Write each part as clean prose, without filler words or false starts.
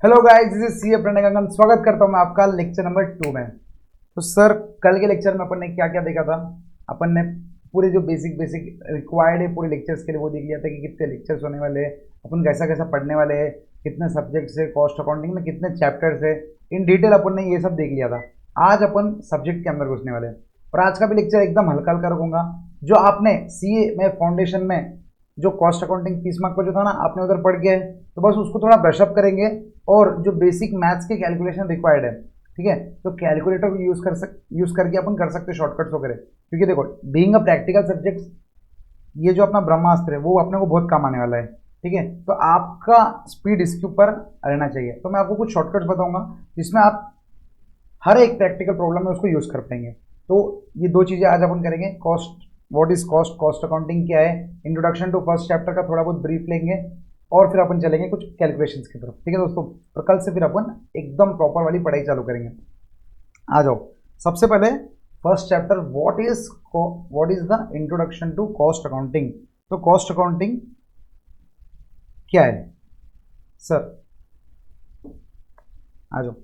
Hello guys, this is C A Pranay. स्वागत करता हूं मैं आपका लेक्चर नंबर 2 में। तो सर, कल के लेक्चर में अपन ने क्या क्या देखा था। अपन ने पूरे जो बेसिक रिक्वायर्ड है पूरे लेक्चर्स के लिए वो देख लिया था कि कितने लेक्चर्स होने वाले हैं, अपन कैसा कैसा पढ़ने वाले हैं, कितने सब्जेक्ट्स है, कॉस्ट अकाउंटिंग में कितने चैप्टर्स है, इन डिटेल अपन ने ये सब देख लिया था। आज अपन सब्जेक्ट के अंदर घुसने वाले हैं और आज का भी लेक्चर एकदम हल्का हल्का रखूंगा। जो आपने सीए में फाउंडेशन में जो कॉस्ट अकाउंटिंग 30 मार्क का जो था ना, आपने उधर पढ़ के है, तो बस उसको थोड़ा ब्रशअप करेंगे। और जो बेसिक मैथ्स के कैलकुलेशन रिक्वायर्ड है, ठीक है, तो कैलकुलेटर को यूज करके अपन कर सकते हैं शॉर्टकट्स वगैरह। क्योंकि देखो, बीइंग अ प्रैक्टिकल सब्जेक्ट, ये जो अपना ब्रह्मास्त्र है वो अपने को बहुत काम आने वाला है। ठीक है, तो आपका स्पीड इसके ऊपर रहना चाहिए। तो मैं आपको कुछ शॉर्टकट्स बताऊंगा जिसमें आप हर एक प्रैक्टिकल प्रॉब्लम में उसको यूज कर पाएंगे। तो ये दो चीजें आज अपन करेंगे। Cost, what is cost, cost accounting क्या है, इंट्रोडक्शन टू फर्स्ट चैप्टर का थोड़ा बहुत ब्रीफ लेंगे और फिर अपन चलेंगे कुछ कैलकुलेशंस की तरफ। ठीक है दोस्तों, और कल से फिर अपन एकदम प्रॉपर वाली पढ़ाई चालू करेंगे। आ जाओ, सबसे पहले first chapter, what is the introduction to cost accounting. तो कॉस्ट अकाउंटिंग क्या है सर? आ जाओ,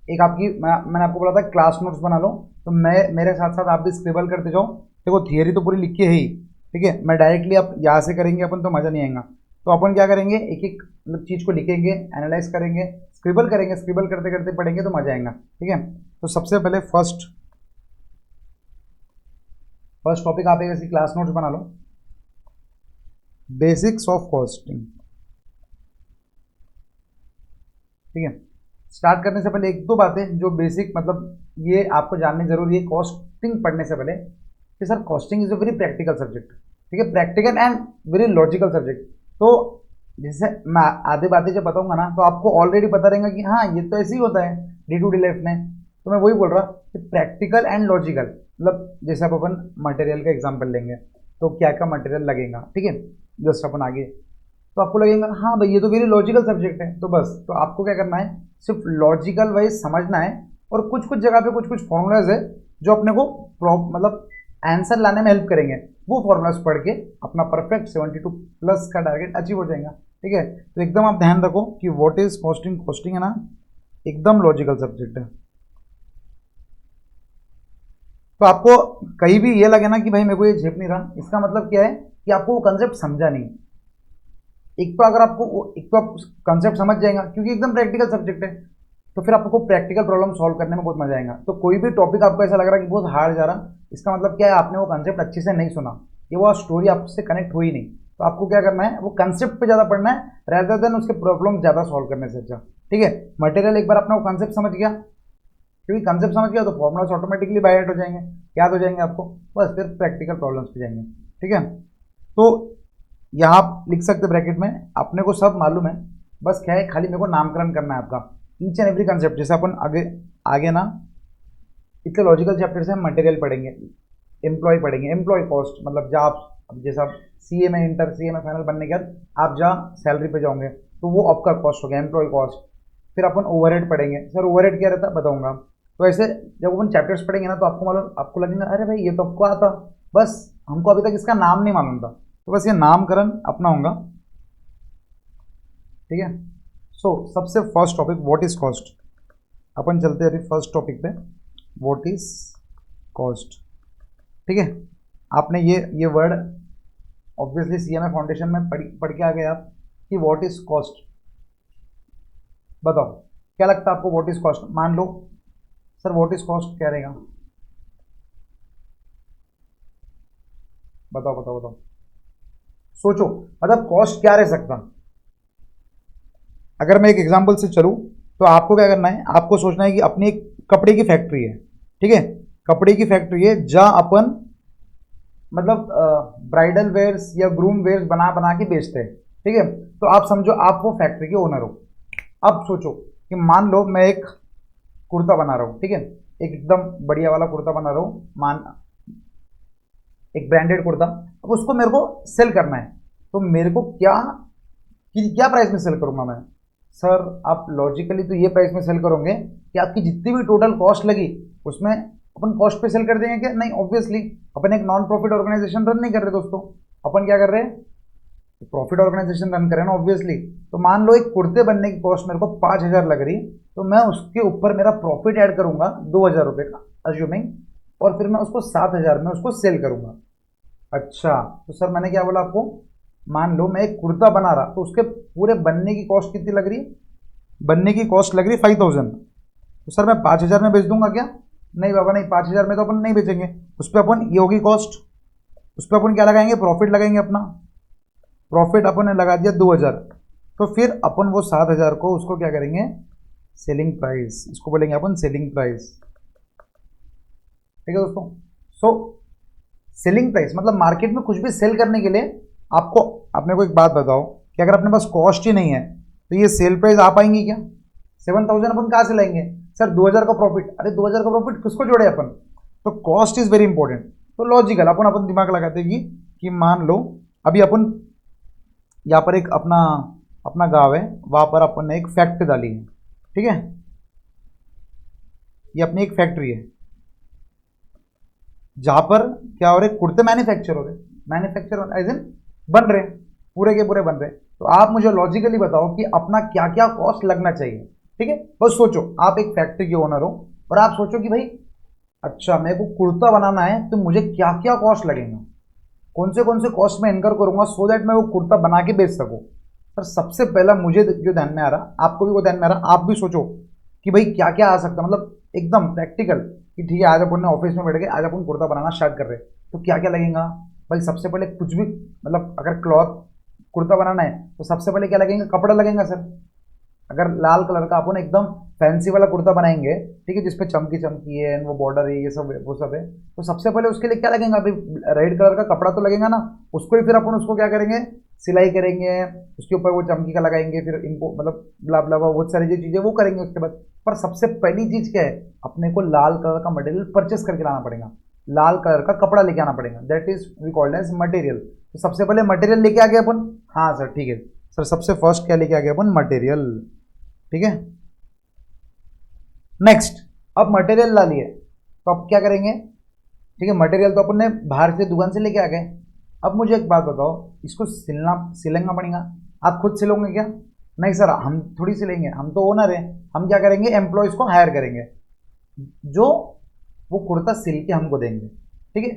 एक आपकी मैंने आपको बोला था क्लास नोट्स बना लो, तो मैं मेरे साथ साथ आप भी स्क्रिबल करते जाओ। देखो, थियरी तो पूरी लिख के है ही, ठीक है, मैं डायरेक्टली आप यहाँ से करेंगे अपन तो मज़ा नहीं आएगा। तो अपन क्या करेंगे, एक एक मतलब चीज़ को लिखेंगे, एनालाइज करेंगे, स्क्रिबल करेंगे, स्क्रिबल करते करते पढ़ेंगे तो मज़ा आएगा। ठीक है, तो सबसे पहले फर्स्ट टॉपिक आप एक ऐसी क्लास नोट्स बना लो, बेसिक्स ऑफ कॉस्टिंग। ठीक है, स्टार्ट करने से पहले एक दो बातें जो बेसिक मतलब ये आपको जाननी जरूरी है कॉस्टिंग पढ़ने से पहले, कि sir costing is a very practical subject. ठीक है, practical and very logical subject. तो जैसे मैं आधी बातें जब बताऊंगा ना, तो आपको ऑलरेडी पता रहेगा कि हाँ ये तो ऐसे ही होता है डे टू डे लाइफ में। तो मैं वही बोल रहा कि प्रैक्टिकल एंड लॉजिकल, मतलब जैसे आप अपन मटेरियल का एग्जाम्पल लेंगे तो क्या क्या मटेरियल लगेगा, ठीक है, जस्ट अपन आगे, तो आपको लगेगा हाँ भाई ये तो वेरी लॉजिकल सब्जेक्ट है। तो बस, तो आपको क्या करना है, सिर्फ लॉजिकल वाइज समझना है। और कुछ कुछ जगह पे कुछ कुछ फॉर्मूलाज है जो अपने को मतलब आंसर लाने में हेल्प करेंगे। वो फॉर्मूलाज पढ़ के अपना परफेक्ट 72+ का टारगेट अचीव हो जाएगा। ठीक है, तो एकदम आप ध्यान रखो कि व्हाट इज कॉस्टिंग। कॉस्टिंग है ना, एकदम लॉजिकल सब्जेक्ट है। तो आपको कहीं भी ये लगे ना कि भाई मेरे को ये झेप नहीं रहा, इसका मतलब क्या है कि आपको वो कंसेप्ट समझा नहीं। एक तो अगर आपको एक तो आप कंसेप्ट समझ जाएगा क्योंकि एकदम प्रैक्टिकल सब्जेक्ट है, तो फिर आपको प्रैक्टिकल प्रॉब्लम सॉल्व करने में बहुत मजा आएगा। तो कोई भी टॉपिक आपको ऐसा लग रहा है कि बहुत हार्ड जा रहा, इसका मतलब क्या है, आपने वो कंसेप्ट अच्छे से नहीं सुना, ये वो स्टोरी आपसे कनेक्ट हुई नहीं। तो आपको क्या करना है, वो कंसेप्ट पे ज़्यादा पढ़ना है rather देन उसके प्रॉब्लम ज़्यादा सॉल्व करने से अच्छा। ठीक है, मटेरियल एक बार आपने वो कंसेप्ट समझ गया, क्योंकि कंसेप्ट समझ गया तो फॉर्मुलास ऑटोमेटिकली बाय हार्ट हो जाएंगे, याद हो जाएंगे आपको। बस फिर प्रैक्टिकल प्रॉब्लम्स पे जाएंगे। ठीक है, तो यहाँ आप लिख सकते ब्रैकेट में, अपने को सब मालूम है, बस क्या है, खाली मेरे को नामकरण करना है आपका ईच एंड एवरी कंसेप्ट। जैसे अपन आगे आगे ना इतने लॉजिकल चैप्टर से हम मटेरियल पढ़ेंगे, एम्प्लॉय पढ़ेंगे, एम्प्लॉय कॉस्ट, मतलब जब आप अब जैसे आप सीए में इंटर सीए में फाइनल बनने के बाद आप जहाँ सैलरी पे जाओगे तो वो आपका कॉस्ट हो गया, एम्प्लॉय कॉस्ट। फिर अपन ओवरहेड पढ़ेंगे। सर ओवरहेड क्या रहता है बताऊंगा। तो ऐसे जब अपन चैप्टर्स पढ़ेंगे ना, तो आपको मालूम, आपको लगेगा अरे भाई ये तो आपको आता, बस हमको अभी तक इसका नाम नहीं मालूम था। तो बस ये नामकरण अपना होगा। ठीक है, सो सबसे first topic what is cost. अपन चलते हैं अभी फर्स्ट टॉपिक पे, व्हाट इज कॉस्ट। ठीक है, आपने ये वर्ड ऑब्वियसली सीएमए फाउंडेशन में पढ़ के आ गए आप कि व्हाट इज कॉस्ट। बताओ क्या लगता है आपको व्हाट इज कॉस्ट। मान लो सर व्हाट इज कॉस्ट क्या रहेगा, बताओ बताओ बताओ, सोचो, मतलब कॉस्ट क्या रह सकता। अगर मैं एक एग्जांपल से चलूं तो आपको क्या करना है, आपको सोचना है कि अपनी एक कपड़े की फैक्ट्री है। ठीक है, कपड़े की फैक्ट्री है जहां अपन मतलब ब्राइडल वेयर्स या ग्रूम वेयर्स बना बना के बेचते हैं। ठीक है, तो आप समझो आप वो फैक्ट्री के ओनर हो। अब सोचो कि मान लो मैं एक कुर्ता बना रहा हूँ, ठीक है, एक एकदम बढ़िया वाला कुर्ता बना रहा हूँ, मान एक ब्रांडेड कुर्ता। अब उसको मेरे को सेल करना है, तो मेरे को क्या प्राइस में सेल करूंगा मैं। सर आप लॉजिकली तो ये प्राइस में सेल करोगे कि आपकी जितनी भी टोटल कॉस्ट लगी उसमें अपन कॉस्ट पे सेल कर देंगे क्या? नहीं, ऑब्वियसली अपन एक नॉन प्रॉफिट ऑर्गेनाइजेशन रन नहीं कर रहे दोस्तों। अपन क्या कर रहे हैं, प्रॉफिट ऑर्गेनाइजेशन रन करें ना ऑब्वियसली। तो मान लो एक कुर्ते बनने की कॉस्ट मेरे को 5,000 लग रही, तो मैं उसके ऊपर मेरा प्रॉफिट ऐड करूंगा 2,000 रुपये का अज्यूमिंग, और फिर मैं उसको 7,000 में उसको सेल करूंगा। अच्छा, तो सर मैंने क्या बोला आपको, मान लो मैं एक कुर्ता बना रहा, तो उसके पूरे बनने की कॉस्ट कितनी लग रही, बनने की कॉस्ट लग रही 5,000। तो सर मैं 5,000 में बेच दूंगा क्या? नहीं बाबा नहीं, 5,000 में तो अपन नहीं बेचेंगे। उस पर अपन ये होगी कॉस्ट, उस पर अपन क्या लगाएंगे, प्रॉफिट लगाएंगे अपना। प्रॉफिट अपन ने लगा दिया 2,000, तो फिर अपन वो 7,000 को उसको क्या करेंगे, सेलिंग प्राइस, इसको बोलेंगे अपन सेलिंग प्राइस। ठीक है दोस्तों। सो सेलिंग प्राइस मतलब मार्केट में कुछ भी सेल करने के लिए आपको, अपने को एक बात बताओ कि अगर अपने पास कॉस्ट ही नहीं है तो ये सेल प्राइस आ पाएंगी क्या? 7,000 अपन कहाँ से लाएंगे सर? 2,000 का प्रॉफिट, अरे 2,000 का प्रॉफिट किसको जोड़े अपन? तो कॉस्ट इज वेरी इंपॉर्टेंट। तो लॉजिकल अपन अपन दिमाग लगाते कि मान लो अभी अपन यहाँ पर एक अपना अपना गांव है, वहाँ पर अपन ने एक फैक्ट्री डाली है, ठीक है, ये अपनी एक फैक्ट्री है जहाँ पर क्या हो रहे, कुर्ते मैन्युफैक्चर हो रहे, मैन्युफैक्चर एज इन बन रहे, पूरे के पूरे बन रहे। तो आप मुझे लॉजिकली बताओ कि अपना क्या क्या कॉस्ट लगना चाहिए। ठीक है, बस सोचो आप एक फैक्ट्री के ओनर हो और आप सोचो कि भाई अच्छा मेरे को कुर्ता बनाना है तो मुझे क्या क्या कॉस्ट लगेगा, कौन से कॉस्ट में इनकर करूंगा सो दैट मैं वो कुर्ता बना के बेच सकूं। सर सबसे पहला मुझे जो ध्यान में आ रहा, आपको भी वो ध्यान में आ रहा, आप भी सोचो कि भाई क्या क्या आ सकता है, मतलब एकदम प्रैक्टिकल कि ठीक है आज अपन ने ऑफिस में बैठ के आज अपन कुर्ता बनाना स्टार्ट कर रहे हैं तो क्या क्या लगेगा। भाई सबसे पहले कुछ भी, मतलब अगर क्लॉथ कुर्ता बनाना है तो सबसे पहले क्या लगेगा, कपड़ा लगेगा सर। अगर लाल कलर का अपन एकदम फैंसी वाला कुर्ता बनाएंगे, ठीक है, जिसपे चमकी चमकी है, वो बॉर्डर है, ये सब वो सब है, तो सबसे पहले उसके लिए क्या लगेगा, अभी रेड कलर का कपड़ा तो लगेगा ना, उसको ही फिर अपन उसको क्या करेंगे, सिलाई करेंगे, उसके ऊपर वो चमकी का लगाएंगे, फिर इनको मतलब ब्ला ब्ला बहुत सारी जो चीज़ें वो करेंगे उसके बाद। पर सबसे पहली चीज़ क्या है, अपने को लाल कलर का मटेरियल परचेस करके लाना पड़ेगा, लाल कलर का कपड़ा लेके आना पड़ेगा, that is we called as material. तो सबसे पहले मटेरियल लेके आ गए अपन। हाँ सर ठीक है सर, सबसे फर्स्ट क्या लेके आ गए अपन, मटेरियल। ठीक है, नेक्स्ट अब मटेरियल ला लिए तो अब क्या करेंगे, ठीक है, मटेरियल तो अपन ने बाहर से दुकान से लेके आ गए। अब मुझे एक बात बताओ, इसको सिलना पड़ेगा, आप खुद सिलोगे क्या? नहीं सर हम थोड़ी सिलेंगे, हम तो ओनर हैं, हम क्या करेंगे, एम्प्लॉयज को हायर करेंगे जो वो कुर्ता सिल के हमको देंगे। ठीक है,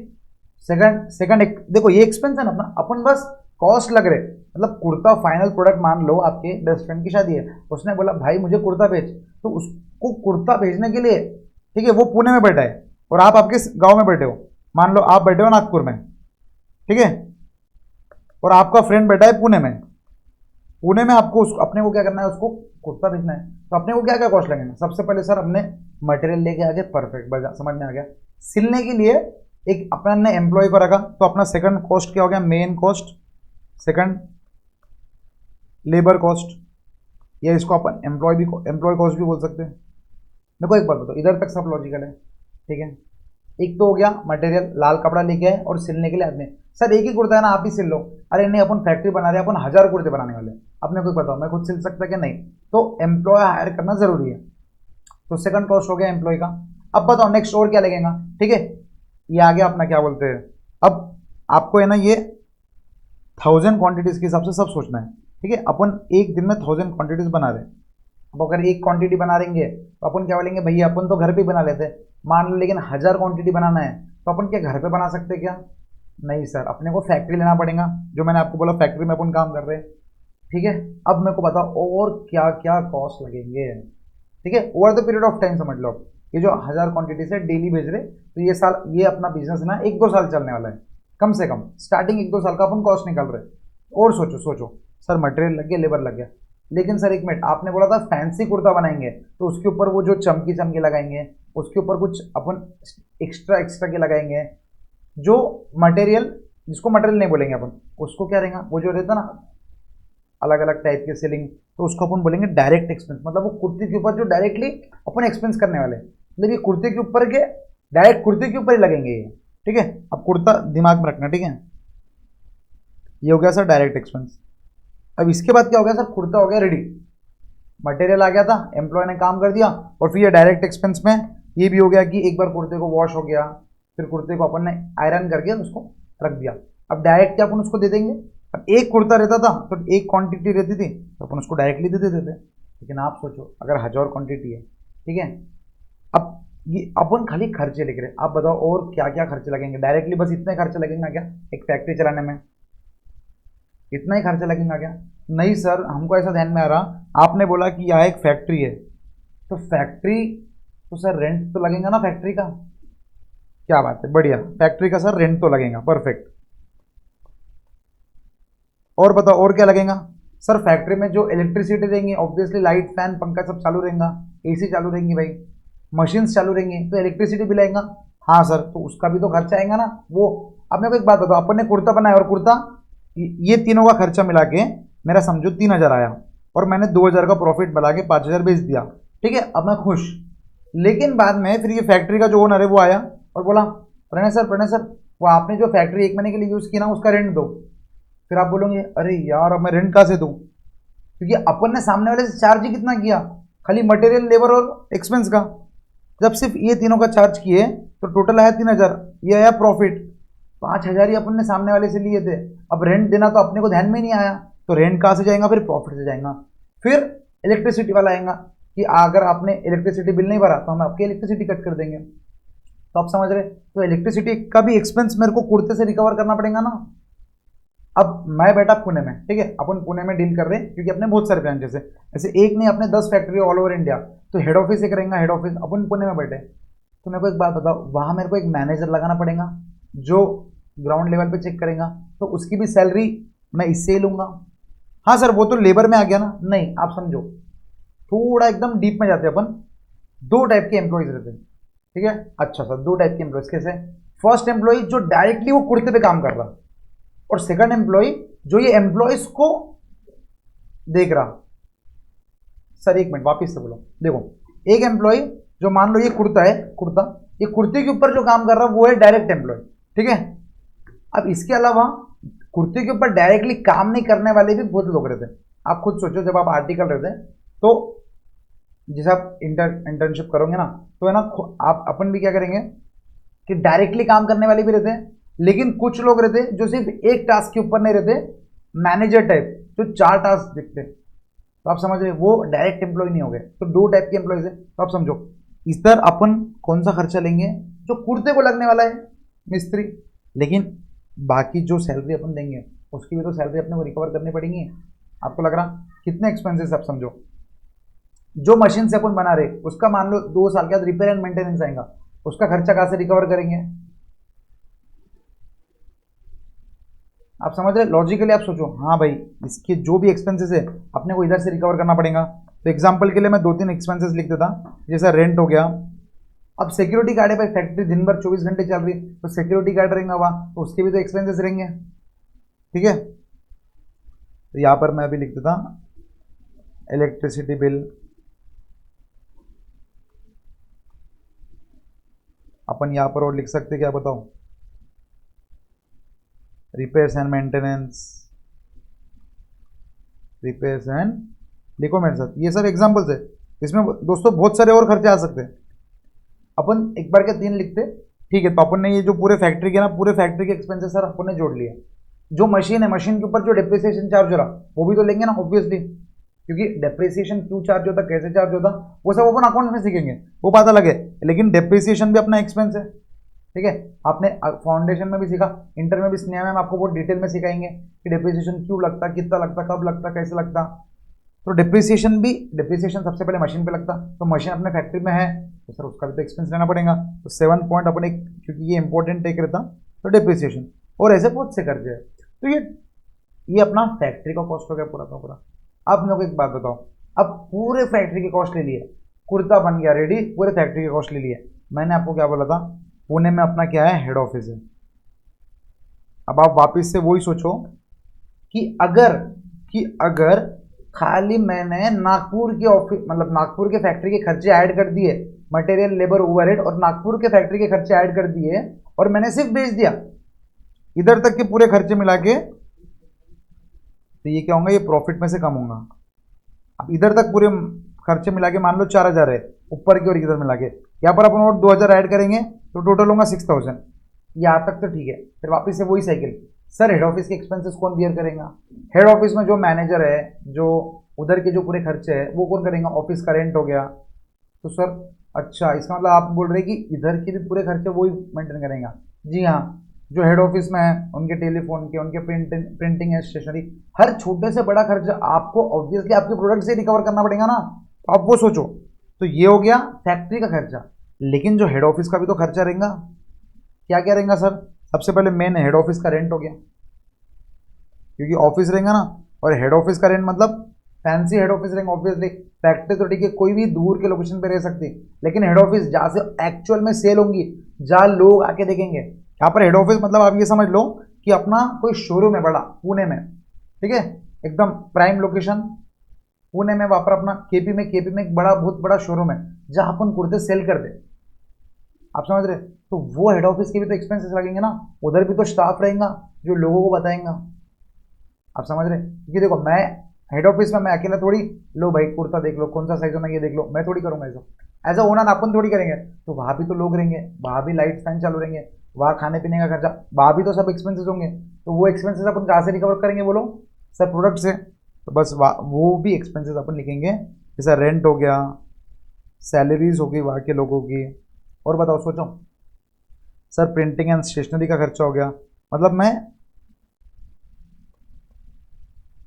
सेकंड एक देखो ये एक्सपेंस है ना अपना, अपन बस कॉस्ट लग रहे, मतलब कुर्ता फाइनल प्रोडक्ट, मान लो आपके बेस्ट फ्रेंड की शादी है, उसने बोला भाई मुझे कुर्ता भेज, तो उसको कुर्ता भेजने के लिए, ठीक है, वो पुणे में बैठा है और आप आपके गांव में बैठे हो, मान लो आप बैठे हो नागपुर में, ठीक है, और आपका फ्रेंड बैठा है पुणे में, पुणे में आपको अपने को क्या करना है, उसको कुर्ता भेजना है, तो अपने को क्या क्या कॉस्ट लगेगा, सबसे पहले सर अपने मटेरियल लेके आ गए, परफेक्ट समझ में आ गया। सिलने के लिए एक अपना ने एम्प्लॉय को रखा, तो अपना सेकंड कॉस्ट क्या हो गया, main cost, second labour cost, या इसको अपन एम्प्लॉय कॉस्ट भी बोल सकते हैं। देखो एक बात बताओ, इधर तक सब लॉजिकल है, ठीक है, एक तो हो गया मटेरियल, लाल कपड़ा लेके आए और सिलने के लिए आदमी, सर एक ही कुर्ता है ना आप ही सिल लो, अरे नहीं अपन फैक्ट्री बना रहे हैं, अपन 1,000 कुर्ते बनाने वाले, अपने को बताओ मैं खुद सिल सकता क्या? नहीं, तो एम्प्लॉय हायर करना जरूरी है। तो सेकंड कॉस्ट हो गया एम्प्लॉय का। अब बताओ नेक्स्ट और क्या लगेगा, ठीक है, ये आ गया अपना क्या बोलते हैं, अब आपको है ना ये 1,000 क्वांटिटीज के हिसाब से सब सोचना है, ठीक है, अपन एक दिन में 1,000 क्वांटिटीज बना रहे हैं। अब अगर एक क्वांटिटी बना रहेंगे तो अपन क्या बोलेंगे, भैया अपन तो घर पे बना लेते हैं, मान लो लेकिन 1,000 क्वांटिटी बनाना है तो अपन क्या घर पे बना सकते क्या? नहीं सर, अपने को फैक्ट्री लेना पड़ेगा, जो मैंने आपको बोला फैक्ट्री में अपन काम कर रहे हैं। ठीक है, अब मेरे को बताओ और क्या क्या कॉस्ट लगेंगे, ठीक है, over the period of time समझ लो, ये जो 1,000 क्वांटिटी से डेली भेज रहे, तो ये साल ये अपना बिजनेस ना 1-2 साल चलने वाला है, कम से कम स्टार्टिंग 1-2 साल का अपन कॉस्ट निकाल रहे। और सोचो सर मटेरियल लग गया, लेबर लग गया, लेकिन सर एक मिनट, आपने बोला था फैंसी कुर्ता बनाएंगे तो उसके ऊपर वो जो चमकी चमकी लगाएंगे, उसके ऊपर कुछ अपन एक्स्ट्रा के लगाएंगे, जो मटेरियल, जिसको मटेरियल नहीं बोलेंगे अपन, उसको क्या रहेगा, वो जो रहता ना अलग अलग टाइप के सेलिंग, तो उसको अपन बोलेंगे डायरेक्ट एक्सपेंस, मतलब वो कुर्ते के ऊपर जो डायरेक्टली अपन एक्सपेंस करने वाले, मतलब ये कुर्ते के ऊपर के डायरेक्ट कुर्ते के ऊपर ही लगेंगे ये। ठीक है, अब कुर्ता दिमाग में रखना, ठीक है, ये हो गया सर डायरेक्ट एक्सपेंस। अब इसके बाद क्या हो गया सर, कुर्ता हो गया रेडी, मटेरियल आ गया था, एम्प्लॉय ने काम कर दिया, और फिर ये डायरेक्ट एक्सपेंस में ये भी हो गया कि एक बार कुर्ते को वॉश हो गया, फिर कुर्ते को अपन ने आयरन करके उसको रख दिया। अब डायरेक्ट क्या अपन उसको दे देंगे, अब एक कुर्ता रहता था तो एक क्वांटिटी रहती थी तो अपन उसको डायरेक्टली दे देते थे। लेकिन आप सोचो अगर 1000 क्वांटिटी है, ठीक है, अब ये अपन खाली खर्चे लिख रहे हैं, आप बताओ और क्या क्या खर्चे लगेंगे? डायरेक्टली बस इतने खर्चे लगेंगे क्या एक फैक्ट्री चलाने में? इतना ही खर्चा लगेगा क्या? नहीं सर, हमको ऐसा ध्यान में आ रहा, आपने बोला कि यह एक फैक्ट्री है, तो फैक्ट्री तो सर रेंट तो लगेगा ना फैक्ट्री का। क्या बात है, बढ़िया, फैक्ट्री का सर रेंट तो लगेगा, परफेक्ट। और बताओ और क्या लगेगा? सर फैक्ट्री में जो इलेक्ट्रिसिटी रहेंगी, ऑब्वियसली लाइट फैन पंखा सब चालू रहेगा, एसी चालू रहेंगी भाई, मशीन्स चालू रहेंगी, तो इलेक्ट्रिसिटी बिल आएगा। हाँ सर, तो उसका भी तो खर्चा आएगा ना वो। अब मेरे को एक बात बताओ, अपन ने कुर्ता बनाया और कुर्ता, ये तीनों का खर्चा मिला के मेरा समझो 3000 आया, और मैंने 2000 का प्रॉफिट बना के 5000 बेच दिया, ठीक है, अब मैं खुश। लेकिन बाद में फिर ये फैक्ट्री का जो ओनर है वो आया और बोला, प्रणय सर वो आपने जो फैक्ट्री 1 महीने के लिए यूज़ की ना उसका रेंट दो। फिर आप बोलोगे अरे यार अब मैं रेंट कहाँ से दूँ, क्योंकि अपन ने सामने वाले से चार्ज ही कितना किया, खाली मटेरियल लेबर और एक्सपेंस का। जब सिर्फ ये तीनों का चार्ज किए तो टोटल आया 3000, ये आया प्रॉफिट। 5000 ही अपन ने सामने वाले से लिए थे, अब रेंट देना तो अपने को ध्यान में नहीं आया, तो रेंट कहाँ से जाएगा? फिर प्रॉफिट से जाएगा। फिर इलेक्ट्रिसिटी वाला आएगा कि अगर आपने इलेक्ट्रिसिटी बिल नहीं भरा तो हम आपकी इलेक्ट्रिसिटी कट कर देंगे। तो आप समझ रहे, तो इलेक्ट्रिसिटी का भी एक्सपेंस मेरे को कुर्ते से रिकवर करना पड़ेगा ना। अब मैं बैठा पुणे में, ठीक है, अपन पुणे में डील कर रहे हैं क्योंकि अपने बहुत सारे ब्रांचेस है, ऐसे एक नहीं अपने 10 फैक्ट्री ऑल ओवर इंडिया, तो हेड ऑफिस एक रहेगा, हेड ऑफिस अपन पुणे में बैठे। तो मेरे को एक बात बताओ, वहाँ मेरे को एक मैनेजर लगाना पड़ेगा जो ग्राउंड लेवल पे चेक करेगा, तो उसकी भी सैलरी मैं इससे ही लूँगा। हाँ सर वो तो लेबर में आ गया ना, नहीं आप समझो, थोड़ा एकदम डीप में जाते हैं अपन। 2 टाइप के एम्प्लॉयज़ रहते हैं, ठीक है। अच्छा सर 2 टाइप के एम्प्लॉयज़ कैसे? फर्स्ट एम्प्लॉय जो डायरेक्टली वो कुर्ते पे काम कर रहा, और सेकंड एम्प्लॉय जो ये एम्प्लॉयज को देख रहा। सर एक मिनट वापिस से बोलो, देखो एक एम्प्लॉय जो मान लो ये कुर्ता है, कुर्ता, ये कुर्ते के ऊपर जो काम कर रहा वो है डायरेक्ट एम्प्लॉय, ठीक है। अब इसके अलावा कुर्ते के ऊपर डायरेक्टली काम नहीं करने वाले भी बहुत लोग रहते हैं। आप खुद सोचो, जब आप आर्टिकल रहते हैं तो जैसे आप इंटर्नशिप करोगे ना, तो है ना, आप अपन भी क्या करेंगे कि डायरेक्टली काम करने वाले भी रहते हैं, लेकिन कुछ लोग रहते हैं जो सिर्फ एक टास्क के ऊपर नहीं रहते, मैनेजर टाइप जो 4 टास्क देखते हैं। तो आप समझ रहे वो डायरेक्ट एम्प्लॉय नहीं हो गए, तो 2 टाइप के एम्प्लॉयज है। तो आप समझो इस तरह अपन कौन सा खर्चा लेंगे? जो कुर्ते को लगने वाला है मिस्त्री, लेकिन बाकी जो सैलरी अपन देंगे उसकी भी तो सैलरी अपने को रिकवर करनी पड़ेगी। आपको लग रहा कितने एक्सपेंसेस? आप समझो जो मशीन से अपन बना रहे उसका मान लो 2 साल के बाद रिपेयर एंड मेंटेनेंस आएगा, उसका खर्चा कहाँ से रिकवर करेंगे? आप समझ रहे लॉजिकली? आप सोचो, हाँ भाई इसके जो भी एक्सपेंसेस है अपने को इधर से रिकवर करना पड़ेगा। तो एग्जांपल के लिए मैं 2-3 एक्सपेंसेस लिख देता, जैसा रेंट हो गया। अब सिक्योरिटी गार्ड है भाई, फैक्ट्री दिन भर 24 घंटे चल रही है, तो सिक्योरिटी गार्ड रहेगा वहाँ, तो उसके भी तो एक्सपेंसेस रहेंगे, ठीक है। तो यहाँ पर मैं अभी लिख देता इलेक्ट्रिसिटी बिल, अपन यहाँ पर और लिख सकते क्या बताओ, repairs and maintenance, repairs and, लिखो मेरे साथ, ये सब एग्जांपल्स है, इसमें दोस्तों बहुत सारे और खर्चे आ सकते हैं। अपन एक बार के 3 लिखते, ठीक है। तो अपन ने ये जो पूरे फैक्ट्री के ना, पूरे फैक्ट्री के एक्सपेंसेस सर अपन ने जोड़ लिए। जो मशीन है, मशीन के ऊपर जो डेप्रिसिएशन चार्ज हो रहा वो भी तो लेंगे ना ऑब्वियसली, क्योंकि डेप्रिसिएशन क्यों चार्ज होता, कैसे चार्ज होता, वो सब अपन अकाउंट में सीखेंगे, वो पता लगे। लेकिन डेप्रिसिएशन भी अपना एक्सपेंस है, ठीक है। आपने फाउंडेशन में भी सीखा, इंटर में भी स्नेहा मैम आपको बहुत डिटेल में सिखाएंगे कि डेप्रिसिएशन क्यों लगता, कितना लगता, कब लगता, कैसे लगता। तो डेप्रिसिएशन सबसे पहले मशीन पे लगता, तो मशीन अपने फैक्ट्री में है तो सर उसका भी तो एक्सपेंस लेना पड़ेगा। तो 7 पॉइंट अपन एक, क्योंकि ये इंपॉर्टेंट टेक रहता, तो डेप्रिसिएशन और ऐसे बहुत से खर्चे है। तो ये अपना फैक्ट्री का कॉस्ट हो गया पूरा का पूरा। अब मेरे को एक बात बताओ, अब पूरे फैक्ट्री की कॉस्ट ले लिए, कुर्ता बन गया रेडी, पूरे फैक्ट्री की कॉस्ट ले लिए। मैंने आपको क्या बोला था, पुणे में अपना क्या है, हेड ऑफिस है। अब आप वापस से वही सोचो कि अगर खाली मैंने नागपुर के ऑफिस, मतलब नागपुर के फैक्ट्री के खर्चे ऐड कर दिए, मटेरियल लेबर ओवरहेड और नागपुर के फैक्ट्री के खर्चे ऐड कर दिए, और मैंने सिर्फ बेच दिया इधर तक के पूरे खर्चे मिला के, तो ये क्या होगा, ये प्रॉफिट में से कम होगा। अब इधर तक पूरे खर्चे मिला के मान लो 4000 है, ऊपर की और इधर मिला के, यहाँ पर अपन और 2000 ऐड करेंगे तो टोटल होगा 6000। यहाँ तक तो ठीक है। फिर वापस से वही साइकिल, सर हेड ऑफिस के एक्सपेंसेस कौन बियर करेगा? हेड ऑफिस में जो मैनेजर है, जो उधर के जो पूरे खर्चे हैं वो कौन करेगा? ऑफिस का रेंट हो गया। तो सर अच्छा, इसका मतलब आप बोल रहे हैं कि इधर के भी पूरे खर्चे वो ही मेंटेन करेगा? जी हाँ, जो हेड ऑफिस में है उनके टेलीफोन के, उनके प्रिंटिंग है, स्टेशनरी, हर छोटे से बड़ा खर्चा आपको ऑब्वियसली आपके प्रोडक्ट से रिकवर करना पड़ेगा ना। तो आप वो सोचो। तो ये हो गया फैक्ट्री का खर्चा। लेकिन जो हेड ऑफिस का भी तो खर्चा रहेगा। क्या क्या रहेगा सर? सबसे पहले मेन हेड ऑफिस का रेंट हो गया, क्योंकि ऑफिस रहेगा ना। और हेड ऑफिस का रेंट मतलब फैंसी हेड ऑफिस रहेंगे ऑब्वियसली। फैक्ट्री तो ठीक है, कोई भी दूर के लोकेशन पे रह सकती, लेकिन हेड ऑफिस जहाँ से एक्चुअल में सेल होंगी, जहाँ लोग आके देखेंगे। यहाँ पर हेड ऑफिस मतलब आप ये समझ लो कि अपना कोई शोरूम है बड़ा पुणे में, ठीक है, एकदम प्राइम लोकेशन पुणे में। वहाँ पर अपना केपी में एक बड़ा बहुत बड़ा शोरूम है जहाँ अपन कुर्ते सेल कर दे। आप समझ रहे? तो वो हेड ऑफिस के भी तो एक्सपेंसेस लगेंगे ना। उधर भी तो स्टाफ रहेगा जो लोगों को बताएंगा। आप समझ रहे? क्योंकि देखो मैं हेड ऑफिस में मैं अकेला थोड़ी, लो भाई कुर्ता देख लो कौन सा साइज होना ये देख लो, मैं थोड़ी करूंगा ऐसा। एज अ ओनर अपन थोड़ी करेंगे। तो वहां भी तो लोग रहेंगे, वहां भी लाइट फैन चालू रहेंगे, वहां खाने पीने का खर्चा, वहां भी तो सब एक्सपेंसेस होंगे। तो वो एक्सपेंसेस अपन कहाँ से रिकवर करेंगे बोलो? सर प्रोडक्ट से। तो बस वो भी एक्सपेंसेस अपन लिखेंगे, जैसा रेंट हो गया, सैलरीज होगी वहाँ के लोगों की। और बताओ सोचो। सर प्रिंटिंग एंड स्टेशनरी का खर्चा हो गया। मतलब मैं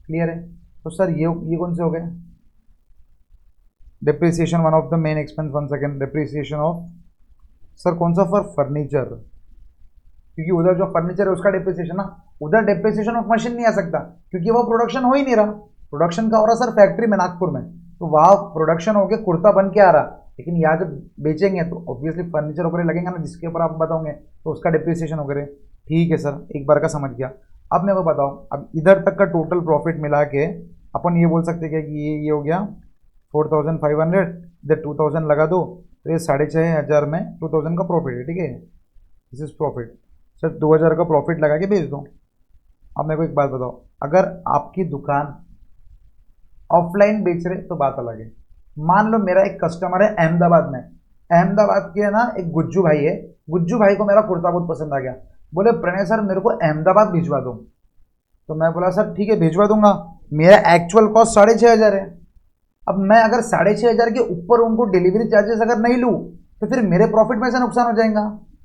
क्लियर है? तो सर ये कौन से हो गए? Depreciation one of the main expense. One second, depreciation of, sir कौन सा? फॉर फर्नीचर, क्योंकि उधर जो फर्नीचर है उसका डिप्रिसिएशन ना। उधर डिप्रिसिएशन ऑफ मशीन नहीं आ सकता क्योंकि वो प्रोडक्शन हो ही नहीं रहा। प्रोडक्शन का हो रहा सर फैक्ट्री में नागपुर में, तो वहाँ प्रोडक्शन हो गया, कुर्ता बन के आ रहा। लेकिन यहाँ जब बेचेंगे तो ऑब्वियसली फर्नीचर वगैरह लगेगा ना, जिसके ऊपर आप बताओगे, तो उसका डिप्रिसिएशन वगैरह। ठीक है सर, एक बार का समझ गया। अब मेरे को बताओ, अब इधर तक का टोटल प्रॉफिट मिला के अपन ये बोल सकते हैं कि ये हो गया 4500, इधर 2000 लगा दो, तो ये 6500 में 2000 का प्रॉफिट है, ठीक है। This is profit. सर 2000 का प्रॉफिट लगा के भेज दो। अब मेरे को एक बात बताओ, अगर आपकी दुकान ऑफलाइन बेच रहे तो बात अलग है। मान लो मेरा एक कस्टमर है अहमदाबाद में, अहमदाबाद के ना एक गुज्जू भाई है, गुज्जू भाई को मेरा कुर्ता बहुत पसंद आ गया, बोले प्रणय सर मेरे को अहमदाबाद भिजवा दो। तो मैं बोला सर ठीक है भिजवा दूंगा, मेरा एक्चुअल कॉस्ट 6500 है। अब मैं अगर 6500 के ऊपर उनको डिलीवरी चार्जेस अगर नहीं लूँ तो फिर मेरे प्रॉफिट में से नुकसान हो जाएगा।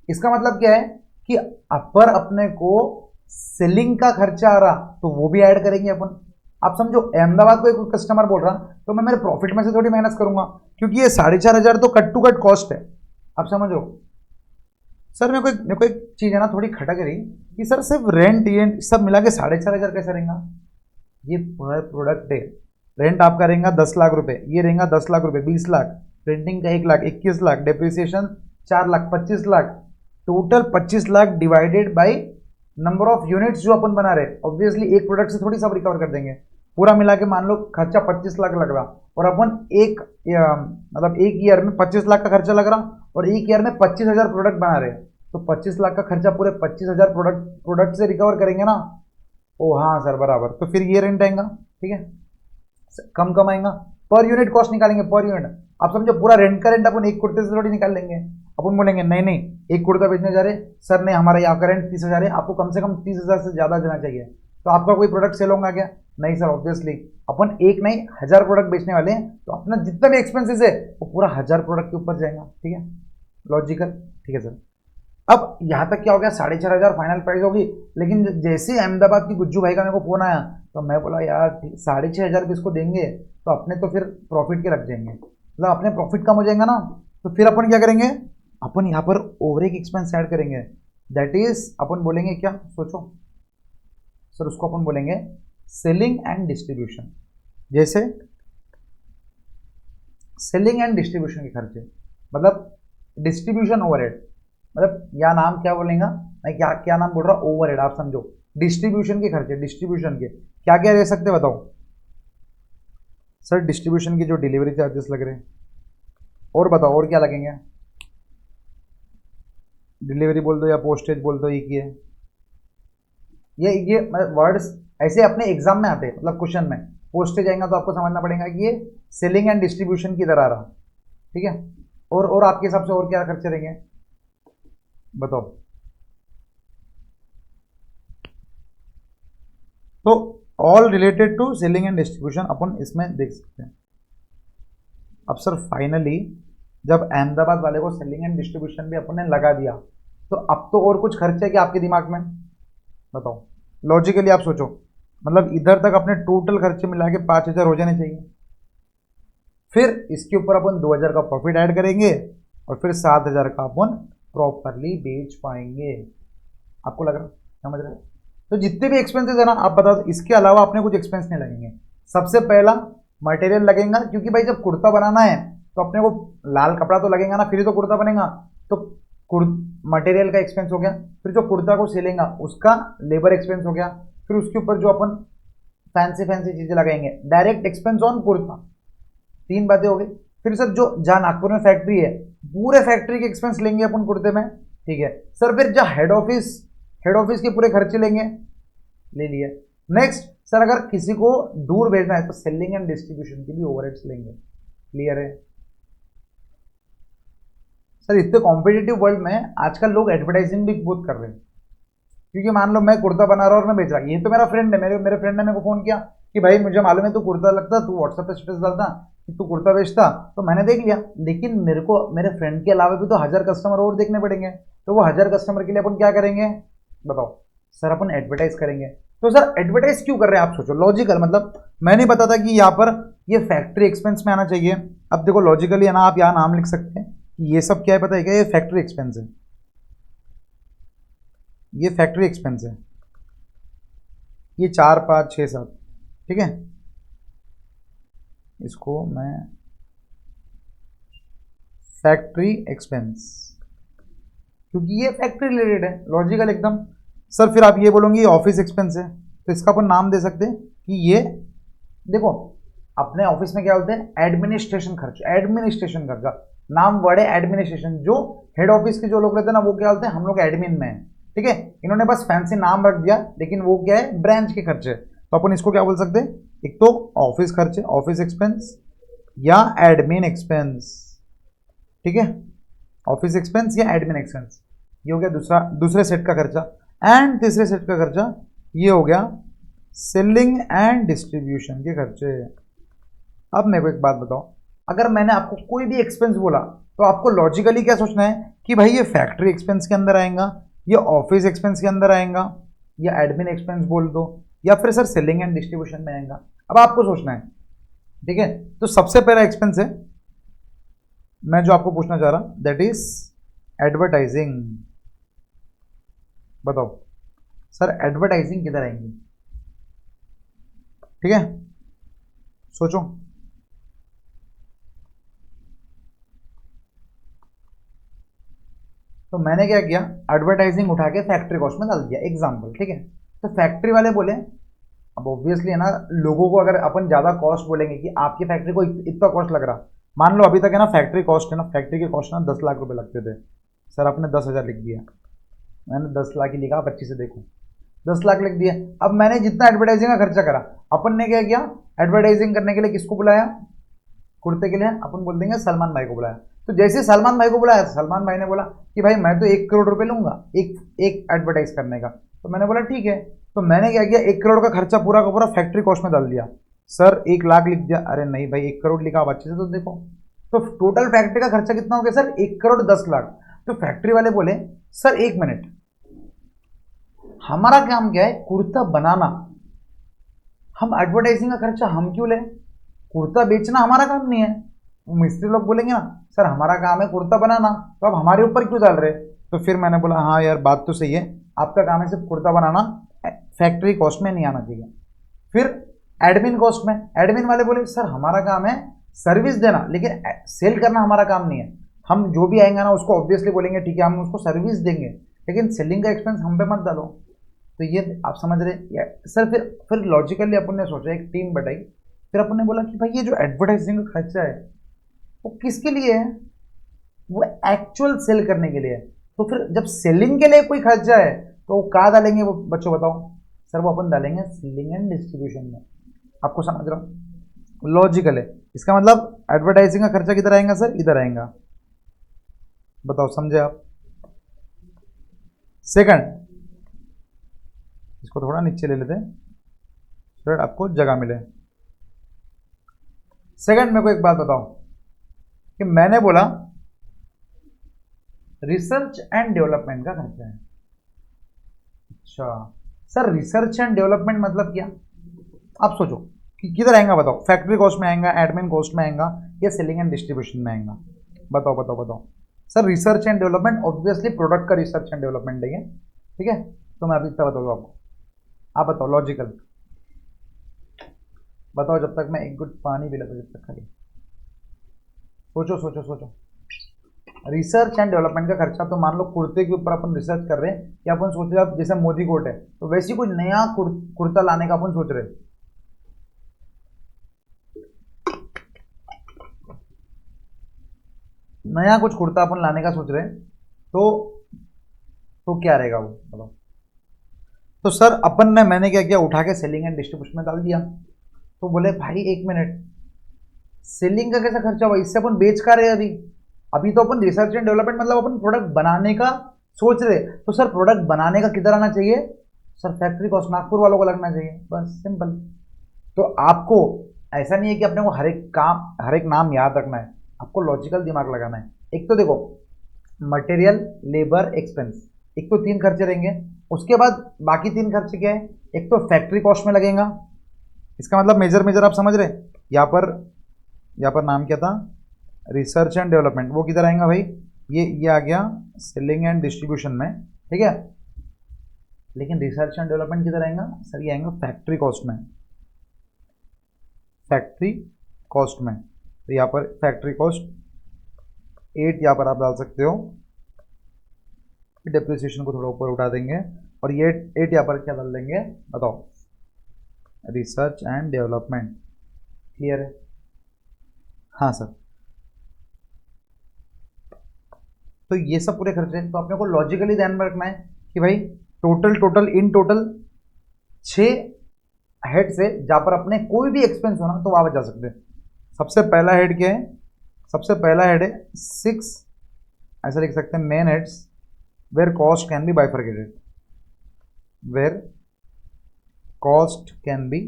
इसका मतलब क्या है कि अपर अपने को सेलिंग का खर्चा आ रहा तो वो भी ऐड करेंगे अपन। आप समझो, अहमदाबाद को एक कस्टमर बोल रहा तो मैं मेरे प्रॉफिट में से थोड़ी माइनस करूंगा, क्योंकि ये 4500 तो कट टू कट कॉस्ट है। आप समझो। सर मेरे को एक चीज़ है ना थोड़ी खटक रही कि सर सिर्फ रेंट ये सब मिला के 4500 कैसे रहेगा? ये पर प्रोडक्ट है। रेंट आपका रहेगा 10 लाख रुपए, ये रहेगा 10 लाख रुपए, 20 लाख, प्रिंटिंग का 1 lakh, 21 lakh, depreciation 4 lakh, 25 lakh, total 25 lakh divided by number of units जो अपन बना रहे। ऑब्वियसली एक प्रोडक्ट से थोड़ी सब रिकवर कर देंगे। पूरा मिला के मान लो खर्चा 25 लाख लग रहा, और अपन मतलब एक ईयर में 25 लाख का खर्चा लग रहा, और एक ईयर में 25,000 प्रोडक्ट बना रहे। तो 25 लाख का खर्चा पूरे 25,000 प्रोडक्ट से रिकवर करेंगे ना। ओ हाँ सर बराबर, तो फिर ये रेंट आएगा, ठीक है, कम आएगा। पर यूनिट कॉस्ट निकालेंगे, पर यूनिट। आप समझो पूरा रेंट का रेंट अपन एक कुर्ते से थोड़ी निकाल लेंगे। अपन बोलेंगे नहीं नहीं एक कुर्ता बेचने जा रहे सर, नहीं हमारा यहाँ का रेंट 30,000 है, आपको कम से कम 30,000 से ज़्यादा देना चाहिए। तो आपका कोई प्रोडक्ट सेल होगा क्या? नहीं सर, ऑब्वियसली अपन एक नहीं 1000 प्रोडक्ट बेचने वाले हैं, तो अपना जितना भी एक्सपेंसेस है वो पूरा 1000 प्रोडक्ट के ऊपर जाएगा, ठीक है, लॉजिकल, ठीक है सर। अब यहाँ तक क्या हो गया, 4500 फाइनल प्राइस होगी। लेकिन जैसे ही अहमदाबाद की गुज्जू भाई का मेरे को फोन आया, तो मैं बोला यार 6500 भी इसको देंगे तो अपने तो फिर प्रॉफिट के रख जाएंगे, मतलब अपने प्रॉफिट कम हो जाएगा ना। तो फिर अपन क्या करेंगे, अपन यहाँ पर ओवर एक एक्सपेंस ऐड करेंगे, दैट इज अपन बोलेंगे क्या, सोचो सर, उसको अपन बोलेंगे सेलिंग एंड डिस्ट्रीब्यूशन। जैसे सेलिंग एंड डिस्ट्रीब्यूशन के खर्चे, मतलब डिस्ट्रीब्यूशन ओवरहेड, मतलब या नाम क्या बोलेगा, मैं क्या क्या नाम बोल रहा हूँ, ओवरहेड। आप समझो डिस्ट्रीब्यूशन के खर्चे, डिस्ट्रीब्यूशन के क्या क्या रह सकते बताओ सर? डिस्ट्रीब्यूशन की जो डिलीवरी चार्जेस लग रहे हैं, और बताओ और क्या लगेंगे? डिलीवरी बोल दो या पोस्टेज बोल दो, एक ही है। ये वर्ड्स ऐसे अपने एग्जाम में आते हैं, मतलब क्वेश्चन में पोस्टेज आएगा तो आपको समझना पड़ेगा कि ये सेलिंग एंड डिस्ट्रीब्यूशन की तरह आ रहा, ठीक है। और आपके हिसाब से और क्या खर्चे रहेंगे बताओ? तो all related to selling and distribution अपन इसमें देख सकते हैं। अब सर फाइनली जब अहमदाबाद वाले को सेलिंग एंड डिस्ट्रीब्यूशन भी अपन ने लगा दिया, तो अब तो और कुछ खर्च है क्या आपके दिमाग में? बताओ, लॉजिकली आप सोचो, मतलब इधर तक अपने टोटल खर्चे मिला के 5,000 हो जाने चाहिए। फिर इसके ऊपर अपन 2,000 का प्रॉफिट ऐड करेंगे और फिर 7,000 का अपन प्रॉपरली बेच पाएंगे। आपको लग रहा, समझ रहे? तो जितने भी एक्सपेंसेस है ना, आप बता दो, इसके अलावा अपने कुछ एक्सपेंस नहीं लगेंगे। सबसे पहला मटेरियल लगेगा, क्योंकि भाई जब कुर्ता बनाना है तो अपने को लाल कपड़ा तो लगेगा ना, फिर ही तो कुर्ता बनेगा। तो मटेरियल का एक्सपेंस हो गया, फिर जो कुर्ता को सिलेगा उसका लेबर एक्सपेंस हो गया, फिर उसके ऊपर जो अपन फैंसी फैंसी चीजें लगाएंगे, डायरेक्ट एक्सपेंस ऑन कुर्ता। 3 बातें हो गई। फिर सर जो जहाँ नागपुर में फैक्ट्री है, पूरे फैक्ट्री के एक्सपेंस लेंगे अपन कुर्ते में, ठीक है सर। फिर जहाँ हेड ऑफिस के पूरे खर्चे लेंगे, ले लिए। नेक्स्ट सर, अगर किसी को दूर भेजना है तो सेलिंग एंड डिस्ट्रीब्यूशन की भी ओवरहेड्स लेंगे। क्लियर है सर? इतने कॉम्पिटिटिव वर्ल्ड में आजकल लोग एडवर्टाइजिंग भी बहुत कर रहे हैं, क्योंकि मान लो मैं कुर्ता बना रहा हूँ और मैं बेच रहा हूँ, ये तो मेरा फ्रेंड है, मेरे फ्रेंड ने मेरे को फोन किया कि भाई मुझे मालूम है तू कुर्ता लगता, तू व्हाट्सएप पे स्टेटस डालता कि तू कुर्ता बेचता, तो मैंने देख लिया। लेकिन मेरे को मेरे फ्रेंड के अलावा भी तो 1000 कस्टमर और देखने पड़ेंगे, तो वो 1000 कस्टमर के लिए अपन क्या करेंगे? बताओ सर, अपन एडवर्टाइज करेंगे। तो सर एडवर्टाइज क्यों कर रहे हैं आप सोचो, लॉजिकल, मतलब मैं नहीं बताता कि यहाँ पर ये फैक्ट्री एक्सपेंस में आना चाहिए। अब देखो लॉजिकली है ना, आप यहाँ नाम लिख सकते हैं कि ये सब क्या है, पता है क्या? ये फैक्ट्री एक्सपेंस है, ये फैक्ट्री एक्सपेंस है, ये 4, 5, 6, 7, ठीक है। इसको मैं फैक्ट्री एक्सपेंस, क्योंकि ये फैक्ट्री रिलेटेड है, लॉजिकल एकदम। सर फिर आप ये बोलोगे ये ऑफिस एक्सपेंस है, तो इसका अपन नाम दे सकते हैं कि ये, देखो अपने ऑफिस में क्या बोलते हैं? एडमिनिस्ट्रेशन खर्च, एडमिनिस्ट्रेशन खर्चा, नाम वर्ड है एडमिनिस्ट्रेशन। जो हेड ऑफिस के जो लोग रहते हैं ना, वो क्या बोलते हैं? हम लोग एडमिन में है, ठीक है। इन्होंने बस फैंसी नाम रख दिया, लेकिन वो क्या है? ब्रांच के खर्चे। तो अपन इसको क्या बोल सकते हैं? एक तो ऑफिस खर्चे, ऑफिस एक्सपेंस, या एडमिन एक्सपेंस, ठीक है। ऑफिस एक्सपेंस या एडमिन एक्सपेंस, ये हो गया दूसरे सेट का खर्चा। एंड तीसरे सेट का खर्चा ये हो गया सेलिंग एंड डिस्ट्रीब्यूशन के खर्चे। अब मेरे को एक बात बताओ, अगर मैंने आपको कोई भी एक्सपेंस बोला तो आपको लॉजिकली क्या सोचना है कि भाई ये फैक्ट्री एक्सपेंस के अंदर आएगा, ये ऑफिस एक्सपेंस के अंदर आएगा, या एडमिन एक्सपेंस बोल दो, या फिर सर सेलिंग एंड डिस्ट्रीब्यूशन में आएगा। अब आपको सोचना है, ठीक है। तो सबसे पहला एक्सपेंस है, मैं जो आपको पूछना चाह रहा, दैट इज एडवर्टाइजिंग। बताओ सर एडवर्टाइजिंग किधर आएंगी? ठीक है, सोचो। तो मैंने क्या किया, एडवर्टाइजिंग उठा के फैक्ट्री कॉस्ट में डाल दिया, एग्जांपल, ठीक है। तो फैक्ट्री वाले बोले, अब ऑब्वियसली है ना, लोगों को अगर अपन ज़्यादा कॉस्ट बोलेंगे कि आपकी फैक्ट्री को इतना कॉस्ट लग रहा, मान लो अभी तक है ना फैक्ट्री कॉस्ट है ना, फैक्ट्री की कॉस्ट ना 10 लाख रुपए लगते थे, सर आपने 10,000 लिख दिया, मैंने 10 लाख ही लिखा, 25 से देखो 10 लाख लिख दिया। अब मैंने जितना एडवर्टाइजिंग का खर्चा करा, अपन ने क्या किया, एडवर्टाइजिंग करने के लिए किसको बुलाया? कुर्ते के लिए अपन बोल देंगे सलमान भाई को बुलाया। तो जैसे सलमान भाई को बुलाया, सलमान भाई ने बोला कि भाई मैं तो 1 करोड़ रुपए लूंगा एक एडवर्टाइज करने का। तो मैंने बोला ठीक है। तो मैंने क्या किया, 1 करोड़ का खर्चा पूरा का पूरा फैक्ट्री कॉस्ट में डाल दिया। सर 1 लाख लिख दिया, अरे नहीं भाई 1 करोड़ लिखा, आप अच्छे से तो देखो। तो टोटल फैक्ट्री का खर्चा कितना हो गया सर? 1 करोड़ 10 लाख। तो फैक्ट्री वाले बोले सर 1 मिनट, हमारा काम क्या है? कुर्ता बनाना। हम एडवर्टाइजिंग का खर्चा हम क्यों लें? कुर्ता बेचना हमारा काम नहीं है। मिस्त्री लोग बोलेंगे ना सर हमारा काम है कुर्ता बनाना, तो आप हमारे ऊपर क्यों डाल रहे? तो फिर मैंने बोला हाँ यार बात तो सही है, आपका काम है सिर्फ कुर्ता बनाना, फैक्ट्री कॉस्ट में नहीं आना चाहिए। फिर एडमिन कॉस्ट में, एडमिन वाले बोले सर हमारा काम है सर्विस देना, लेकिन सेल करना हमारा काम नहीं है। हम जो भी आएंगे ना उसको ऑब्वियसली बोलेंगे ठीक है हम उसको सर्विस देंगे, लेकिन सेलिंग का एक्सपेंस हम पे मत डालो। तो ये आप समझ रहे सर। फिर लॉजिकली अपन ने सोचा, एक टीम बनाई, फिर अपन ने बोला कि भाई ये जो एडवर्टाइजिंग का खर्चा है वो किसके लिए है? वो एक्चुअल सेल करने के लिए है। तो फिर जब सेलिंग के लिए कोई खर्चा है तो वो कहाँ डालेंगे वो बच्चों बताओ? सर वो अपन डालेंगे सेलिंग एंड डिस्ट्रीब्यूशन में। आपको समझ रहा हूँ? लॉजिकल है। इसका मतलब एडवर्टाइजिंग का खर्चा किधर आएगा सर? इधर आएगा। बताओ समझे आप? सेकंड, इसको थोड़ा नीचे ले लेते हैं। दैट आपको जगह मिले। सेकंड, मेरे को एक बात बताओ कि मैंने बोला रिसर्च एंड डेवलपमेंट का खर्चा है। अच्छा सर, रिसर्च एंड डेवलपमेंट मतलब क्या? आप सोचो कि किधर आएगा, बताओ। फैक्ट्री कॉस्ट में आएगा, एडमिन कॉस्ट में आएगा, या सेलिंग एंड डिस्ट्रीब्यूशन में आएगा? बताओ बताओ बताओ। Sir research and development obviously product का रिसर्च एंड डेवलपमेंट है, ठीक है। तो मैं अभी इतना बताऊँ आपको, आप बताओ लॉजिकल बताओ, जब तक मैं एक गुट पानी भी लगा, जब तक खाली सोचो सोचो सोचो। रिसर्च एंड डेवलपमेंट का खर्चा, तो मान लो कुर्ते के ऊपर अपन रिसर्च कर रहे हैं, या अपन सोच रहे हैं जैसे मोदी कोट है तो वैसे ही कुछ नया कुर्ता लाने का अपन सोच रहे हैं, नया कुछ कुर्ता अपन लाने का सोच रहे हैं, तो क्या रहेगा वो, बताओ। तो सर अपन ने, मैंने क्या किया, उठा के सेलिंग एंड डिस्ट्रीब्यूशन में डाल दिया। तो बोले भाई एक मिनट, सेलिंग का कैसा खर्चा हुआ, इससे अपन बेच का रहे अभी अभी तो अपन रिसर्च एंड डेवलपमेंट मतलब अपन प्रोडक्ट बनाने का सोच रहे। तो सर प्रोडक्ट बनाने का किधर आना चाहिए? सर फैक्ट्री कॉस्ट नागपुर वालों को लगना चाहिए, बस सिंपल। तो आपको ऐसा नहीं है कि अपने को हर एक नाम याद रखना है, आपको लॉजिकल दिमाग लगाना है। एक तो देखो, मटेरियल, लेबर, एक्सपेंस, एक तो 3 खर्चे रहेंगे। उसके बाद बाकी 3 खर्चे क्या है? एक तो फैक्ट्री कॉस्ट में लगेगा, इसका मतलब मेजर मेजर आप समझ रहे। यहाँ पर नाम क्या था? Research and development. वो किधर आएगा भाई? ये आ गया सेलिंग एंड डिस्ट्रीब्यूशन में, ठीक है। लेकिन रिसर्च एंड डेवलपमेंट किधर आएगा? सर ये आएगा फैक्ट्री कॉस्ट में, फैक्ट्री कॉस्ट में। तो यहाँ पर फैक्ट्री कॉस्ट 8 यहाँ पर आप डाल सकते हो, डेप्रिसिएशन को थोड़ा ऊपर उठा देंगे, और ये 8 यहाँ पर क्या डाल देंगे, बताओ? Research and development. क्लियर है? हाँ सर। तो ये सब पूरे खर्चे हैं, तो अपने को लॉजिकली ध्यान में रखना है कि भाई इन टोटल 6 हेड से जहाँ पर अपने कोई भी एक्सपेंस होना तो वहाँ पर जा सकते हैं। सबसे पहला हेड क्या है? सबसे पहला हेड है 6, ऐसा लिख सकते हैं, main heads where cost can be bifurcated, where cost can be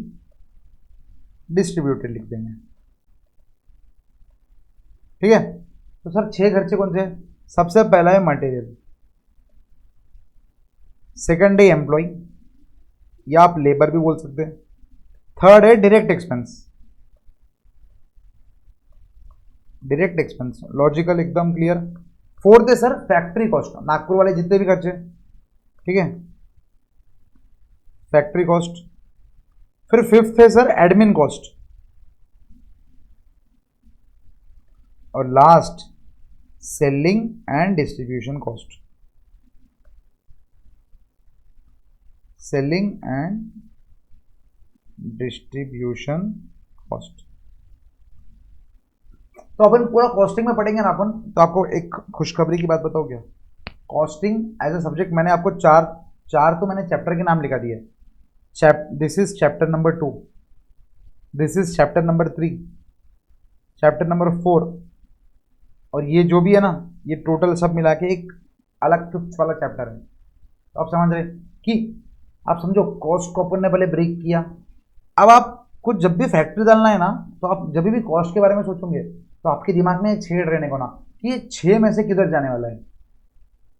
distributed लिख देंगे, ठीक है। तो सर 6 खर्चे कौन से हैं? सबसे पहला है मटेरियल, सेकंड है एम्प्लॉय, या आप लेबर भी बोल सकते हैं, थर्ड है direct expense, direct expense logical एकदम क्लियर। फोर्थ है सर फैक्ट्री कॉस्ट, नागपुर वाले जितने भी खर्चे, ठीक है, फैक्ट्री कॉस्ट। फिर फिफ्थ है सर एडमिन कॉस्ट, और last selling and distribution cost, selling and distribution cost. तो अपन पूरा कॉस्टिंग में पढ़ेंगे ना अपन। तो आपको एक खुशखबरी की बात बताओ क्या, कॉस्टिंग एज अ सब्जेक्ट मैंने आपको चार तो मैंने चैप्टर के नाम लिखा दिए। This is chapter number 2, this is chapter number 3, chapter number 4, और ये जो भी है ना, ये टोटल सब मिला के एक अलग 5th वाला चैप्टर है। तो आप समझ रहे कि आप समझो कॉस्ट को अपन ने पहले ब्रेक किया। अब आपको जब भी फैक्ट्री डालना है ना, तो आप जब भी कॉस्ट के बारे में सोचोगे तो आपके दिमाग में छेड़ रहने को ना कि ये 6 में से किधर जाने वाला है,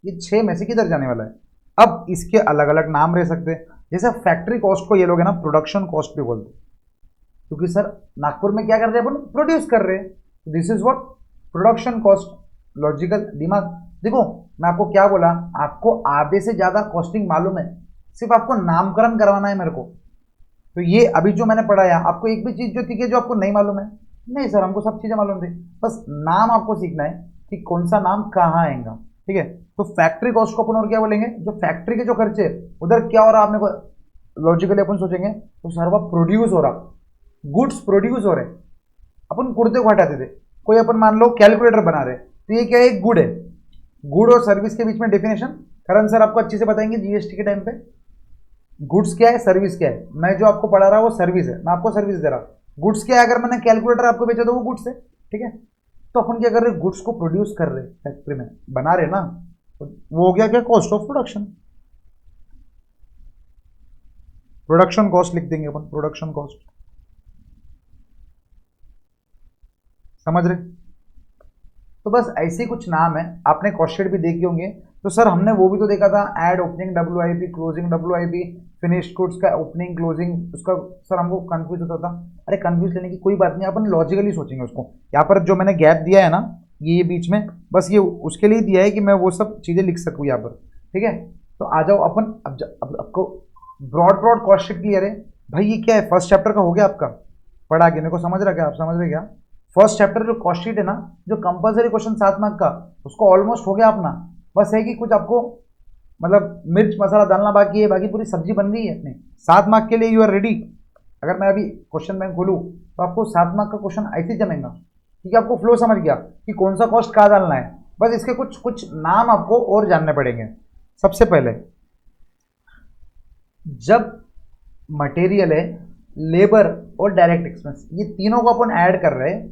ये 6 में से किधर जाने वाला है। अब इसके अलग अलग नाम रह सकते हैं, जैसे फैक्ट्री कॉस्ट को ये लोग है ना प्रोडक्शन कॉस्ट भी बोलते हैं, क्योंकि सर नागपुर में क्या कर रहे हैं अपन, प्रोड्यूस कर रहे हैं, this is what production cost. Logical दिमाग। देखो मैं आपको क्या बोला, आपको आधे से ज्यादा कॉस्टिंग मालूम है, सिर्फ आपको नामकरण करवाना है मेरे को। तो ये अभी जो मैंने पढ़ाया, आपको एक भी चीज जो थी कि जो आपको नहीं मालूम है? नहीं सर, हमको सब चीजें मालूम थी, बस नाम आपको सीखना है कि कौन सा नाम कहाँ आएगा, ठीक है। तो फैक्ट्री कॉस्ट को अपन और क्या बोलेंगे, जो फैक्ट्री के जो खर्चे उधर क्या हो रहा है, आपने को लॉजिकली अपन सोचेंगे तो सर वो प्रोड्यूस हो रहा, गुड्स प्रोड्यूस हो रहे। अपन कुर्ते को हटाते थे, कोई अपन मान लो कैलकुलेटर बना रहे, तो ये क्या है, एक गुड है। गुड और सर्विस के बीच में डेफिनेशन करण सर आपको अच्छे से बताएंगे जीएसटी के टाइम पे। गुड्स क्या है, सर्विस क्या है। मैं जो आपको पढ़ा रहा हूँ वो सर्विस है, मैं आपको सर्विस दे रहा हूँ। गुड्स क्या है, अगर मैंने कैलकुलेटर आपको बेचा तो वो गुड्स है, ठीक है। तो अपन क्या कर रहे, गुड्स को प्रोड्यूस कर रहे, फैक्ट्री में बना रहे ना, तो वो हो गया क्या, cost of production. Production cost लिख देंगे अपन, प्रोडक्शन कॉस्ट, समझ रहे। तो बस ऐसे ही कुछ नाम है, आपने कॉस्ट शीट भी देखी होंगे। तो सर हमने वो भी तो देखा था, add opening WIP, closing WIP, finished goods का ओपनिंग क्लोजिंग, उसका सर हमको कंफ्यूज होता था। अरे कंफ्यूज लेने की कोई बात नहीं, अपन लॉजिकली सोचेंगे उसको। यहाँ पर जो मैंने गैप दिया है ना, ये बीच में, बस ये उसके लिए दिया है कि मैं वो सब चीज़ें लिख सकूँ यहाँ पर, ठीक है। तो आ जाओ अपन, अब आपको broad broad cost sheet clear है भाई। ये क्या है, फर्स्ट चैप्टर का हो गया आपका पढ़ा के, मेरे को समझ रहा क्या, आप समझ रहे क्या। फर्स्ट चैप्टर जो कॉस्ट शीट है ना, जो कंपलसरी क्वेश्चन 7 मार्क का, उसको ऑलमोस्ट हो गया अपना। बस है कि कुछ आपको मतलब मिर्च मसाला डालना बाकी है, बाकी पूरी सब्जी बन गई है अपनी। 7 मार्क के लिए यू आर रेडी। अगर मैं अभी क्वेश्चन बैंक खोलूँ तो आपको 7 मार्क का क्वेश्चन ऐसे ही जमेगा, क्योंकि आपको फ्लो समझ गया कि कौन सा कॉस्ट कहाँ डालना है। बस इसके कुछ कुछ नाम आपको और जानने पड़ेंगे। सबसे पहले, जब मटेरियल है, लेबर और डायरेक्ट एक्सपेंस, ये तीनों को अपन ऐड कर रहे हैं,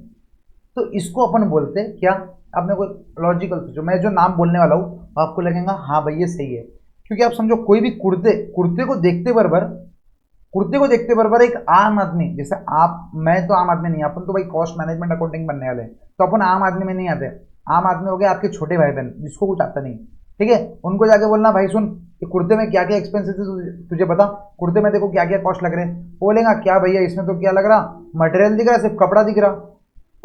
तो इसको अपन बोलते हैं क्या। आपने कोई लॉजिकल सोचो, मैं जो नाम बोलने वाला हूँ आपको लगेगा हाँ भाई ये सही है। क्योंकि आप समझो, कोई भी कुर्ते को देखते बरबर एक आम आदमी, जैसे आप, मैं तो आम आदमी नहीं, अपन तो भाई कॉस्ट मैनेजमेंट अकाउंटिंग बनने वाले हैं, तो अपन आम आदमी में नहीं आते। आम आदमी हो गया आपके छोटे भाई बहन, जिसको कुछ आता नहीं, ठीक है। उनको जाके बोलना भाई सुन, कि कुर्ते में क्या क्या एक्सपेंसेस है तुझे पता, कुर्ते में देखो क्या क्या कॉस्ट लग रहे हैं। बोलेगा क्या भैया इसमें तो क्या लग रहा, मटेरियल दिख रहा, सिर्फ कपड़ा दिख रहा।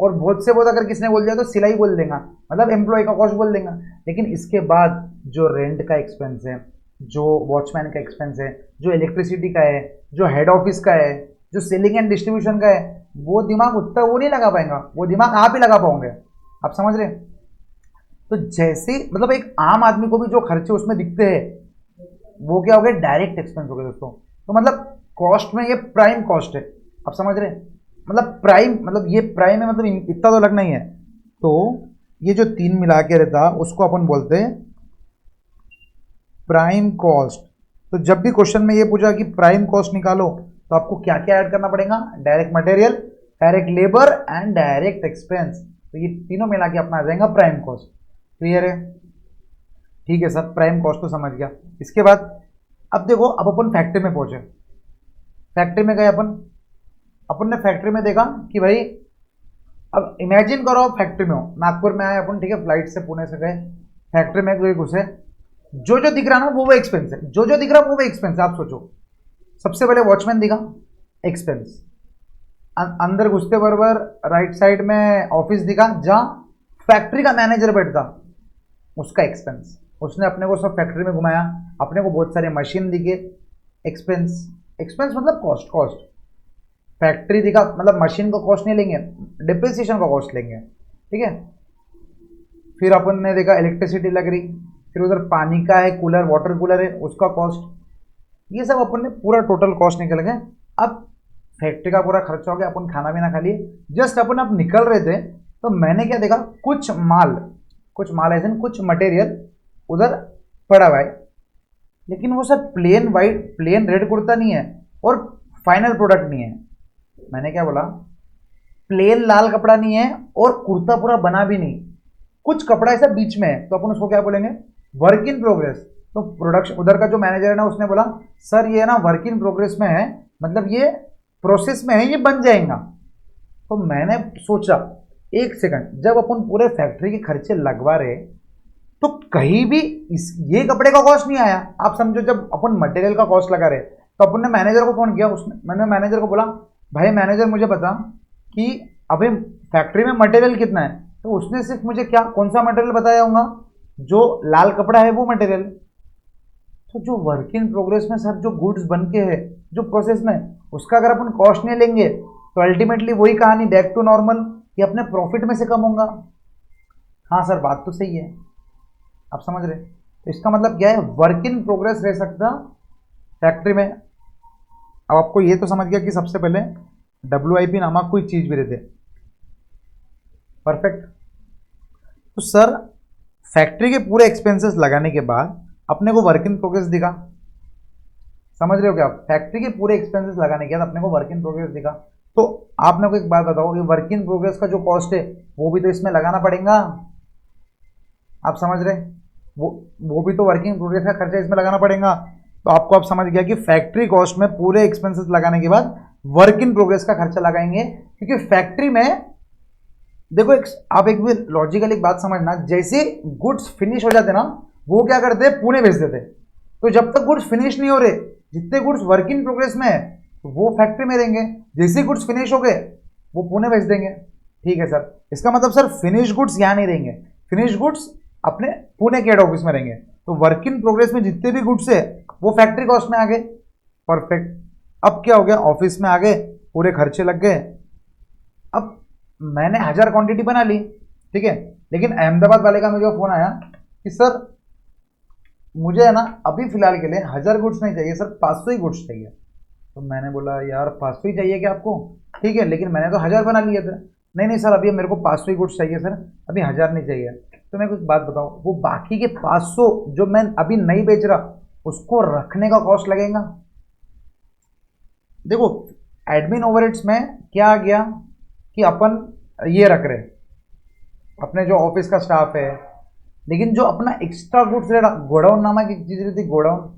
और बहुत से बहुत अगर किसने बोल दिया तो सिलाई बोल देगा, मतलब एम्प्लॉय का कॉस्ट बोल देगा। लेकिन इसके बाद जो रेंट का एक्सपेंस है, जो वॉचमैन का एक्सपेंस है, जो इलेक्ट्रिसिटी का है, जो हेड ऑफिस का है, जो सेलिंग एंड डिस्ट्रीब्यूशन का है, वो दिमाग उतना वो नहीं लगा पाएगा, वो दिमाग आप ही लगा पाओगे। आप समझ रहे। तो जैसे मतलब एक आम आदमी को भी जो खर्चे उसमें दिखते हैं, वो क्या हो गए, डायरेक्ट एक्सपेंस हो गए दोस्तों। तो मतलब कॉस्ट में ये प्राइम कॉस्ट है, आप समझ रहे हैं। मतलब प्राइम, मतलब ये प्राइम है, मतलब इतना तो लगना ही है। तो ये जो तीन मिला के रहता उसको अपन बोलते हैं प्राइम कॉस्ट। तो जब भी क्वेश्चन में ये पूछा कि प्राइम कॉस्ट निकालो, तो आपको क्या क्या ऐड करना पड़ेगा, direct material, direct labour and direct expense. तो ये तीनों मिला के अपना आ जाएगा प्राइम कॉस्ट। क्लियर है, ठीक है सर, प्राइम कॉस्ट तो समझ गया। इसके बाद अब देखो, अब अपन फैक्ट्री में पहुंचे। फैक्ट्री में गए अपन ने फैक्ट्री में देखा कि भाई, अब इमेजिन करो आप फैक्ट्री में हो, नागपुर में आए अपन, ठीक है, फ्लाइट से पुणे से गए, फैक्ट्री में गए, घुसे, जो जो दिख रहा ना वो एक्सपेंस है, जो जो दिख रहा वो एक्सपेंस है। आप सोचो, सबसे पहले वॉचमैन दिखा, एक्सपेंस। अंदर घुसते बराबर राइट साइड में ऑफिस दिखा, जहां फैक्ट्री का मैनेजर बैठता, उसका एक्सपेंस। उसने अपने को सब फैक्ट्री में घुमाया, अपने को बहुत सारे मशीन दिखे, एक्सपेंस। एक्सपेंस मतलब कॉस्ट, कॉस्ट। फैक्ट्री दिखा मतलब मशीन का कॉस्ट नहीं लेंगे, डिप्रिसिएशन का कॉस्ट लेंगे, ठीक है। फिर अपन ने देखा इलेक्ट्रिसिटी लग रही, फिर उधर पानी का है, कूलर, वाटर कूलर है, उसका कॉस्ट। ये सब अपन ने पूरा टोटल कॉस्ट निकल गए। अब फैक्ट्री का पूरा खर्चा हो गया, अपन खाना भी ना खा लिए, जस्ट अपन अब निकल रहे थे, तो मैंने क्या देखा, कुछ माल ऐसे कुछ मटेरियल उधर पड़ा हुआ है, लेकिन वो सब plain white, plain red kurta नहीं है और फाइनल प्रोडक्ट नहीं है। मैंने क्या बोला, प्लेन लाल कपड़ा नहीं है और कुर्ता पूरा बना भी नहीं, कुछ कपड़ा ऐसा बीच में है, तो अपन उसको क्या बोलेंगे, वर्क इन प्रोग्रेस। तो प्रोडक्शन उधर का जो मैनेजर है ना, उसने बोला सर ये ना वर्क इन प्रोग्रेस में है, मतलब ये प्रोसेस में है, ये बन जाएगा। तो मैंने सोचा एक सेकंड, जब अपन पूरे फैक्ट्री के खर्चे लगवा रहे, तो कहीं भी ये कपड़े का कॉस्ट नहीं आया। आप समझो, जब अपन मटेरियल का कॉस्ट लगा रहे, तो अपन ने मैनेजर को फोन किया, मैंने मैनेजर को बोला भाई मैनेजर मुझे बता कि अभी फैक्ट्री में मटेरियल कितना है। तो उसने सिर्फ मुझे क्या, कौन सा मटेरियल बताया होगा, जो लाल कपड़ा है वो मटेरियल। तो जो वर्क इन प्रोग्रेस में सर जो गुड्स बन के है, जो प्रोसेस में, उसका अगर अपन कॉस्ट नहीं लेंगे, तो अल्टीमेटली वही कहानी, बैक टू नॉर्मल, कि अपने प्रॉफिट में से कम होगा। हाँ सर बात तो सही है, आप समझ रहे। तो इसका मतलब क्या है, वर्क इन प्रोग्रेस रह सकता फैक्ट्री में। अब आपको ये तो समझ गया कि सबसे पहले WIP नामक कोई चीज भी रहते, परफेक्ट। तो सर फैक्ट्री के पूरे एक्सपेंसेस लगाने के बाद अपने को वर्क इन प्रोग्रेस दिखा, समझ रहे हो क्या। फैक्ट्री के पूरे एक्सपेंसेस लगाने के बाद अपने को वर्क इन प्रोग्रेस दिखा। तो आप मेरे को एक बात बताओ, ये वर्क इन प्रोग्रेस का जो कॉस्ट है वो भी तो इसमें लगाना पड़ेगा, आप समझ रहे। वो भी तो वर्किंग प्रोग्रेस का खर्चा इसमें लगाना पड़ेगा। तो आपको आप समझ गया कि फैक्ट्री कॉस्ट में पूरे एक्सपेंसेस लगाने के बाद वर्क इन प्रोग्रेस का खर्चा लगाएंगे, क्योंकि फैक्ट्री में देखो आप एक भी लॉजिकल एक बात समझना, जैसे गुड्स फिनिश हो जाते ना, वो क्या करते हैं, पुणे भेज देते। तो जब तक गुड्स फिनिश नहीं हो रहे, जितने गुड्स वर्क इन प्रोग्रेस में है वो फैक्ट्री में रहेंगे, जैसे गुड्स फिनिश हो गए वो पुणे भेज देंगे। ठीक है सर, इसका मतलब सर फिनिश गुड्स यहाँ नहीं रहेंगे, फिनिश गुड्स अपने पुणे के हेड ऑफिस में रहेंगे। तो वर्क इन प्रोग्रेस में जितने भी गुड्स है वो फैक्ट्री कॉस्ट में आ गए। परफेक्ट। अब क्या हो गया, ऑफिस में आ गए, पूरे खर्चे लग गए। अब मैंने 1000 क्वांटिटी बना ली, ठीक है, लेकिन अहमदाबाद वाले का मुझे फोन आया कि सर मुझे है ना अभी फिलहाल के लिए 1000 गुड्स नहीं चाहिए सर, 500 ही गुड्स चाहिए। तो मैंने बोला यार 500 ही चाहिए क्या आपको, ठीक है, लेकिन मैंने तो 1000 बना लिए थे। नहीं नहीं सर, अभी मेरे को 500 ही गुड्स चाहिए सर, अभी 1000 नहीं चाहिए। तो मैं कुछ बात बताऊं, वो बाकी के 500 जो मैं अभी नहीं बेच रहा उसको रखने का कॉस्ट लगेगा। देखो एडमिन ओवरहेड्स में क्या आ गया कि अपन ये रख रहे अपने जो ऑफिस का स्टाफ है, लेकिन जो अपना एक्स्ट्रा गुड्स गोडाउन नामक एक चीज रहती, गोडाउन,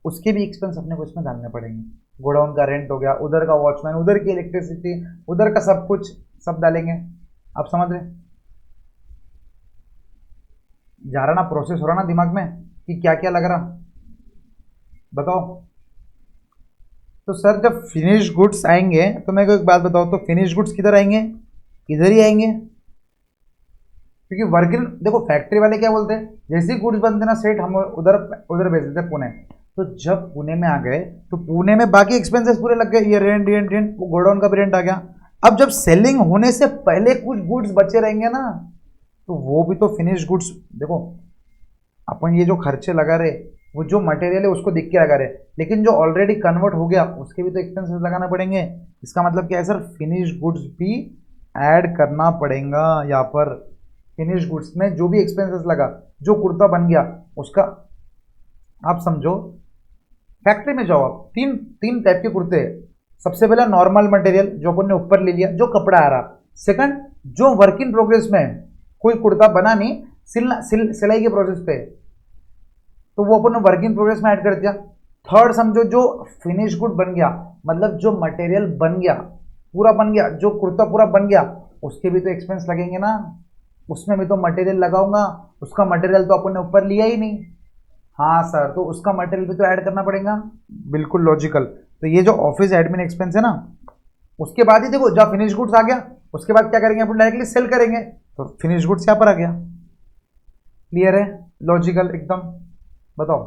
उसके भी एक्सपेंस अपने को इसमें डालने पड़ेंगे। गोडाउन का रेंट हो गया, उधर का वॉचमैन, उधर की इलेक्ट्रिसिटी, उधर का सब कुछ सब डालेंगे। आप समझ रहे, जा रहा ना, प्रोसेस हो रहा ना दिमाग में कि क्या क्या लग रहा, बताओ। तो सर जब फिनिश गुड्स आएंगे तो मैं को एक बात बताओ, तो फिनिश गुड्स किधर आएंगे, इधर ही आएंगे, क्योंकि वर्किंग देखो फैक्ट्री वाले क्या बोलते हैं, जैसे गुड्स बनते ना सेट हम उधर उधर भेज देते पुणे। तो जब पुणे में आ गए तो पुणे में बाकी एक्सपेंसेस पूरे लग गए, ये रेंट रेंट रेंट, वो गोडाउन का भी रेंट आ गया। अब जब सेलिंग होने से पहले कुछ गुड्स बचे रहेंगे ना, तो वो भी तो फिनिश गुड्स। देखो अपन ये जो खर्चे लगा रहे, वो जो मटेरियल है उसको देख के लगा रहे, लेकिन जो ऑलरेडी कन्वर्ट हो गया उसके भी तो एक्सपेंसेस लगाना पड़ेंगे। इसका मतलब क्या है सर, फिनिश गुड्स भी ऐड करना पड़ेगा यहाँ पर। फिनिश गुड्स में जो भी एक्सपेंसेस लगा, जो कुर्ता बन गया उसका, आप समझो फैक्ट्री में जाओ आप, तीन टाइप के कुर्ते हैं। सबसे पहला नॉर्मल मटेरियल जो अपन ने ऊपर ले लिया, जो कपड़ा आ रहा। सेकंड, जो वर्क इन प्रोग्रेस में है, कोई कुर्ता बना नहीं, सिलाई के प्रोसेस पे, तो वो अपन ने वर्क इन प्रोग्रेस में ऐड कर दिया। थर्ड समझो, जो फिनिश गुड बन गया, मतलब जो मटेरियल बन गया, पूरा बन गया, जो कुर्ता पूरा बन गया, उसके भी तो एक्सपेंस लगेंगे ना, उसमें भी तो मटेरियल लगाऊंगा, उसका मटेरियल तो अपन ने ऊपर लिया ही नहीं। हाँ सर, तो उसका मटेरियल भी तो ऐड करना पड़ेगा, बिल्कुल लॉजिकल। तो ये जो ऑफिस एडमिन एक्सपेंस है ना, उसके बाद ही देखो जब फिनिश गुड्स आ गया, उसके बाद क्या करेंगे अपन, डायरेक्टली सेल करेंगे, तो फिनिश गुड्स यहाँ पर आ गया। क्लियर है, लॉजिकल एकदम। बताओ,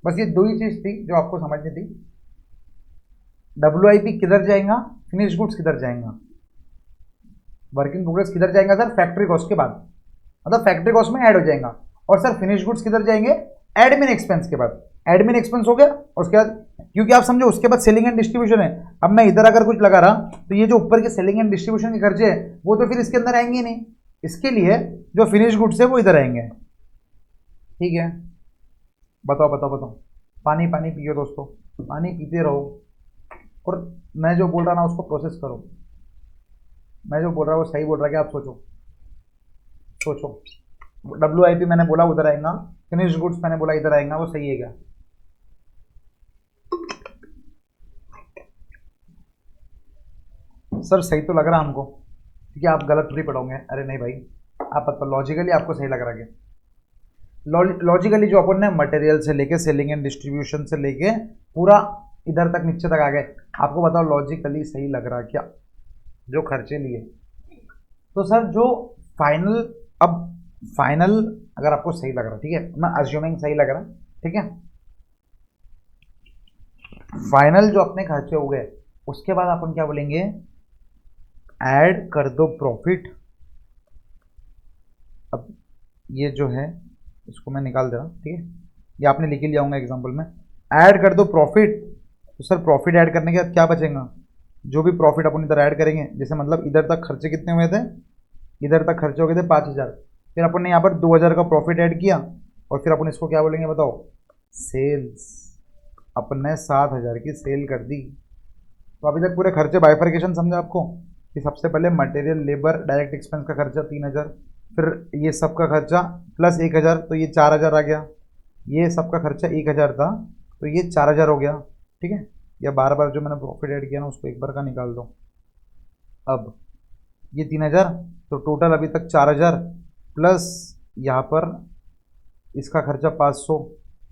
बस ये दो ही चीज थी जो आपको समझनी थी। WIP किधर जाएगा, फिनिश गुड्स किधर जाएगा, वर्क इन प्रोग्रेस किधर जाएगा सर, फैक्ट्री कॉस्ट के बाद, मतलब फैक्ट्री कॉस्ट में ऐड हो जाएगा। और सर फिनिश गुड्स किधर जाएंगे, एडमिन एक्सपेंस के बाद। एडमिन एक्सपेंस हो गया, उसके बाद, क्योंकि आप समझो उसके बाद सेलिंग एंड डिस्ट्रीब्यूशन है। अब मैं इधर अगर कुछ लगा रहा तो ये जो ऊपर के सेलिंग एंड डिस्ट्रीब्यूशन के खर्चे है वो तो फिर इसके अंदर आएंगे नहीं, इसके लिए जो फिनिश गुड्स है वो इधर आएंगे। ठीक है, बताओ बताओ बताओ। पानी पानी पियो दोस्तों, पानी पीते रहो, और मैं जो बोल रहा ना उसको प्रोसेस करो। मैं जो बोल रहा वो सही बोल रहा, क्या आप सोचो सोचो। WIP मैंने बोला उधर आएगा, फिनिश गुड्स मैंने बोला इधर आएगा, वो सही है क्या? सर सही तो लग रहा हमको, क्योंकि आप गलत थोड़ी पढ़ोगे। अरे नहीं भाई, आप लॉजिकली आपको सही लग रहा है। लॉजिकली जो अपन ने मटेरियल से लेके सेलिंग एंड डिस्ट्रीब्यूशन से लेके पूरा इधर तक नीचे तक आ गए, आपको बताओ लॉजिकली सही लग रहा क्या जो खर्चे लिए? तो सर जो फाइनल, अब फाइनल अगर आपको सही लग रहा, ठीक है, मैं अज्यूमिंग सही लग रहा, ठीक है, फाइनल जो अपने खर्चे हो गए, उसके बाद अपन क्या बोलेंगे, ऐड कर दो प्रॉफिट। अब ये जो है इसको मैं निकाल दे रहा हूँ, ठीक है, ये आपने लिख ही लिया होगा एग्जाम्पल में, ऐड कर दो प्रॉफिट। तो सर प्रॉफिट ऐड करने के बाद क्या बचेगा, जो भी प्रॉफिट अपन इधर ऐड करेंगे, जैसे मतलब इधर तक खर्चे कितने हुए थे, इधर तक खर्चे हो गए थे 5000, फिर अपन ने यहाँ पर 2000 का प्रॉफिट ऐड किया, और फिर अपन इसको क्या बोलेंगे बताओ, सेल्स। अपन ने 7000 की सेल कर दी। तो अभी तक पूरे खर्चे बाइफर्केशन समझा आपको, कि सबसे पहले मटेरियल, लेबर, डायरेक्ट एक्सपेंस का खर्चा 3000, फिर ये सब का खर्चा प्लस 1000, तो ये 4000 आ गया। ये सबका खर्चा 1000 था, तो ये 4000 हो गया। ठीक है, या बार बार जो मैंने प्रॉफिट ऐड किया ना उसको एक बार का निकाल दो। अब ये 3000, तो टोटल अभी तक 4000 प्लस यहाँ पर इसका खर्चा 500,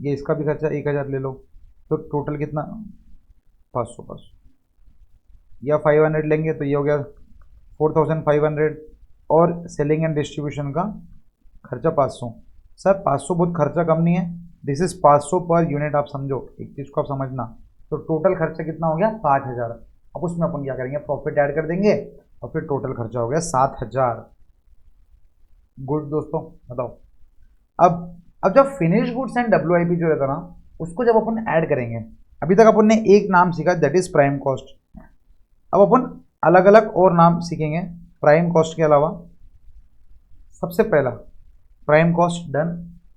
ये इसका भी खर्चा 1000 ले लो, तो टोटल कितना, 500 या 500 लेंगे तो ये हो गया 4500, और सेलिंग एंड डिस्ट्रीब्यूशन का खर्चा 500। सर 500 बहुत खर्चा कम नहीं है, दिस इज 500 पर यूनिट, आप समझो एक चीज़ को आप समझना। तो टोटल खर्चा कितना हो गया, 5000। अब उसमें अपन क्या करेंगे, प्रॉफिट ऐड कर देंगे और फिर टोटल खर्चा हो गया 7000। गुड दोस्तों, बताओ। अब जब फिनिश गुड्स एंड WIP जो रहता ना, उसको जब अपन ऐड करेंगे, अभी तक अपन ने एक नाम सीखा दैट इज प्राइम कॉस्ट। अब अपन अलग अलग और नाम सीखेंगे प्राइम कॉस्ट के अलावा। सबसे पहला प्राइम कॉस्ट डन,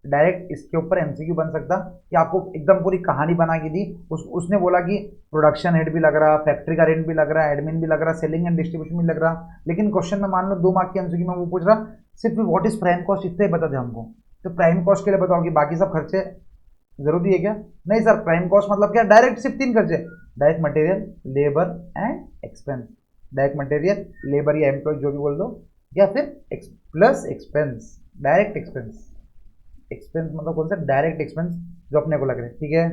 डायरेक्ट इसके ऊपर MCQ बन सकता कि आपको एकदम पूरी कहानी बना के दी, उसने बोला कि प्रोडक्शन हेड भी लग रहा, फैक्ट्री का रेंट भी लग रहा, एडमिन भी लग रहा, सेलिंग एंड डिस्ट्रीब्यूशन भी लग रहा, लेकिन क्वेश्चन में मान लो 2 मार्क के MCQ में वो पूछ रहा सिर्फ व्हाट इज प्राइम कॉस्ट, इतना ही बता दे हमको। तो प्राइम कॉस्ट के लिए बताओ कि बाकी सब खर्चे जरूरी है क्या? नहीं सर, प्राइम कॉस्ट मतलब क्या, डायरेक्ट सिर्फ 3 खर्चे, direct material, labour and expense. Direct material, labour या एम्प्लॉय जो भी बोल दो, या फिर plus expense, direct expense. Expense मतलब कौन सा, डायरेक्ट एक्सपेंस जो अपने को लग रहे हैं। ठीक है,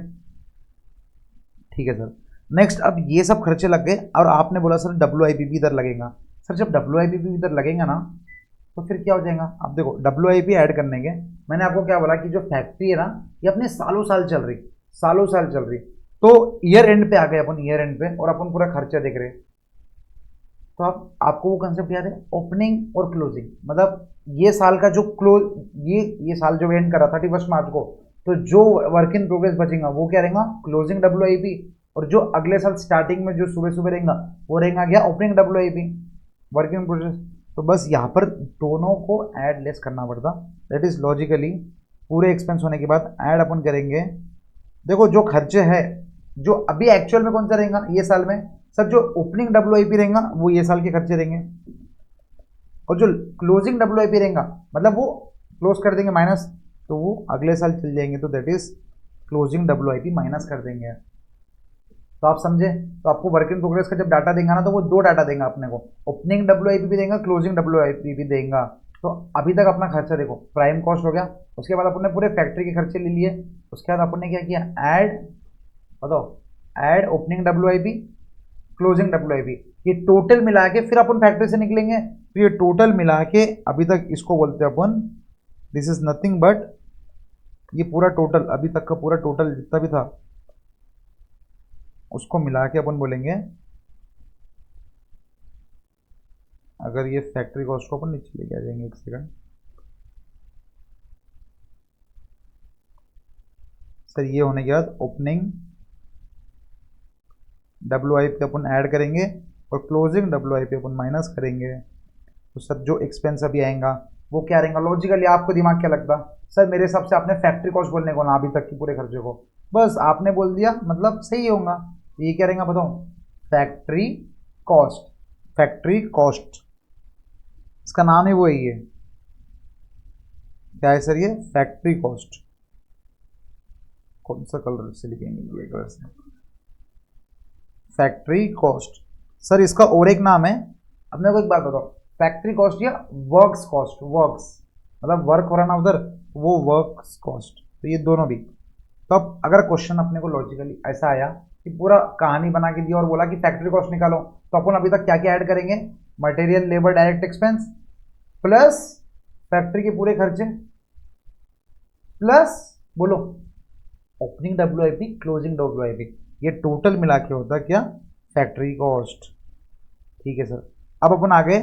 ठीक है सर। नेक्स्ट, अब ये सब खर्चे लग गए और आपने बोला सर WIP भी इधर लगेगा। सर जब WIP भी इधर लगेगा ना, तो फिर क्या हो जाएगा, आप देखो WIP ऐड करने के, मैंने आपको क्या बोला कि जो फैक्ट्री है ना, ये अपने सालों साल चल रही, सालों साल चल रही। तो ईयर एंड पे आ गए अपन, ईयर एंड पे, और अपन पूरा खर्चा देख रहे हैं। तो आपको वो कंसेप्ट याद है, ओपनिंग और क्लोजिंग। मतलब ये साल का जो क्लोज, ये साल जो एंड करा 31 मार्च को, तो जो वर्क इन प्रोग्रेस बचेगा वो क्या रहेगा, क्लोजिंग WIP, और जो अगले साल स्टार्टिंग में जो सुबह सुबह रहेगा वो रहेगा क्या, opening WIP, work in progress. तो बस यहाँ पर दोनों को ऐड लेस करना पड़ता, दैट इज लॉजिकली पूरे एक्सपेंस होने के बाद ऐड अपन करेंगे। देखो जो खर्चे है, जो अभी एक्चुअल में कौन सा रहेगा ये साल में, सर जो ओपनिंग WIP रहेगा वो ये साल के खर्चे रहेंगे, और जो क्लोजिंग WIP रहेगा मतलब वो क्लोज कर देंगे माइनस, तो वो अगले साल चल जाएंगे, तो that is closing WIP minus कर देंगे। तो आप समझे, तो आपको वर्क इन प्रोग्रेस का जब डाटा देंगे ना, तो वो 2 डाटा देंगे अपने को, ओपनिंग WIP भी देगा, क्लोजिंग WIP भी देगा। तो अभी तक अपना खर्चा देखो, प्राइम कॉस्ट हो गया, उसके बाद अपन ने पूरे फैक्ट्री के खर्चे ले लिए, उसके बाद अपन ने क्या किया, ऐड, बताओ, add opening WIP, closing WIP, ये टोटल मिला के फिर अपन फैक्ट्री से निकलेंगे। तो ये टोटल मिला के अभी तक इसको बोलते हैं अपन, दिस इज नथिंग बट, ये पूरा टोटल अभी तक का पूरा टोटल जितना भी था उसको मिला के अपन बोलेंगे, अगर ये फैक्ट्री कॉस्ट को अपन नीचे लेके आ जाएंगे, एक सेकंड सर, ये होने के बाद ओपनिंग WIP अपन ऐड करेंगे और क्लोजिंग WIP अपन माइनस करेंगे। तो सर जो एक्सपेंस अभी आएगा वो क्या रहेगा, लॉजिकली आपको दिमाग क्या लगता, सर मेरे हिसाब से आपने फैक्ट्री कॉस्ट बोलने को ना अभी तक की पूरे खर्चे को, बस आपने बोल दिया मतलब सही होगा। ये क्या रहेगा बताओ, फैक्ट्री कॉस्ट, फैक्ट्री कॉस्ट, इसका नाम ही वही है, क्या है सर, ये फैक्ट्री कॉस्ट। कौन सा कलर से लिखेंगे, ये कलर से, फैक्ट्री कॉस्ट। सर इसका और एक नाम है, अब मेरे को एक बात बताओ, फैक्ट्री कॉस्ट या वर्क्स कॉस्ट, वर्क्स मतलब वर्क हो रहा ना उधर, वो वर्क्स कॉस्ट, तो ये दोनों भी। तो अब अगर क्वेश्चन अपने को लॉजिकली ऐसा आया कि पूरा कहानी बना के दिया और बोला कि फैक्ट्री कॉस्ट निकालो, तो अपन अभी तक क्या क्या ऐड करेंगे, material, labour, direct expense, plus factory के पूरे खर्चे, प्लस बोलो ओपनिंग WIP, क्लोजिंग WIP, ये टोटल मिला के होता क्या, फैक्ट्री कॉस्ट। ठीक है सर। अब अपन आ गए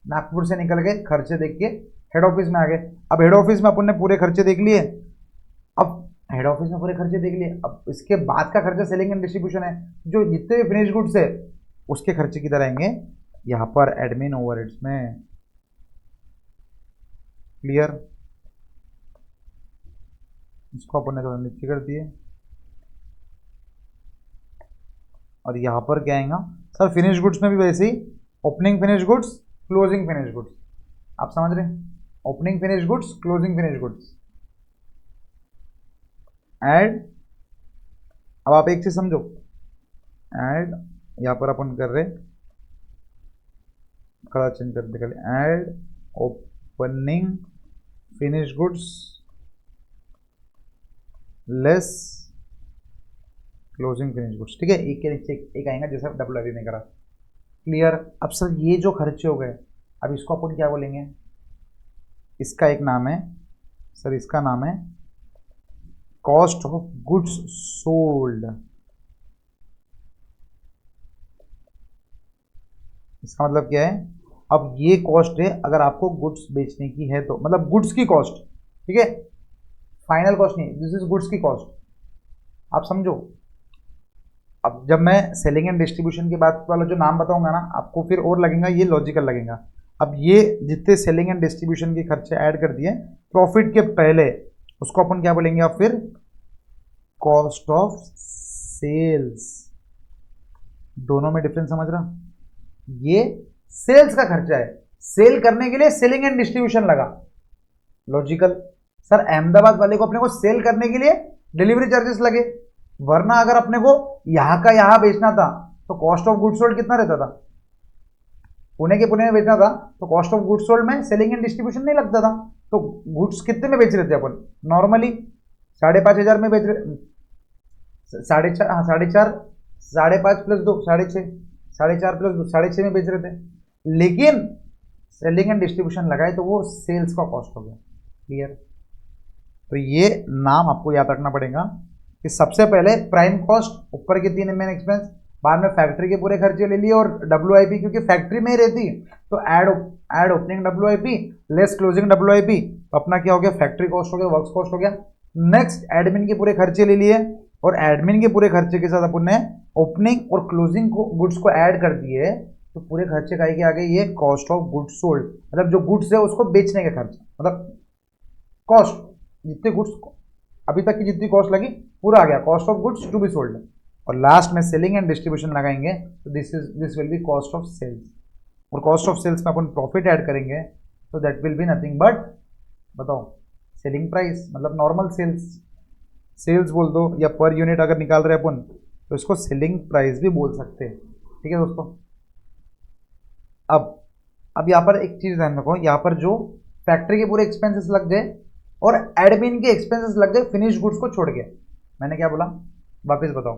नागपुर से निकल गए, खर्चे देख के हेड ऑफिस में आ गए। अब हेड ऑफिस में अपन ने पूरे खर्चे देख लिए, अब हेड ऑफिस में पूरे खर्चे देख लिए, अब इसके बाद का खर्चा सेलिंग एंड डिस्ट्रीब्यूशन है, जो जितने भी फिनिश गुड्स है उसके खर्चे किधर आएंगे, यहाँ पर एडमिन ओवरहेड्स में। क्लियर, इसको अपन ने थोड़ा नीचे कर दिए, और यहाँ पर क्या आएगा सर, फिनिश गुड्स में भी वैसे ही, opening finish goods, closing finish goods, आप समझ रहे हैं, opening finish goods, closing finish goods. Add, अब आप एक चीज समझो, ऐड यहां पर अपन कर रहे, कलर चेंज कर दे, add opening finish goods less closing finish goods. ठीक है, एक के नीचे एक आएगा जैसा डब्ल्यू ने करा। क्लियर। अब सर ये जो खर्चे हो गए, अब इसको अपन क्या बोलेंगे, इसका एक नाम है सर, इसका नाम है कॉस्ट ऑफ गुड्स सोल्ड। इसका मतलब क्या है, अब ये कॉस्ट है अगर आपको गुड्स बेचने की है तो, मतलब गुड्स की कॉस्ट। ठीक है, फाइनल कॉस्ट नहीं, दिस इज गुड्स की कॉस्ट। आप समझो, अब जब मैं सेलिंग एंड डिस्ट्रीब्यूशन के बाद वाला जो नाम बताऊंगा ना, आपको फिर और लगेगा ये लॉजिकल लगेगा। अब ये जितने सेलिंग एंड डिस्ट्रीब्यूशन के खर्चे ऐड कर दिए प्रॉफिट के पहले, उसको अपन क्या बोलेंगे, अब फिर कॉस्ट ऑफ सेल्स। दोनों में डिफरेंस समझ रहा, ये सेल्स का खर्चा है, सेल करने के लिए सेलिंग एंड डिस्ट्रीब्यूशन लगा, लॉजिकल। सर अहमदाबाद वाले को अपने को सेल करने के लिए डिलीवरी चार्जेस लगे, वरना अगर अपने को यहां का यहां बेचना था तो कॉस्ट ऑफ गुड्स सोल्ड कितना रहता था, पुणे के पुणे में बेचना था तो कॉस्ट ऑफ गुड्स सोल्ड में सेलिंग एंड डिस्ट्रीब्यूशन नहीं लगता था। तो गुड्स कितने में बेच रहे थे अपन, नॉर्मली 5,500 में बेच रहे, 4.5, हाँ 4.5, 5.5 प्लस 2 6.5, 4.5 प्लस 2 6.5 में बेच रहे थे, लेकिन सेलिंग एंड डिस्ट्रीब्यूशन लगाए तो वो सेल्स का कॉस्ट हो गया। क्लियर। तो ये नाम आपको याद रखना पड़ेगा कि सबसे पहले प्राइम कॉस्ट, ऊपर के 3 मेन एक्सपेंस, बाद में फैक्ट्री के पूरे खर्चे ले लिए, और डब्ल्यूआईपी क्योंकि फैक्ट्री में ही रहती तो add opening WIP less closing WIP, तो अपना क्या हो गया, फैक्ट्री कॉस्ट हो गया, वर्क्स कॉस्ट हो गया। नेक्स्ट एडमिन के पूरे खर्चे ले लिए, और एडमिन के पूरे खर्चे के साथ अपन ने ओपनिंग और क्लोजिंग को गुड्स को ऐड कर दिए, तो पूरे खर्चे का आ गए ये कॉस्ट ऑफ गुड्स सोल्ड, मतलब जो गुड्स है उसको बेचने का खर्चा, मतलब कॉस्ट, जितने गुड्स अभी तक की जितनी कॉस्ट लगी पूरा आ गया, cost of goods to be sold. और लास्ट में सेलिंग एंड डिस्ट्रीब्यूशन लगाएंगे तो this will be cost of sales, और कॉस्ट ऑफ सेल्स में अपन प्रॉफिट ऐड करेंगे तो that will be nothing but, बताओ, सेलिंग प्राइस, मतलब नॉर्मल सेल्स बोल दो, या पर यूनिट अगर निकाल रहे अपन तो इसको सेलिंग प्राइस भी बोल सकते हैं। ठीक है दोस्तों। अब यहाँ पर एक चीज ध्यान रखो, यहाँ पर जो फैक्ट्री के पूरे एक्सपेंसेस लग गए और एडमिन के एक्सपेंसेस लग गए फिनिश गुड्स को छोड़ के, मैंने क्या बोला, वापस बताओ,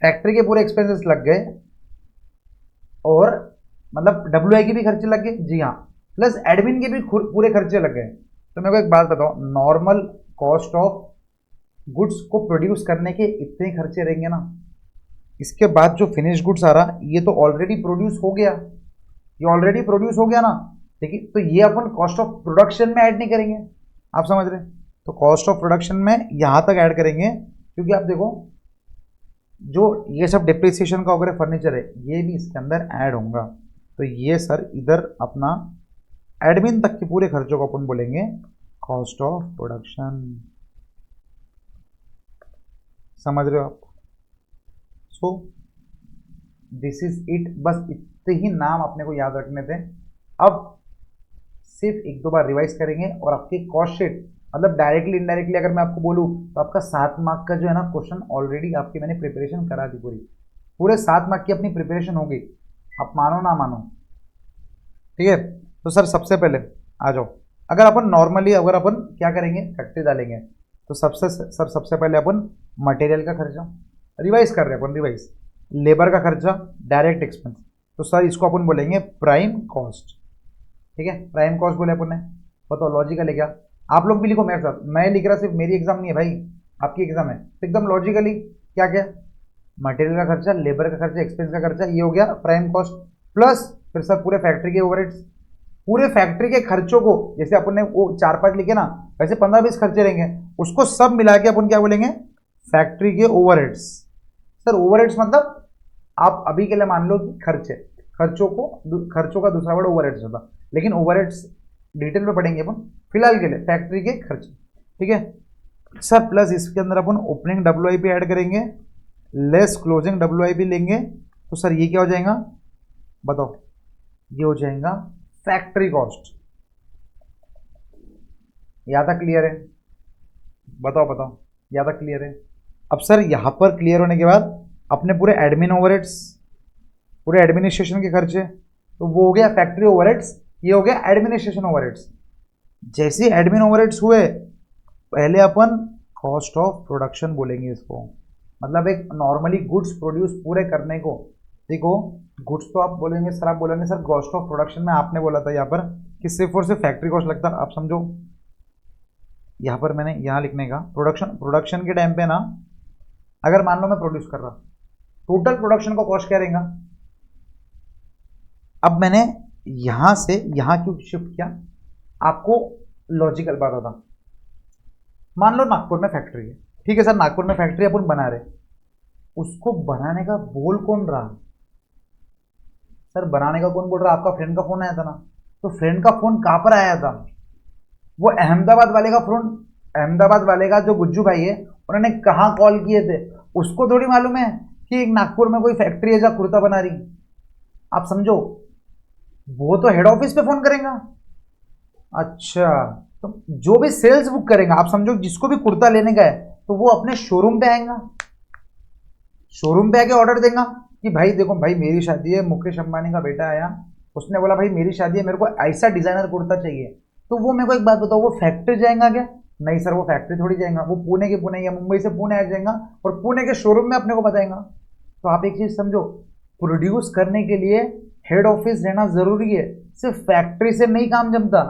फैक्ट्री के पूरे एक्सपेंसेस लग गए और मतलब डब्ल्यूआई के भी खर्चे लग गए, जी हाँ, प्लस एडमिन के भी पूरे खर्चे लग गए। तो मेरे को एक बात बताओ, नॉर्मल कॉस्ट ऑफ गुड्स को प्रोड्यूस करने के इतने खर्चे रहेंगे ना, इसके बाद जो फिनिश गुड्स आ रहा ये तो ऑलरेडी प्रोड्यूस हो गया, ये ऑलरेडी प्रोड्यूस हो गया ना, देखिए, तो ये अपन कॉस्ट ऑफ प्रोडक्शन में ऐड नहीं करेंगे, आप समझ रहे हैं, तो कॉस्ट ऑफ प्रोडक्शन में यहां तक ऐड करेंगे, क्योंकि आप देखो जो ये सब डिप्रिसिएशन का वगैरह फर्नीचर है ये भी इसके अंदर ऐड होगा, तो ये सर इधर अपना एडमिन तक के पूरे खर्चों को अपन बोलेंगे कॉस्ट ऑफ प्रोडक्शन। समझ रहे हो आप? सो दिस इज इट, बस इतने ही नाम अपने को याद रखने थे। अब सिर्फ 1-2 बार रिवाइज करेंगे और आपकी कॉस्ट शीट, मतलब डायरेक्टली इनडायरेक्टली अगर मैं आपको बोलूँ तो आपका 7 मार्क का जो है ना क्वेश्चन ऑलरेडी आपकी मैंने प्रिपरेशन करा दी, पूरे 7 मार्क की अपनी प्रिपरेशन होगी, आप मानो ना मानो। ठीक है, तो सर सबसे पहले आ जाओ, अगर अपन नॉर्मली अगर अपन क्या करेंगे, फैक्ट्री डालेंगे तो सबसे पहले अपन मटेरियल का खर्चा रिवाइज कर रहे हैं अपन, रिवाइज, लेबर का खर्चा, डायरेक्ट एक्सपेंस, तो सर इसको अपन बोलेंगे प्राइम कॉस्ट। ठीक है, प्राइम कॉस्ट बोले अपन ने, बताओ लॉजिकल है क्या? आप लोग भी लिखो मेरे साथ, मैं लिख रहा, सिर्फ मेरी एग्जाम नहीं है भाई, आपकी एग्जाम है, तो एकदम लॉजिकली क्या क्या, मटेरियल का खर्चा, लेबर का खर्चा, एक्सपेंस का खर्चा, ये हो गया प्राइम कॉस्ट, प्लस फिर सर पूरे फैक्ट्री के ओवरहेड्स, पूरे फैक्ट्री के खर्चों को, जैसे अपन ने वो 4-5 लिखे ना, वैसे 15-20 खर्चे रहेंगे, उसको सब मिला के अपन क्या बोलेंगे, फैक्ट्री के ओवरहेड्स। सर ओवरहेड्स मतलब आप अभी के लिए मान लो कि खर्चे, खर्चों का दूसरा वर्ड ओवरहेड्स होता, लेकिन ओवरहेड्स डिटेल में पढ़ेंगे अपन, फिलहाल के लिए फैक्ट्री के खर्चे। ठीक है सर, प्लस इसके अंदर अपन ओपनिंग डब्ल्यूआईपी ऐड करेंगे, लेस क्लोजिंग डब्ल्यूआईपी लेंगे, तो सर ये क्या हो जाएगा, बताओ, ये हो जाएगा फैक्ट्री कॉस्ट। यहाँ तक क्लियर है? बताओ बताओ। ज़्यादा क्लियर है। अब सर यहाँ पर क्लियर होने के बाद अपने पूरे एडमिन ओवरहेड्स, पूरे एडमिनिस्ट्रेशन के खर्चे, तो वो हो गया फैक्ट्री ओवरहेड्स, ये हो गया एडमिनिस्ट्रेशन ओवरहेड्स। जैसे एडमिन ओवरहेड्स हुए, पहले अपन कॉस्ट ऑफ प्रोडक्शन बोलेंगे इसको, मतलब एक नॉर्मली गुड्स प्रोड्यूस पूरे करने को। देखो गुड्स तो आप बोलेंगे सर, आप बोलेंगे सर कॉस्ट ऑफ प्रोडक्शन में आपने बोला था यहाँ पर कि सिर्फ और सिर्फ फैक्ट्री कॉस्ट लगता है। आप समझो यहाँ पर मैंने यहाँ लिखने का प्रोडक्शन के टाइम पे ना, अगर मान लो मैं प्रोड्यूस कर रहा, टोटल प्रोडक्शन का कॉस्ट क्या रहेगा। अब मैंने यहां से यहां क्यों शिफ्ट किया, आपको लॉजिकल बात होता। मान लो नागपुर में फैक्ट्री है, ठीक है सर, नागपुर में फैक्ट्री अपन बना रहे, उसको बनाने का बोल कौन रहा सर, बनाने का कौन बोल रहा, आपका फ्रेंड का फोन आया था ना। तो फ्रेंड का फोन कहां पर आया था, वो अहमदाबाद वाले का फोन, अहमदाबाद वाले का जो गुज्जू भाई है, उन्होंने कहाँ कॉल किए थे, उसको थोड़ी मालूम है कि एक नागपुर में कोई फैक्ट्री है जहाँ कुर्ता बना रही। आप समझो, वो तो हेड ऑफिस पे फोन करेगा। अच्छा, तो जो भी सेल्स बुक करेगा, आप समझो जिसको भी कुर्ता लेने का है, तो वो अपने शोरूम पे आएगा, शोरूम पे आके ऑर्डर देगा कि भाई देखो भाई मेरी शादी है, मुकेश अंबानी का बेटा आया, उसने बोला भाई मेरी शादी है, मेरे को ऐसा डिजाइनर कुर्ता चाहिए। तो वो मेरे को एक बात बताओ, वो फैक्ट्री जाएगा क्या, नहीं सर, वो फैक्ट्री थोड़ी जाएगा, वो पुणे के पुणे या मुंबई से पुणे आ जाएगा और पुणे के शोरूम में अपने को बताएगा। तो आप एक चीज समझो, प्रोड्यूस करने के लिए हेड ऑफिस रहना जरूरी है, सिर्फ फैक्ट्री से नहीं काम जमता।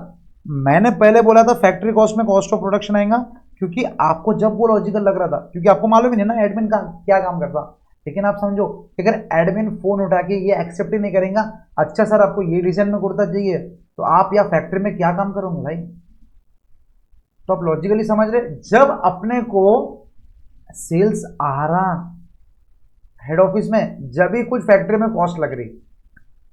मैंने पहले बोला था फैक्ट्री कॉस्ट में कॉस्ट ऑफ प्रोडक्शन आएगा, क्योंकि आपको जब वो लॉजिकल लग रहा था, क्योंकि आपको मालूम ही नहीं ना एडमिन का क्या काम करता। लेकिन आप समझो कि अगर एडमिन फोन उठा के ये एक्सेप्ट ही नहीं करेगा, अच्छा सर आपको ये डिजाइन में कुर्ता चाहिए, तो आप या फैक्ट्री में क्या काम करोगे भाई। तो आप लॉजिकली समझ रहे, जब अपने को सेल्स आ रहा हेड ऑफिस में, जब भी कुछ फैक्ट्री में कॉस्ट लग रही,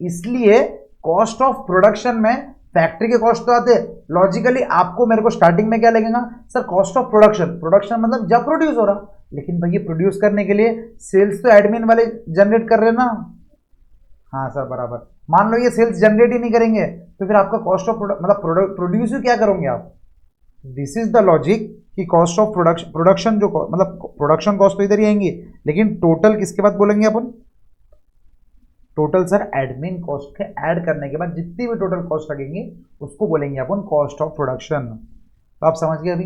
इसलिए कॉस्ट ऑफ प्रोडक्शन में फैक्ट्री के कॉस्ट तो आते। लॉजिकली आपको मेरे को स्टार्टिंग में क्या लगेगा sir, cost of production, production मतलब जब प्रोड्यूस हो रहा, लेकिन भाई ये प्रोड्यूस करने के लिए सेल्स तो एडमिन वाले जनरेट कर रहे ना। हाँ सर बराबर, मान लो ये सेल्स जनरेट ही नहीं करेंगे, तो फिर आपका कॉस्ट ऑफ मतलब प्रोड्यूस ही क्या करोगे आप। दिस इज द लॉजिक कि कॉस्ट ऑफ प्रोडक्शन जो मतलब प्रोडक्शन कॉस्ट तो इधर ही आएंगी, लेकिन टोटल किसके बाद बोलेंगे अपन, टोटल सर एडमिन कॉस्ट के ऐड करने के बाद जितनी भी टोटल कॉस्ट लगेंगी उसको बोलेंगे अपन कॉस्ट ऑफ प्रोडक्शन। तो आप समझ गए अभी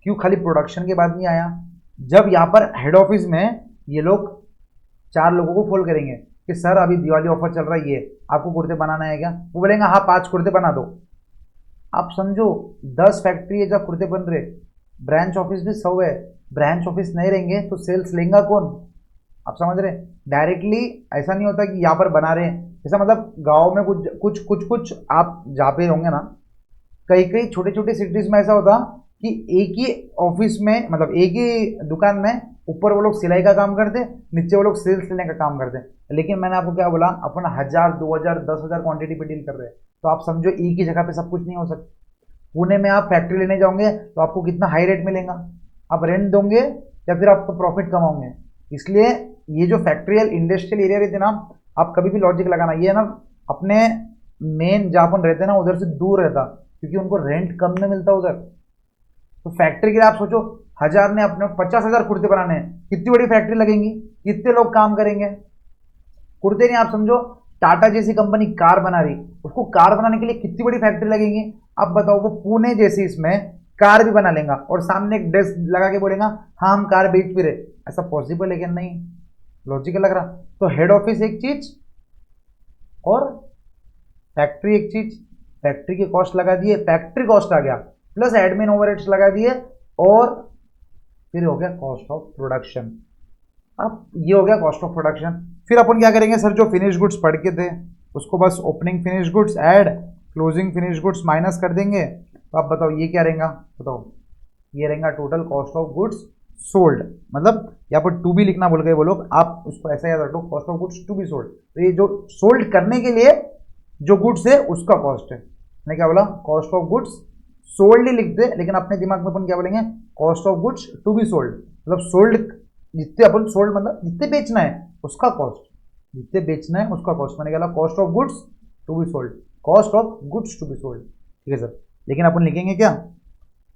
क्यों खाली प्रोडक्शन के बाद नहीं आया। जब यहाँ पर हेड ऑफिस में ये लोग 4 लोगों को फोन करेंगे कि सर अभी दिवाली ऑफर चल रहा है, ये आपको कुर्ते बनाना है क्या, वो बोलेंगे हाँ 5 कुर्ते बना दो। आप समझो 10 फैक्ट्री है जब कुर्ते बन रहे, ब्रांच ऑफिस भी 100 है, ब्रांच ऑफिस नहीं रहेंगे तो सेल्स लेंगे कौन। आप समझ रहे, डायरेक्टली ऐसा नहीं होता कि यहाँ पर बना रहे हैं, जैसा मतलब गांव में कुछ आप जहाँ पे होंगे ना, कई कई छोटे छोटे सिटीज में ऐसा होता कि एक ही ऑफिस में, मतलब एक ही दुकान में, ऊपर वो लोग सिलाई का काम करते, नीचे वो लोग सेल्स लेने का काम करते। लेकिन मैंने आपको क्या बोला, अपन 1000 2000 10,000 क्वांटिटी पे डील कर रहे हैं, तो आप समझो एक ही जगह पे सब कुछ नहीं हो सकता। पुणे में आप फैक्ट्री लेने जाओगे तो आपको कितना हाई रेट मिलेगा, आप रेंट दोगे या फिर आपको प्रॉफिट कमाओगे। इसलिए ये जो फैक्ट्रियल इंडस्ट्रियल एरिया रहते ना, आप कभी भी लॉजिक लगाना, ये ना अपने मेन जहाँ अपन रहते ना उधर से दूर रहता, क्योंकि उनको रेंट कम में मिलता उधर। तो फैक्ट्री के लिए आप सोचो 1000 ने अपने 50,000 कुर्ते बनाने हैं, कितनी बड़ी फैक्ट्री लगेंगी, कितने लोग काम करेंगे। कुर्ते नहीं, आप समझो टाटा जैसी कंपनी कार बना रही, उसको कार बनाने के लिए कितनी बड़ी फैक्ट्री लगेंगी। अब बताओ, वो पुणे जैसी इसमें कार भी बना लेगा और सामने एक डेस्क लगा के बोलेगा हाँ हम कार बेच भी रहे, ऐसा पॉसिबल है क्या, नहीं लॉजिकल लग रहा। तो हेड ऑफिस एक चीज और फैक्ट्री एक चीज, फैक्ट्री की कॉस्ट लगा दिए, फैक्ट्री कॉस्ट आ गया, प्लस एडमिन ओवरहेड्स लगा दिए, और फिर हो गया कॉस्ट ऑफ प्रोडक्शन। अब ये हो गया कॉस्ट ऑफ प्रोडक्शन। फिर अपन क्या करेंगे सर, जो फिनिश गुड्स पढ़ के थे उसको बस opening finish goods add closing finish goods minus कर देंगे। तो आप बताओ ये क्या रहेगा, बताओ ये रहेगा total cost of goods sold, मतलब यहाँ पर टू बी लिखना भूल गए वो लोग, आप उसको ऐसा याद रखो, cost of goods to be sold. तो ये जो सोल्ड करने के लिए जो गुड्स है उसका कॉस्ट है। मैंने क्या बोला, कॉस्ट ऑफ गुड्स सोल्ड ही लिखते, लेकिन अपने दिमाग में अपन क्या बोलेंगे, cost of goods to be sold, मतलब सोल्ड जितने अपन सोल्ड मतलब जितने बेचना है उसका कॉस्ट, जितने बेचना है उसका कॉस्ट। मैंने क्या cost of goods to be sold, cost of goods to be sold, ठीक है सर। लेकिन अपन लिखेंगे क्या,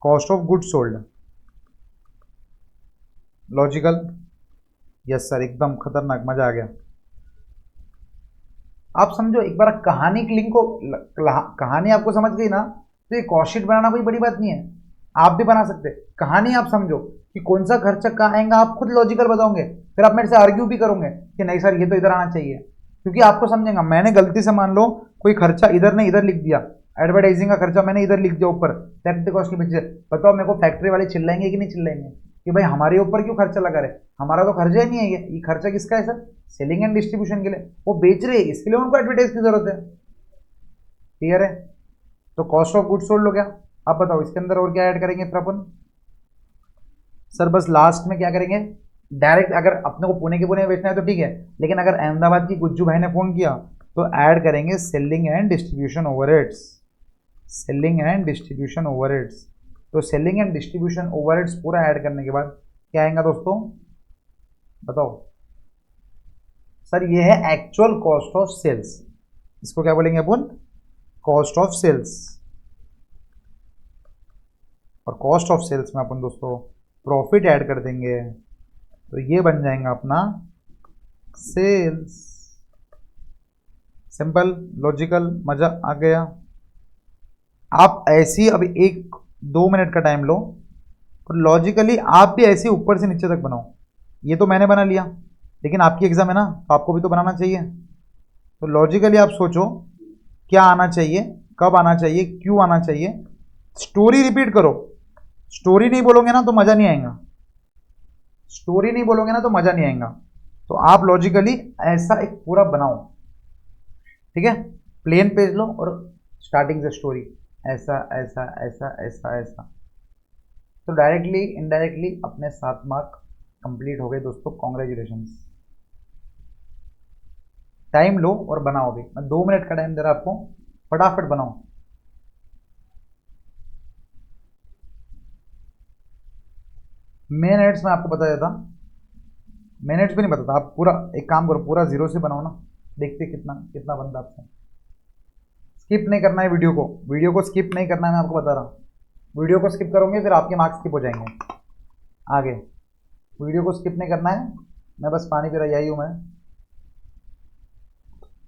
cost of goods sold, logical, yes sir, एकदम खतरनाक, मजा आ गया। आप समझो एक बार कहानी की लिंक को, कहानी आपको समझ गई ना, तो ये कॉस्ट शीट बनाना कोई बड़ी बात नहीं है, आप भी बना सकते हैं। कहानी आप समझो कि कौन सा खर्चा कहाँ आएगा, आप खुद लॉजिकल बताओगे, फिर आप मेरे से आर्ग्यू भी करोगे कि नहीं सर ये तो इधर आना चाहिए, क्योंकि आपको समझेगा। मैंने गलती से मान लो कोई खर्चा इधर नहीं इधर लिख दिया, एडवर्टाइजिंग का खर्चा मैंने इधर लिख दिया ऊपर फैक्ट्री कॉस्ट के पीछे, बताओ मेरे को फैक्ट्री वाले चिल्लाएंगे कि नहीं चिल्लाएंगे कि भाई हमारे ऊपर क्यों खर्चा लगा रहे, हमारा तो खर्चा ही नहीं है, ये खर्चा किसका है सर, सेलिंग एंड डिस्ट्रीब्यूशन के लिए, वो बेच रहे हैं इसके लिए उनको एडवर्टाइज की जरूरत है। क्लियर है? तो कॉस्ट ऑफ गुड्स सोल्ड हो गया। अब बताओ इसके अंदर और क्या ऐड करेंगे फिर अपन? सर बस लास्ट में क्या करेंगे, डायरेक्ट अगर अपने को पुणे के पुणे में बेचना है तो ठीक है, लेकिन अगर अहमदाबाद की गुज्जू भाई ने फोन किया तो ऐड करेंगे selling and distribution overheads, selling and distribution overheads. तो सेलिंग एंड डिस्ट्रीब्यूशन ओवरहेड्स पूरा ऐड करने के बाद क्या आएगा दोस्तों, बताओ? सर ये है एक्चुअल कॉस्ट ऑफ सेल्स, इसको क्या बोलेंगे अपन, कॉस्ट ऑफ सेल्स। और कॉस्ट ऑफ सेल्स में अपन दोस्तों प्रॉफिट ऐड कर देंगे, तो ये बन जाएगा अपना सेल्स। सिंपल, लॉजिकल, मजा आ गया। आप ऐसी अभी 1-2 मिनट का टाइम लो और लॉजिकली आप भी ऐसे ऊपर से नीचे तक बनाओ। ये तो मैंने बना लिया, लेकिन आपकी एग्जाम है ना, तो आपको भी तो बनाना चाहिए। तो लॉजिकली आप सोचो क्या आना चाहिए, कब आना चाहिए, क्यों आना चाहिए, स्टोरी रिपीट करो। स्टोरी नहीं बोलोगे ना तो मजा नहीं आएगा, स्टोरी नहीं बोलोगे ना तो मजा नहीं आएगा। तो आप लॉजिकली ऐसा एक पूरा बनाओ, ठीक है? प्लेन पेज लो और स्टार्टिंग से स्टोरी, ऐसा ऐसा ऐसा ऐसा ऐसा। तो डायरेक्टली इनडायरेक्टली अपने 7 मार्क कंप्लीट हो गए दोस्तों, कॉन्ग्रेचुलेशन। टाइम लो और बनाओ भी, मैं 2 मिनट का टाइम दे रहा आपको, फटाफट बनाओ। मिनट्स में आपको बता देता, मिनट्स भी नहीं बताता, आप पूरा एक काम करो, पूरा 0 से बनाओ ना, देखते कितना कितना बनता आपसे। स्किप नहीं करना है वीडियो को, वीडियो को स्किप नहीं करना है, मैं आपको बता रहा हूँ। वीडियो को स्किप करोगे फिर आपके मार्क्स स्किप हो जाएंगे आगे। वीडियो को स्किप नहीं करना है, मैं बस पानी पी रहा, यही हूँ मैं।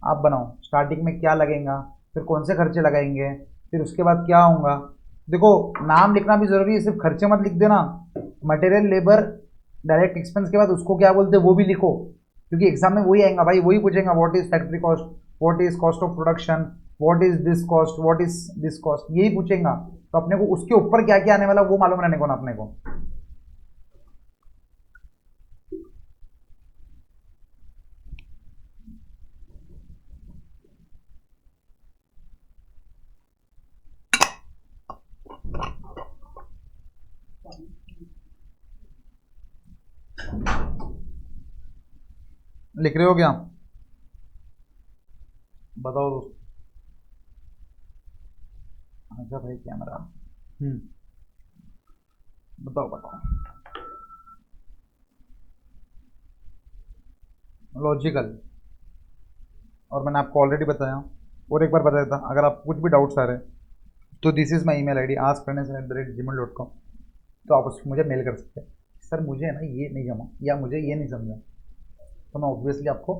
आप बनाओ स्टार्टिंग में क्या लगेगा, फिर कौन से खर्चे लगाएंगे, फिर उसके बाद क्या होगा। देखो नाम लिखना भी जरूरी है, सिर्फ खर्चे मत लिख देना। मटेरियल, लेबर, डायरेक्ट एक्सपेंस के बाद उसको क्या बोलते हैं वो भी लिखो, क्योंकि एग्जाम में वही आएगा भाई, वही पूछेगा what is factory cost, what is cost of production, what is this cost, what is this cost, यही पूछेगा। तो अपने को उसके ऊपर क्या क्या आने वाला वो मालूम रहने को ना अपने को। लिख रहे हो क्या? बताओ दोस्त। अच्छा भाई कैमरा, बताओ बताओ। लॉजिकल, और मैंने आपको ऑलरेडी बताया, और एक बार बताया था, अगर आप कुछ भी डाउट्स आ रहे हैं तो this is my email ID askfairness@gmail.com, तो आप उसको मुझे मेल कर सकते हैं। सर मुझे ना ये नहीं जमा या मुझे ये नहीं समझा, तो मैं ऑब्वियसली आपको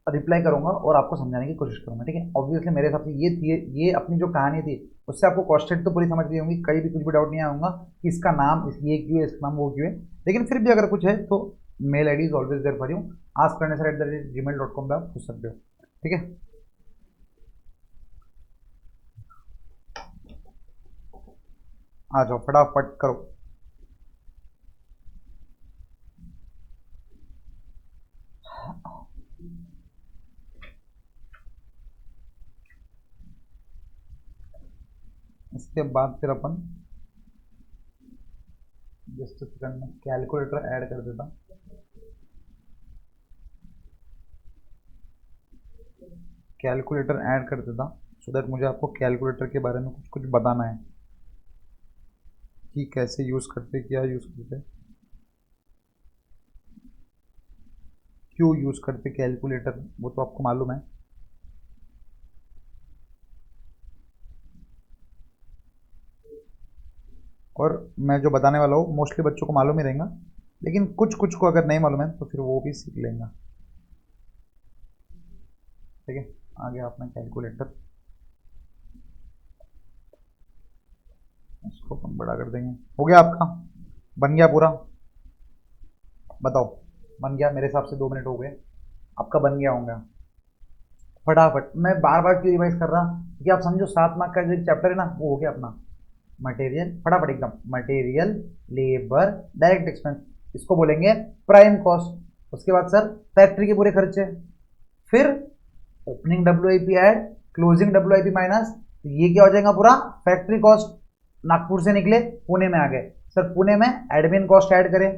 रिप्लाई करूंगा और आपको समझाने की कोशिश करूंगा, ठीक है? ऑब्वियसली मेरे हिसाब से ये थी, ये अपनी जो कहानी थी उससे आपको कॉस्टेड तो पूरी समझ गई होंगी, कहीं भी कुछ भी डाउट नहीं आऊँगा कि इसका नाम ये क्यों है, इसका नाम वो क्यों है। लेकिन फिर भी अगर कुछ है तो mail ID is always there for you, askfairness@gmail.com पे आप पूछ सकते हो, ठीक है? आ जाओ फटाफट करो। इसके बाद फिर अपन जस्ट सेकंड में कैलकुलेटर ऐड कर देता, कैलकुलेटर ऐड कर देता सो दैट मुझे आपको कैलकुलेटर के बारे में कुछ कुछ बताना है कि कैसे यूज़ करते, क्या यूज़ करते, क्यों यूज़ करते कैलकुलेटर, वो तो आपको मालूम है। और मैं जो बताने वाला हूँ मोस्टली बच्चों को मालूम ही रहेगा, लेकिन कुछ कुछ को अगर नहीं मालूम है तो फिर वो भी सीख लेंगे। ठीक है, आ गया अपना कैलकुलेटर, इसको हम बड़ा कर देंगे। हो गया आपका, बन गया पूरा, बताओ बन गया? मेरे हिसाब से 2 मिनट हो गए, आपका बन गया होगा। फटाफट, मैं बार बार क्यों रिवाइज कर रहा कि आप समझो 7 मार्क का जो चैप्टर है ना वो हो गया अपना मटेरियल। फटाफट एकदम, मटेरियल, लेबर, डायरेक्ट एक्सपेंस, इसको बोलेंगे प्राइम कॉस्ट। उसके बाद सर फैक्ट्री के पूरे खर्चे, फिर opening WIP add, closing WIP minus, ये क्या हो जाएगा पूरा फैक्ट्री कॉस्ट। नागपुर से निकले पुणे में आ गए, सर पुणे में एडमिन कॉस्ट ऐड करें।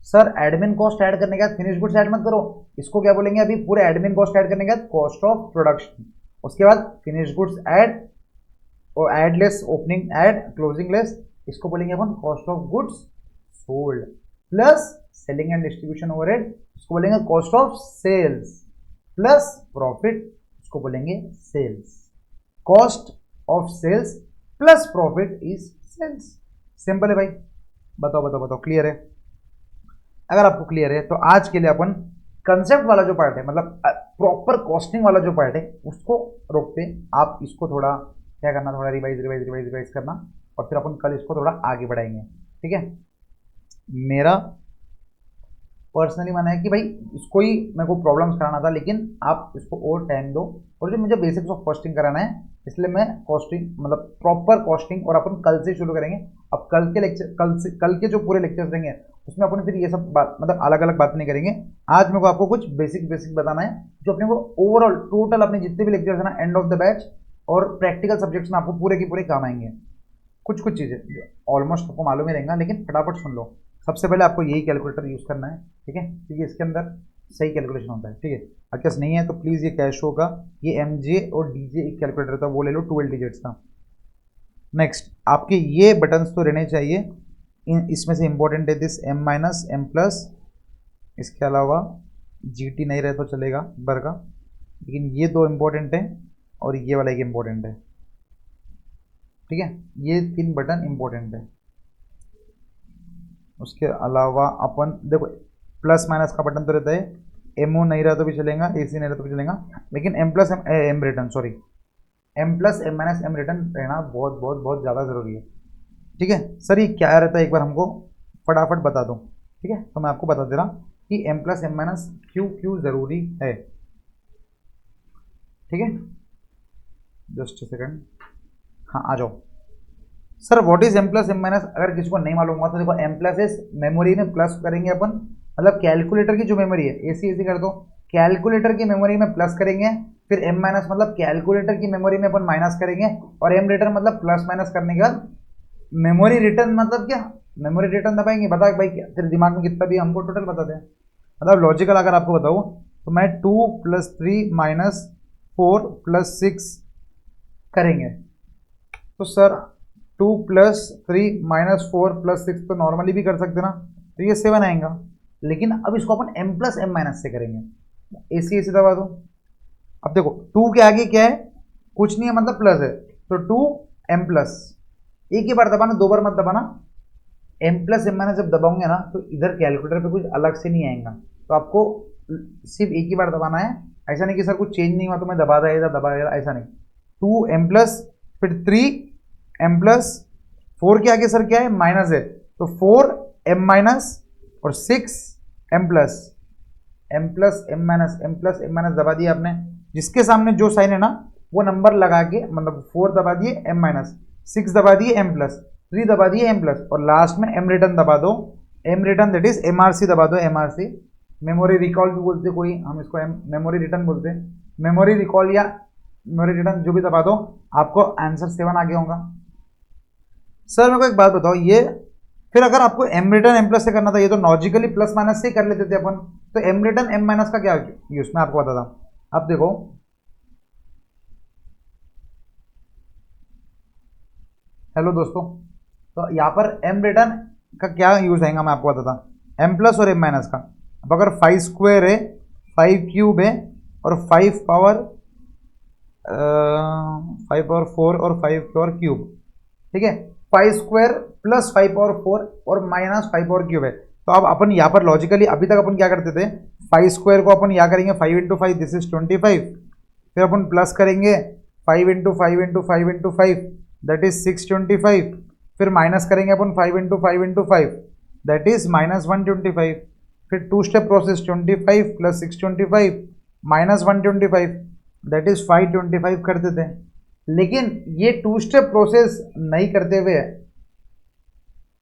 सर एडमिन कॉस्ट ऐड करने के बाद फिनिश गुड्स ऐड मत करो, इसको क्या बोलेंगे अभी, पूरे एडमिन कॉस्ट ऐड करने के बाद कॉस्ट ऑफ प्रोडक्शन। उसके बाद फिनिश गुड्स ऐड और add less opening add closing less, इसको बोलेंगे अपन cost of goods sold, plus selling and distribution overhead, इसको बोलेंगे cost of sales, plus profit, इसको बोलेंगे sales. Cost of sales plus profit is sales. Simple है भाई, बताओ बताओ बताओ, क्लियर है? अगर आपको क्लियर है तो आज के लिए अपन कंसेप्ट वाला जो पार्ट है, मतलब प्रॉपर कॉस्टिंग वाला जो पार्ट है उसको रोकते, आप इसको थोड़ा क्या करना, थोड़ा रिवाइज रिवाइज रिवाइज रिवाइज करना, और फिर अपन कल इसको थोड़ा आगे बढ़ाएंगे। ठीक है, मेरा पर्सनली माना है कि भाई इसको ही मेरे को प्रॉब्लम्स कराना था, लेकिन आप इसको और टाइम दो, और जो मुझे बेसिक्स ऑफ कॉस्टिंग कराना है इसलिए मैं कॉस्टिंग मतलब प्रॉपर कॉस्टिंग और अपन कल से शुरू करेंगे। अब कल के लेक्चर, कल के जो पूरे लेक्चर्स रहेंगे उसमें अपन फिर ये सब बात मतलब अलग अलग बात नहीं करेंगे। आज मेरे को आपको कुछ बेसिक बताना है जो अपने को ओवरऑल टोटल अपने जितने भी लेक्चर्स है ना एंड ऑफ द बैच और प्रैक्टिकल सब्जेक्ट्स में आपको पूरे के पूरे काम आएंगे। कुछ कुछ चीज़ें ऑलमोस्ट आपको मालूम ही रहेगा, लेकिन फटाफट सुन लो। सबसे पहले आपको यही कैलकुलेटर यूज़ करना है, ठीक है, क्योंकि इसके अंदर सही कैलकुलेशन होता है। ठीक है, आपके पास नहीं है तो प्लीज़ ये कैश होगा, ये MJ और DJ एक कैलकुलेटर था वो ले लो 12 डिजिट्स का। नेक्स्ट आपके ये बटन्स तो रहने चाहिए, इसमें से इंपॉर्टेंट है this M minus M plus, इसके अलावा GT नहीं रहे तो चलेगा बर का, लेकिन ये 2 इंपॉर्टेंट है और ये वाला एक इंपॉर्टेंट है। ठीक है, ये 3 बटन इंपॉर्टेंट है। उसके अलावा अपन देखो प्लस माइनस का बटन तो रहता है, MO नहीं रहा तो भी चलेगा, AC नहीं रहा तो भी चलेगा, लेकिन M plus M return, sorry M plus M minus M return रहना बहुत बहुत बहुत ज़्यादा ज़रूरी है। ठीक है सर, ये क्या रहता है एक बार हमको फटाफट बता दो। ठीक है, तो मैं आपको बता दे रहा कि M प्लस M माइनस क्यों ज़रूरी है। ठीक है, जस्ट सेकंड, हाँ आ जाओ। Sir what is M plus M minus, अगर किसी को नहीं मालूम हुआ तो देखो M प्लस इज मेमोरी में प्लस करेंगे अपन, मतलब कैलकुलेटर की जो मेमोरी है ऐसी कर दो, कैलकुलेटर की मेमोरी में प्लस करेंगे, फिर M माइनस मतलब कैलकुलेटर की मेमोरी में अपन माइनस करेंगे, और M रिटर्न मतलब प्लस माइनस करने के बाद मेमोरी रिटर्न मतलब क्या, मेमोरी रिटर्न दबाएंगे। बता भाई तेरे दिमाग में कितना भी हमको टोटल बता दें, मतलब लॉजिकल अगर आपको बताऊँ तो मैं 2 + 3 - 4 + 6 करेंगे, तो सर 2 + 3 - 4 + 6 तो नॉर्मली भी कर सकते ना, तो ये 7 आएगा। लेकिन अब इसको अपन M प्लस M माइनस से करेंगे, ऐसी दबा दो। अब देखो 2 के आगे क्या है, कुछ नहीं है मतलब प्लस है, तो 2 M प्लस, एक ही बार दबाना, 2 बार मत दबाना। M प्लस M माइनस जब दबाओगे ना तो इधर कैलकुलेटर पे कुछ अलग से नहीं आएगा, तो आपको सिर्फ एक ही बार दबाना है। ऐसा नहीं कि सर कुछ चेंज नहीं हुआ तो मैं दबा दिया दबा दिया, ऐसा नहीं। 2 M प्लस, फिर 3 M प्लस, 4 के आगे सर क्या है, माइनस है, तो 4 M माइनस और 6 M plus, M plus M minus, M plus M minus दबा दिया आपने। जिसके सामने जो साइन है ना वो नंबर लगा के, मतलब 4 दबा दिए M माइनस, 6 दबा दिए M प्लस, 3 दबा दिए M प्लस, और लास्ट में M रिटर्न दबा दो। M return that is MRC दबा दो, MRC मेमोरी रिकॉल भी बोलते कोई, हम इसको मेमोरी रिटर्न बोलते हैं, मेमोरी रिकॉल या मेमोरी रिटर्न जो भी दबा दो, आपको आंसर 7 आ गया होगा। सर मेरे को एक बात बताओ, ये फिर अगर आपको M रिटर्न M प्लस से करना था, ये तो लॉजिकली प्लस माइनस से ही कर लेते थे अपन, तो M रिटर्न M माइनस का क्या यूज, मैं आपको बताता हूँ। अब देखो हेलो दोस्तों, तो यहाँ पर M रिटर्न का क्या यूज आएगा मैं आपको बताता हूँ, M प्लस और M माइनस का। अब अगर 5 स्क्वायर है, 5 क्यूब है, और 5 पावर 4 और 5 पावर क्यूब, ठीक है, 5 स्क्वायर प्लस 5 पावर 4 और माइनस 5 पावर क्यूब है। तो अब अपन यहाँ पर लॉजिकली अभी तक अपन क्या करते थे, 5 स्क्वायर को अपन यहाँ करेंगे 5 × 5, दिस इज 25, फिर अपन प्लस करेंगे 5 × 5 × 5 × 5 दैट इज 625, फिर माइनस करेंगे अपन 5 × 5 × 5 दैट इज -125, फिर 2 स्टेप प्रोसेस 25 + 625 -125 दैट इज 525 करते थे। लेकिन ये 2 स्टेप प्रोसेस नहीं करते हुए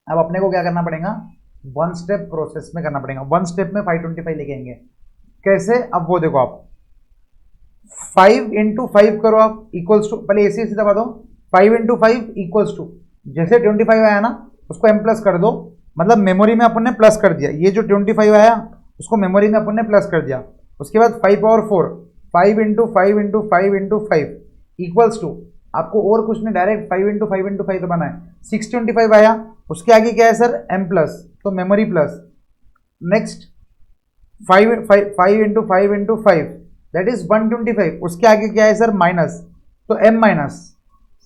अब अपने को क्या करना पड़ेगा, 1 स्टेप प्रोसेस में करना पड़ेगा। 1 स्टेप में 525 लेके आएंगे। कैसे, अब वो देखो आप 5 × 5 करो आप इक्वल्स टू, पहले ऐसे दबा दो, 5 × 5 इक्वल्स टू, जैसे 25 आया ना उसको m प्लस कर दो, मतलब मेमोरी में अपन ने प्लस कर दिया, ये जो 25 आया उसको मेमोरी में अपन ने प्लस कर दिया। उसके बाद 5 पावर 4, 5 × 5 × 5 × 5 इक्वल्स टू, आपको और कुछ नहीं, डायरेक्ट 5 × 5 × 5 तो बना है, 625 आया, उसके आगे क्या है सर, m प्लस, तो memory plus. Next 5 × 5 × 5 that is 125, उसके आगे क्या है सर, माइनस, तो m माइनस,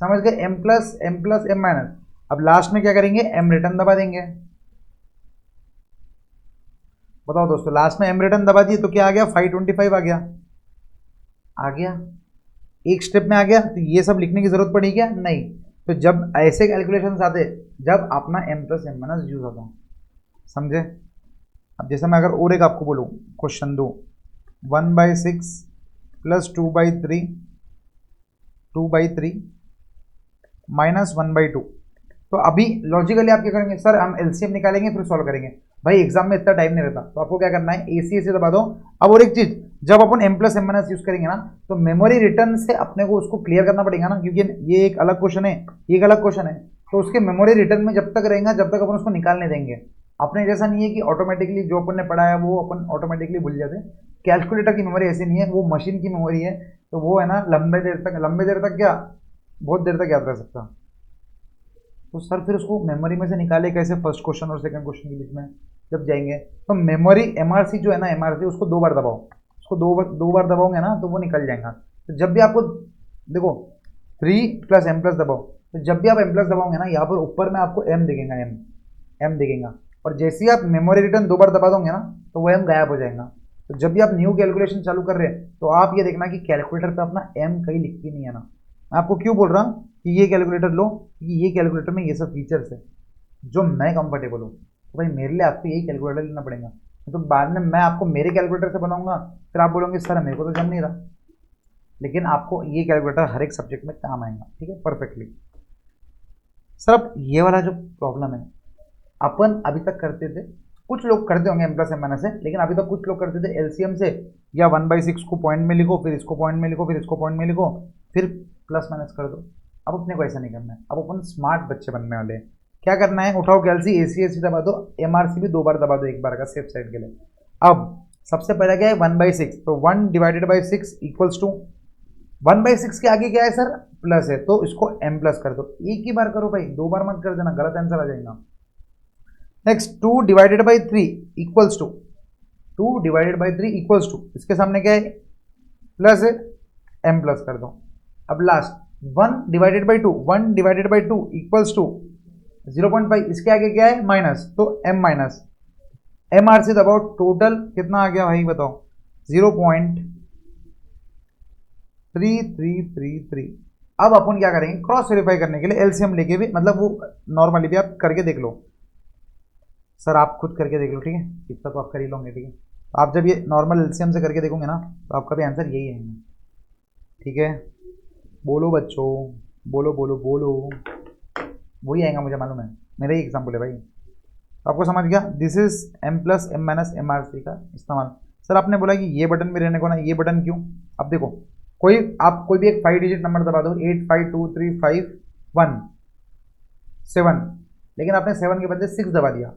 समझ गए, m प्लस m माइनस। अब लास्ट में क्या करेंगे, m रिटर्न दबा देंगे। बताओ दोस्तों, लास्ट में m रिटर्न दबा दिए तो क्या आ गया, 525 आ गया, एक स्टेप में आ गया। तो ये सब लिखने की जरूरत पड़ी क्या, नहीं। तो जब ऐसे कैलकुलेशंस आते, जब अपना m + m - यूज होता, समझे। अब जैसे मैं अगर और एक आपको बोलूँ, क्वेश्चन दो, 1/6 + 2/3 -1/2, तो अभी लॉजिकली आप क्या करेंगे, सर हम एलसीएम निकालेंगे फिर सॉल्व करेंगे। भाई एग्जाम में इतना टाइम नहीं रहता, तो आपको क्या करना है, ऐसे दबा दो। अब और एक चीज, जब अपन m + m - यूज करेंगे ना, तो मेमोरी रिटर्न से अपने को उसको क्लियर करना पड़ेगा ना, क्योंकि ये एक अलग क्वेश्चन है, ये एक अलग क्वेश्चन है। तो उसके मेमोरी रिटर्न में जब तक रहेगा, जब तक अपन उसको निकालने देंगे। अपने जैसा नहीं है कि ऑटोमेटिकली जो अपन ने पढ़ा है वो अपन ऑटोमेटिकली भूल जाते हैं। कैलकुलेटर की मेमोरी ऐसी नहीं है, वो मशीन की मेमोरी है, तो वो है ना लंबे देर तक क्या, बहुत देर तक याद रह सकता। तो सर फिर उसको मेमोरी में से निकाले कैसे, फर्स्ट क्वेश्चन और सेकंड क्वेश्चन के बीच में जब जाएंगे, तो मेमोरी एमआरसी जो है ना, एमआरसी उसको 2 बार दबाओ, उसको दो बार दबाओगे ना तो वो निकल जाएगा। तो जब भी आपको देखो 3 + m+ दबाओ, तो जब भी आप m+ दबाओगे ना, यहाँ पर ऊपर में आपको m दिखेगा, m दिखेगा, और जैसे ही आप मेमोरी रिटर्न 2 बार दबा दोगे ना, तो वो m गायब हो जाएगा। तो जब भी आप न्यू कैलकुलेशन चालू कर रहे हैं, तो आप ये देखना कि कैलकुलेटर पे अपना m कहीं लिखती नहीं है ना। मैं आपको क्यों बोल रहा हूँ कि ये कैलकुलेटर लो, कि ये कैलकुलेटर में ये सब फीचर्स है जो मैं कंफर्टेबल हूँ। तो भाई मेरे लिए आपको यही कैलकुलेटर लेना पड़ेगा, तो बाद में मैं आपको मेरे कैलकुलेटर से बनाऊंगा, फिर आप बोलोगे सर मेरे को तो जम नहीं रहा। लेकिन आपको ये कैलकुलेटर हर एक सब्जेक्ट में काम आएगा, ठीक है, परफेक्टली। सर अब ये वाला जो प्रॉब्लम है, अपन अभी तक करते थे, कुछ लोग करते होंगे m + m - से, लेकिन अभी तक कुछ लोग करते थे एलसीएम से, या 1/6 को पॉइंट में लिखो, फिर इसको पॉइंट में लिखो, फिर इसको पॉइंट में लिखो, फिर प्लस माइनस कर दो। अब अपने को ऐसा नहीं करना है, अब अपन स्मार्ट बच्चे बनने वाले हैं। क्या करना है, उठाओ कैलसी, एसी दबा दो, एमआरसी भी 2 बार दबा दो, एक बार का सेफ साइड के लिए। अब सबसे पहला क्या है, 1/6, तो 1/6 इक्वल्स टू 1/6 के आगे क्या है सर, प्लस है, तो इसको m+ कर दो। एक ही बार करो भाई, 2 बार मत कर देना, गलत आंसर आ जाएगा। Next 2/3 equals to 2/3 equals to, इसके सामने क्या है, प्लस है, m+ कर दो। अब लास्ट 1/2 इक्वल्स टू 0.5, इसके आगे क्या है, माइनस, तो m माइनस, एमआरसी दबाओ, टोटल कितना आ गया भाई बताओ, 0.3333। अब अपन क्या करेंगे, क्रॉस वेरीफाई करने के लिए एलसीएम लेके भी, मतलब वो नॉर्मली भी आप करके देख लो, सर आप खुद करके देख लो, ठीक है, इतना तो आप कर ही लोगे, ठीक है। तो आप जब ये नॉर्मल एलसीएम से करके देखोगे ना, तो आपका भी आंसर यही आएगा, ठीक है। बोलो बच्चों, बोलो बोलो बोलो, वही आएगा, मुझे मालूम है, मेरा ही एग्जाम्पल है भाई। तो आपको समझ गया, this is m + m - MRC का इस्तेमाल। सर आपने बोला कि ये बटन भी रहने को ना, ये बटन क्यों, अब देखो आप कोई भी एक 5 डिजिट नंबर दबा दो, 8523517, लेकिन आपने 7 के बदले 6 दबा दिया,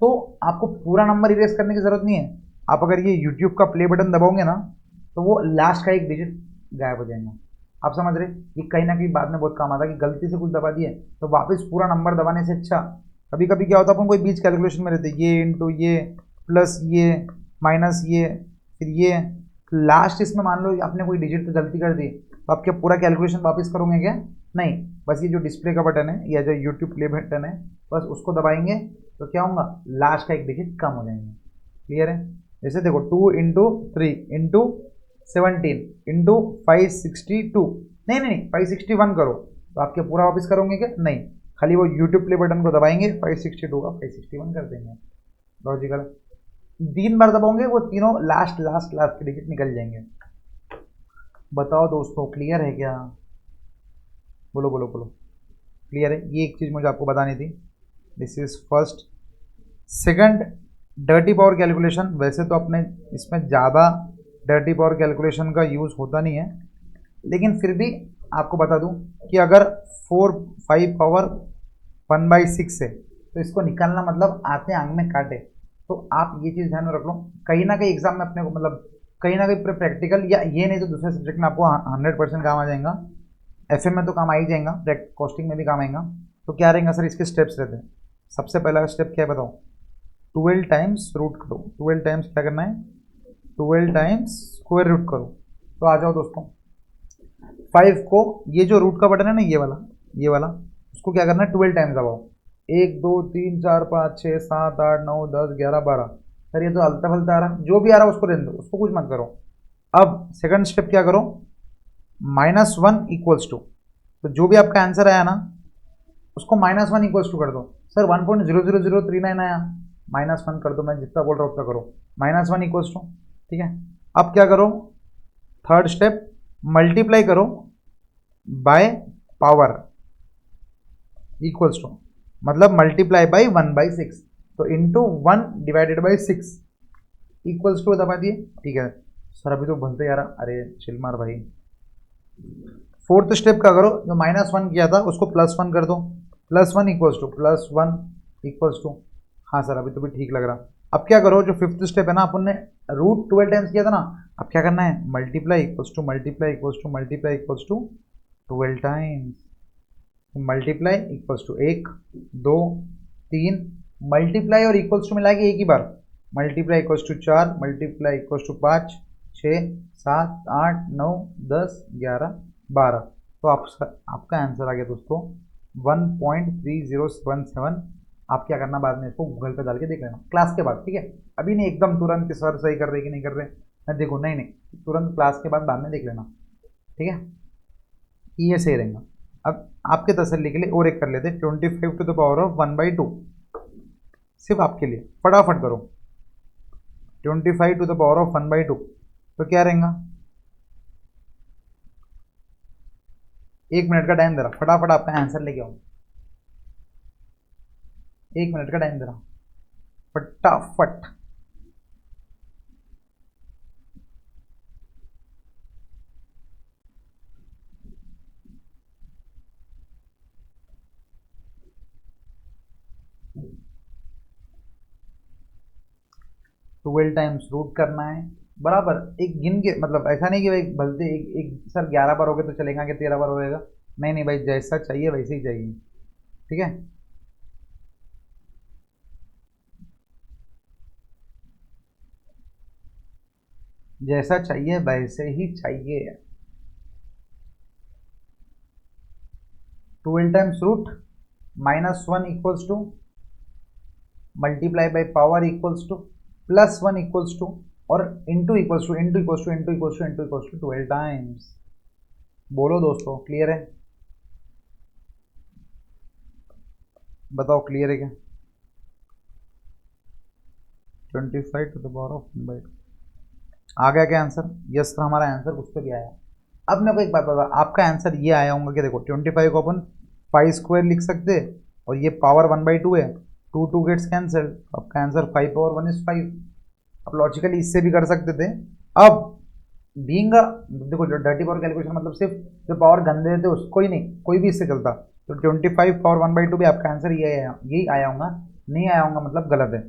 तो आपको पूरा नंबर इरेज करने की जरूरत नहीं है। आप अगर ये यूट्यूब का प्ले बटन दबाओगे ना, तो वो लास्ट का एक डिजिट गायब हो जाएगा। आप समझ रहे, ये कहीं ना कहीं बाद में बहुत काम आता है कि गलती से कुछ दबा दिए, तो वापस पूरा नंबर दबाने से अच्छा, कभी कभी क्या होता है, अपन कोई बीच कैलकुलेशन में रहते, ये इंटू ये प्लस ये माइनस ये फिर ये, लास्ट इसमें मान लो आपने कोई डिजिट पे गलती कर दी, तो आप क्या पूरा कैलकुलेशन वापस करोगे क्या? नहीं, बस ये जो डिस्प्ले का बटन है या जो यूट्यूब प्ले बटन है बस उसको दबाएंगे तो क्या होगा, लास्ट का एक डिजिट कम हो जाएंगे। क्लियर है? जैसे देखो 2 × 3 × 17 × 562, नहीं नहीं नहीं 561 करो, तो आप क्या पूरा वापस करोगे क्या? नहीं, खाली वो यूट्यूब प्ले बटन को दबाएंगे, 562 का 561 कर देंगे। लॉजिकल। 3 बार दबाओगे वो तीनों लास्ट लास्ट लास्ट के डिजिट निकल जाएंगे। बताओ दोस्तों, क्लियर है क्या? बोलो बोलो बोलो। क्लियर है? ये एक चीज़ मुझे आपको बतानी थी। This is first. Second, dirty power calculation. वैसे तो अपने इसमें ज़्यादा डर्टी पावर कैलकुलेशन का यूज़ होता नहीं है, लेकिन फिर भी आपको बता दूं कि अगर 5 पावर 1/6 है तो इसको निकालना मतलब आते आंग में काटे। तो आप ये चीज़ ध्यान में रख लो, कहीं ना कहीं एग्जाम में अपने को मतलब कहीं ना कहीं प्रैक्टिकल या ये नहीं तो दूसरे सब्जेक्ट में आपको 100% काम आ जाएगा। FM में तो काम आ ही जाएगा, कॉस्टिंग में भी काम आएगा। तो क्या रहेगा सर, इसके स्टेप्स रहते हैं। सबसे पहला स्टेप क्या है बताओ? 12 टाइम्स रूट करो। 12 टाइम्स क्या करना है? 12 टाइम्स स्क्वायर रूट करो। तो आ जाओ दोस्तों, 5 को, ये जो रूट का बटन है ना ये वाला उसको क्या करना है? 12 टाइम्स दबाओ। 1 2 3 4 5 6 7 8 9 10 11 12। सर ये तो हल्ता फलता आ रहा, जो भी आ रहा है उसको रहने दो, उसको कुछ मत करो। अब सेकंड स्टेप क्या करो? -1 इक्वल्स टू, तो जो भी आपका आंसर आया ना उसको -1 इक्वल्स टू कर दो। सर 1.00039 आया, -1 कर दो, मैं जितना बोल रहा हूँ उतना करो, -1 इक्वल्स टू। ठीक है, अब क्या करो? थर्ड स्टेप, मल्टीप्लाई करो बाय पावर इक्वल्स टू, मतलब मल्टीप्लाई बाय 1/6, तो इंटू 1/6 इक्वल्स टू दबा दिए। ठीक है सर, अभी तो भलते यार, अरे चिल मार भाई। फोर्थ स्टेप का करो, जो -1 किया था उसको +1 कर दो, +1 इक्वल्स टू, +1 इक्वल्स टू। हाँ सर, अभी तो भी ठीक लग रहा। अब क्या करो, जो फिफ्थ स्टेप है ना, अपन ने रूट 12 टाइम्स किया था ना, अब क्या करना है? Multiply equals to multiply equals to multiply equals to 12 times. Multiply equals to 1 2 3, multiply और इक्वल्स टू मिला के एक ही बार, multiply equals to 4, multiply equals to 5 6 7 8 9 10 11 12। तो आपका आंसर आ गया दोस्तों 1.3077। आप क्या करना, बाद में इसको गूगल पे डाल के देख लेना क्लास के बाद। ठीक है, अभी नहीं एकदम तुरंत कि सर सही कर रहे कि नहीं कर रहे, मैं देखो, नहीं नहीं तुरंत क्लास के बाद में देख लेना। ठीक है, ये सही रहेगा। अब आपके तसल्ली के लिए और एक कर लेते, 25 टू द पावर ऑफ 1/2, सिर्फ आपके लिए, फटाफट करो। 25 टू द पावर ऑफ 1/2 तो क्या रहेगा? 1 मिनट का टाइम दे रहा, फटाफट आपका आंसर लेके आओ। 1 मिनट का टाइम दे रहा, फटाफट। ट्वेल्व टाइम्स रूट करना है बराबर, एक गिन के, मतलब ऐसा नहीं कि भाई भलते एक सर 11 बार हो गए तो चलेगा कि 13 बार होएगा, नहीं नहीं भाई, जैसा चाहिए वैसे ही चाहिए। ठीक है, जैसा चाहिए वैसे ही चाहिए। 12 times root -1 equals to multiply by power equals to +1 equals to और into equals to into equals to into equals to into equals to 12 times. बोलो दोस्तों, क्लियर है? बताओ क्लियर है क्या? 25 टू द पावर ऑफ 1/2 आ गया क्या आंसर? यस सर, हमारा आंसर उस पर भी आया। अब मेरे को एक बात बता, आपका आंसर ये आया होगा कि देखो 25 को अपन 5 स्क्वायर लिख सकते और ये पावर 1/2 है, 2 गेट्स कैंसिल, आपका आंसर 5 पावर 1 इज 5। अब लॉजिकली इससे भी कर सकते थे। अब बीइंग देखो, जो डर्टी पावर कैलकुलेशन मतलब सिर्फ जो पावर गंदे थे उसको ही नहीं, कोई भी इससे चलता, तो 25 पावर 1/2 भी आपका आंसर यही आया होगा, नहीं आया होगा मतलब गलत है।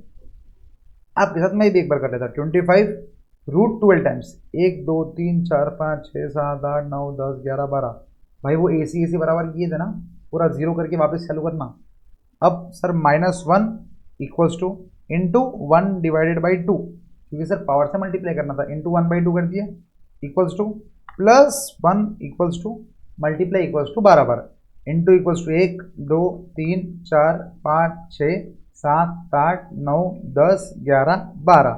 आपके साथ मैं भी एक बार कर लेता, 25 रूट 12 टाइम्स, 1 2 3 4 5 6 7 8 9 10 11 12। भाई वो AC बराबर किए थे ना, पूरा जीरो करके वापस चालू करना। अब सर -1 इक्वल्स टू इंटू 1/2, क्योंकि सर पावर से मल्टीप्लाई करना था, इंटू 1/2 कर दिया equals to +1 multiply equals to 12 बार इंटू इक्वल्स टू 1 2 3 4 5 6 7 8 9 10 11 12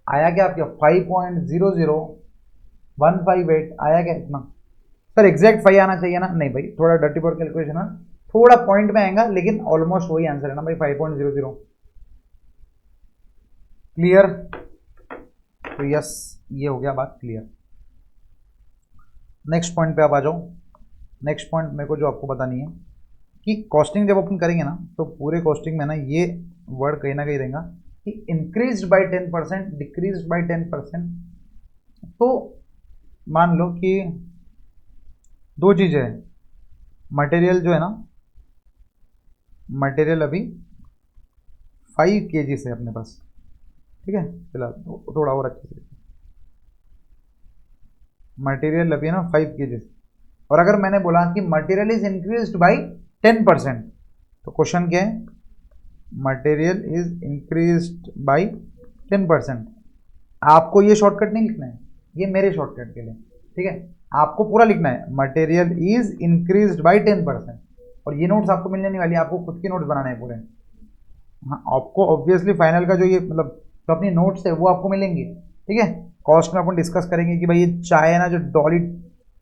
आया क्या आपके 5.00158 आया क्या इतना। सर एग्जैक्ट 5 आना चाहिए ना, नहीं भाई थोड़ा डर्टी बोर्ड कैलकुलेशन है, थोड़ा पॉइंट में आएगा लेकिन ऑलमोस्ट वही आंसर है ना भाई 5.00। क्लियर, तो यस ये हो गया बात क्लियर। नेक्स्ट पॉइंट पे आप आ जाओ। नेक्स्ट पॉइंट मेरे को जो आपको बतानी है कि कॉस्टिंग जब अपन करेंगे ना तो पूरे कॉस्टिंग में ना ये वर्ड कहीं ना कहीं रहेगा कि इंक्रीज बाय 10%, डिक्रीज बाय 10%। तो मान लो कि दो चीज़ें हैं, मटेरियल जो है ना, मटेरियल अभी 5 kg है अपने पास, ठीक है फिलहाल थोड़ा और अच्छे से, मटेरियल अभी है ना 5 kg, और अगर मैंने बोला कि मटेरियल इज इंक्रीज्ड बाय 10%, तो क्वेश्चन क्या है, मटेरियल इज इंक्रीज्ड बाय 10%। आपको ये शॉर्टकट नहीं लिखना है, ये मेरे शॉर्टकट के लिए, ठीक है, आपको पूरा लिखना है मटेरियल इज इंक्रीज्ड बाय 10%। और ये नोट्स आपको मिलने नहीं वाली, आपको खुद के नोट्स बनाने हैं पूरे। हाँ आपको ऑब्वियसली फाइनल का जो ये मतलब जो अपनी नोट्स है वो आपको मिलेंगे, ठीक है। कॉस्ट में अपन डिस्कस करेंगे कि भाई ये चाय है ना, जो डॉली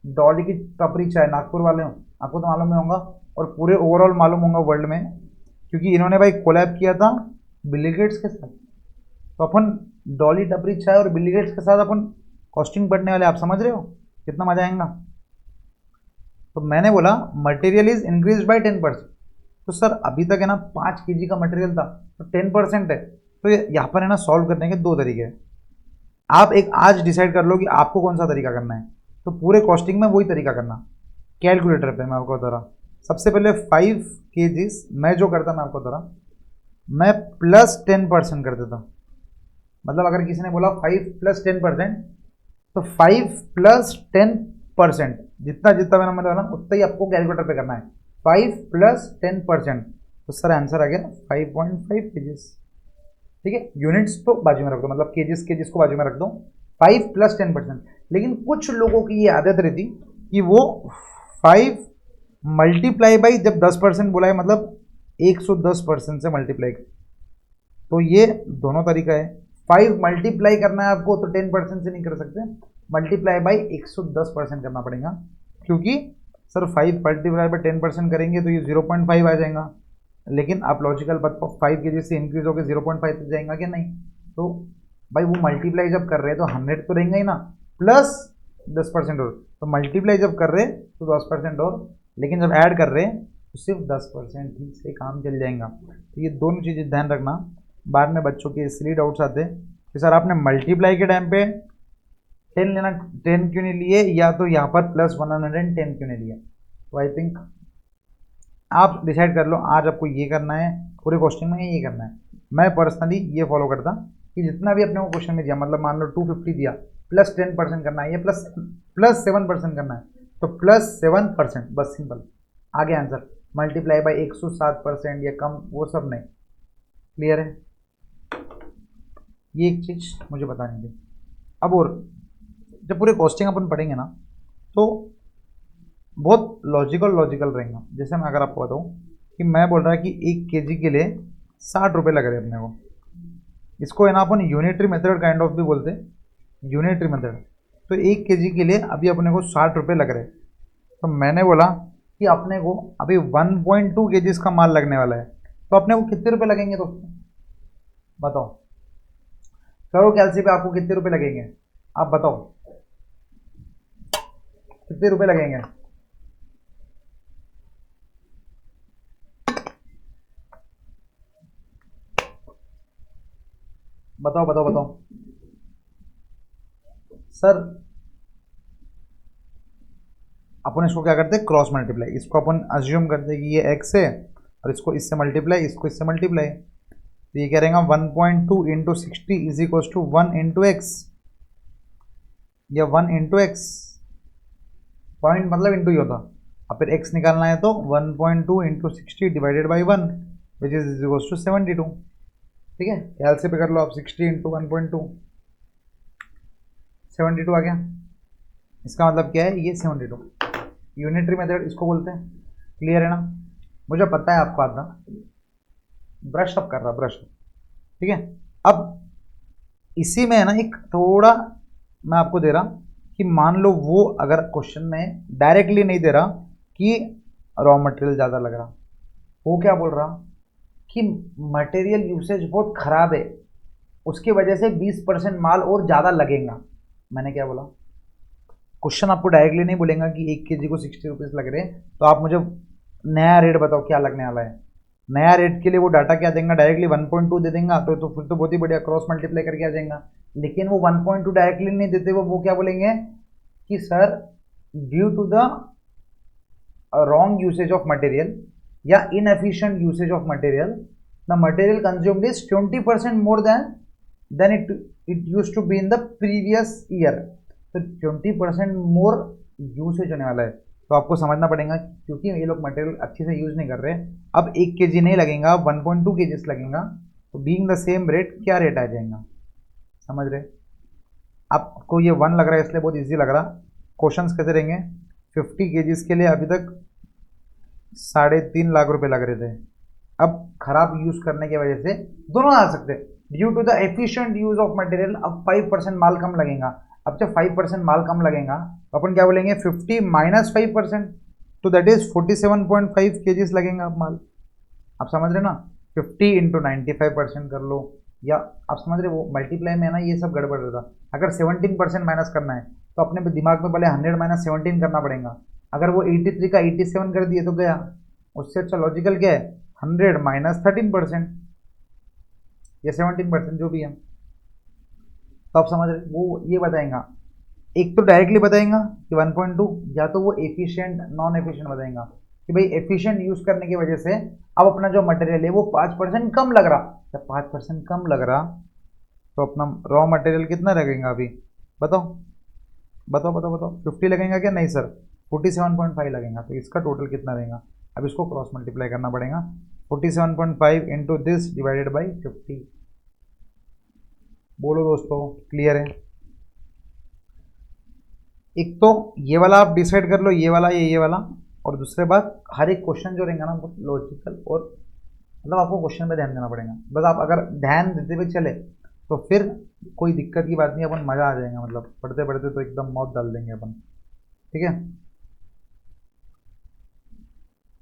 डॉली की टपरी चाय नागपुर वाले हो, आपको तो मालूम नहीं होगा और पूरे ओवरऑल मालूम होगा वर्ल्ड में, क्योंकि इन्होंने भाई कोलैब किया था बिल गेट्स के साथ। तो अपन डॉली टपरी चाय और बिल गेट्स के साथ अपन कॉस्टिंग पढ़ने वाले, आप समझ रहे हो कितना मजा आएगा। तो मैंने बोला मटेरियल इज इंक्रीज बाय 10%। तो सर अभी तक है ना 5 kg का मटेरियल था तो 10% है, तो यहाँ पर है ना सॉल्व करने के दो तरीके हैं। आप एक आज डिसाइड कर लो कि आपको कौन सा तरीका करना है, तो पूरे कॉस्टिंग में वही तरीका करना। कैलकुलेटर पे मैं आपको बता रहा, सबसे पहले 5 kg मैं जो करता मैं आपको बता रहा, मैं +10% कर देता। मतलब अगर किसी ने बोला 5 + 10%, तो 5 + 10%, जितना जितना मैंने बोला ना उतना ही आपको कैलकुलेटर पे करना है। 5 + 10%, तो सर आंसर आ गया 5.5 kg, ठीक है। यूनिट्स तो बाजू में रख दो, मतलब केजीस को बाजू में रख दो, 5 + 10%। लेकिन कुछ लोगों की ये आदत रहती कि वो 5 मल्टीप्लाई बाई, जब 10% बोला है मतलब 110% से मल्टीप्लाई, तो ये दोनों तरीका है। 5 मल्टीप्लाई करना है आपको तो 10% से नहीं कर सकते, मल्टीप्लाई बाई 110% करना पड़ेगा, क्योंकि सर 5 मल्टीप्लाई बाई 10% करेंगे तो ये 0.5 आ जाएगा। लेकिन आप लॉजिकल बात, 5 kg से इंक्रीज होकर 0.5 तक जाएगा कि नहीं, तो भाई वो मल्टीप्लाई जब कर रहे हैं तो 100 तो रहेंगे ही ना, प्लस 10% और, तो मल्टीप्लाई जब कर रहे हैं तो 10% और, लेकिन जब ऐड कर रहे हैं तो सिर्फ 10% ही से काम चल जाएगा। तो ये दोनों चीज़ें ध्यान रखना, बाद में बच्चों के इसलिए डाउट्स आते हैं कि सर आपने मल्टीप्लाई के टाइम पे 10 लेना, 10 क्यों नहीं लिए, या तो यहाँ पर +110 क्यों नहीं लिया। तो आई थिंक आप डिसाइड कर लो आज आपको ये करना है, पूरे क्वेश्चन में ये करना है। मैं पर्सनली ये फॉलो करता कि जितना भी अपने को क्वेश्चन में दिया, मतलब मान लो 250 दिया, +10% करना है या +7% करना है, तो +7%, बस सिंपल आगे आंसर। मल्टीप्लाई बाई 107% या कम वो सब नहीं। क्लियर है, ये एक चीज़ मुझे बतानी थी। अब और जब पूरे कॉस्टिंग अपन पढ़ेंगे ना तो बहुत लॉजिकल रहेगा। जैसे मैं अगर आपको बताऊँ कि मैं बोल रहा कि 1 kg के लिए 60 रुपये लग रहे अपने को, इसको है ना अपन यूनिटरी मेथड काइंड ऑफ भी बोलते हैं, यूनिटरी मेथड। तो 1 kg के लिए अभी अपने को 60 रुपये लग रहे, तो मैंने बोला कि अपने को अभी 1.2 kg का माल लगने वाला है, तो अपने को कितने रुपये लगेंगे दोस्तों बताओ, करो कैलसी पे आपको कितने रुपये लगेंगे, आप बताओ कितने रुपये लगेंगे। बताओ बताओ बताओ सर। अपन इसको क्या करते हैं, क्रॉस मल्टीप्लाई, इसको अपन अज्यूम करते हैं कि ये x है और इसको इससे मल्टीप्लाई, इसको इससे मल्टीप्लाई, तो ये क्या रहेगा 1.2 × 60 इज इक्वल टू 1 × x, या 1 × x, पॉइंट मतलब इंटू ही होता, अब फिर x निकालना है तो 1.2 × 60 divided by 1 which is equal to 72। ठीक है, ख्याल से पे कर लो आप, 60 × 1.2, 72 आ गया। इसका मतलब क्या है, ये 72 यूनिटरी मेथड इसको बोलते हैं। क्लियर है ना? मुझे पता है आपको आता, ब्रश अप कर रहा, ब्रश अप। ठीक है, अब इसी में है ना एक थोड़ा मैं आपको दे रहा कि मान लो वो अगर क्वेश्चन में डायरेक्टली नहीं दे रहा कि रॉ मटेरियल ज़्यादा लग रहा, वो क्या बोल रहा कि मटेरियल यूसेज बहुत खराब है, उसकी वजह से 20% माल और ज़्यादा लगेगा। मैंने क्या बोला? क्वेश्चन आपको डायरेक्टली नहीं बोलेगा कि 1 kg को 60 रुपीज़ लग रहे हैं, तो आप मुझे नया रेट बताओ क्या लगने वाला है। नया रेट के लिए वो डाटा क्या देंगे, डायरेक्टली 1.2 दे देंगे, तो फिर तो बहुत ही बढ़िया, क्रॉस मल्टीप्लाई करके आ जाएगा। लेकिन वो 1.2 डायरेक्टली नहीं देते, वो क्या बोलेंगे कि sir due to the wrong usage of material या inefficient usage of material, the material consumed is 20% more than it use to be in the previous year. तो 20% मोर यूसेज होने वाला है। तो आपको समझना पड़ेगा, क्योंकि ये लोग मटेरियल अच्छे से यूज नहीं कर रहे, अब 1 kg नहीं लगेगा, 1.2 kg लगेगा, तो बीइंग द सेम रेट क्या रेट आ जाएगा, समझ रहे? आपको ये 1 लग रहा है इसलिए बहुत इजी लग रहा। क्वेश्चंस कैसे रहेंगे? 50 kg के लिए अभी तक 3.5 लाख रुपए लग रहे थे, अब खराब यूज करने की वजह से दोनों आ सकते हैं। Due to the efficient use of material अब 5% माल कम लगेगा। अब जब 5% माल कम लगेगा तो अपन क्या बोलेंगे, 50 माइनस 5%, तो दैट इज 47.5 kg लगेगा अब माल। आप समझ रहे ना? 50 इंटू 95% कर लो, या आप समझ रहे, वो मल्टीप्लाई में है ना ये सब गड़बड़ रहता। अगर 17% माइनस करना है तो अपने दिमाग में पहले 100 माइनस 17 करना पड़ेगा। अगर वो 83 का 87 कर दिए तो गया। उससे अच्छा लॉजिकल क्या है, 100 माइनस 13% या 17%, जो भी है। तो आप समझ रहे, वो ये बताएगा, एक तो डायरेक्टली बताएगा कि 1.2, या तो वो एफिशिएंट नॉन एफिशिएंट बताएगा कि भाई एफिशिएंट यूज करने की वजह से अब अपना जो मटेरियल है वो 5% कम लग रहा। जब 5% कम लग रहा तो अपना रॉ मटेरियल कितना लगेगा अभी, बताओ बताओ बताओ बताओ। 50 लगेगा क्या? नहीं सर, 47.5 लगेगा। तो इसका टोटल कितना रहेगा? अब इसको क्रॉस मल्टीप्लाई करना पड़ेगा, 47.5 इंटू दिस डिवाइडेड बाई 50। बोलो दोस्तों, क्लियर है? एक तो ये वाला आप डिसाइड कर लो, ये वाला ये वाला। और दूसरे बात, हर एक क्वेश्चन जो रहेगा ना वो लॉजिकल, और मतलब आपको क्वेश्चन पे ध्यान देना पड़ेगा। बस आप अगर ध्यान देते हुए चले तो फिर कोई दिक्कत की बात नहीं, अपन मज़ा आ जाएगा, मतलब पढ़ते पढ़ते तो एकदम मौत डाल देंगे अपन। ठीक है,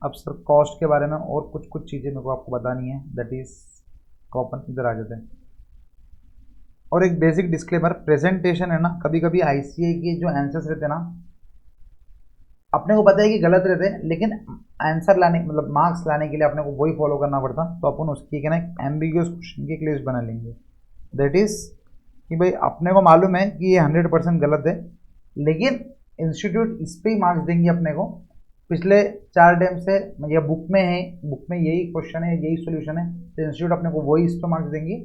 अब सर कॉस्ट के बारे में और कुछ कुछ चीज़ें मेरे को आपको बतानी है, दैट इज तो अपन इधर आ जाते हैं। और एक बेसिक डिस्क्लेमर, प्रेजेंटेशन है ना, कभी कभी आईसीए के जो आंसर्स रहते हैं ना, अपने को पता है कि गलत रहते हैं, लेकिन आंसर लाने मतलब मार्क्स लाने के लिए अपने को वही फॉलो करना पड़ता। तो अपन उसकी एक है ना एम्बिग्यूस क्वेश्चन की एक लिस्ट बना लेंगे, दैट इज कि भाई अपने को मालूम है कि ये 100% गलत है, लेकिन इंस्टीट्यूट इस पर ही मार्क्स देंगे अपने को। पिछले 4 टाइम से या बुक में है, बुक में यही क्वेश्चन है, यही सोल्यूशन है, तो इंस्टीट्यूट अपने को वही इस पर मार्क्स देंगे,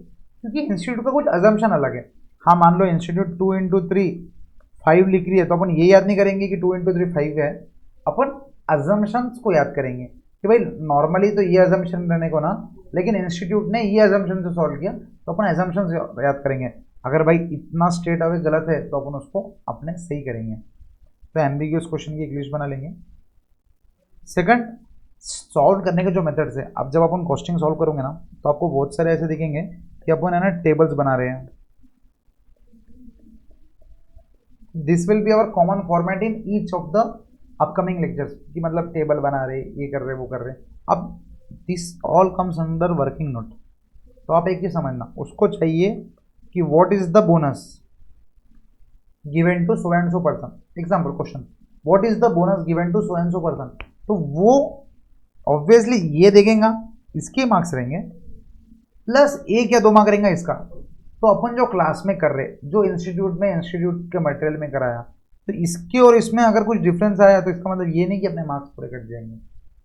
क्योंकि इंस्टीट्यूट का कुछ अजम्पशन अलग है। हाँ, मान लो इंस्टीट्यूट 2 इंटू 3 5 लिख रही है, तो अपन ये याद नहीं करेंगे कि 2 इंटू 3 5 है, अपन अजम्पशंस को याद करेंगे कि भाई नॉर्मली तो ये अजम्पशन रहने को ना, लेकिन इंस्टीट्यूट ने ये अजम्पशन से सॉल्व किया, तो अपन अजम्पशंस याद करेंगे। अगर भाई इतना स्टेट अवे गलत है तो अपन उसको अपने सही करेंगे। तो एम्बिग्यूस क्वेश्चन की एक लिस्ट बना लेंगे। सेकंड, सॉल्व करने के जो मेथड्स है, अब जब अपन कॉस्टिंग सॉल्व करोगे ना तो आपको बहुत सारे ऐसे दिखेंगे कि अपन है ना टेबल्स बना रहे हैं। This will be our common format in each of the upcoming lectures, कि मतलब टेबल बना रहे, ये कर रहे, वो कर रहे। अब this all comes under working note. तो आप एक चीज समझना, उसको चाहिए कि what is the bonus given to so and so person. Example question, what is the bonus given to so and so person, तो वो ऑब्वियसली ये देखेगा, इसके मार्क्स रहेंगे, प्लस 1 या 2 मार्क रहेगा इसका। तो अपन जो क्लास में कर रहे, जो इंस्टीट्यूट के मटेरियल में कराया, तो इसके और इसमें अगर कुछ डिफरेंस आया तो इसका मतलब ये नहीं कि अपने मार्क्स पूरे कट जाएंगे।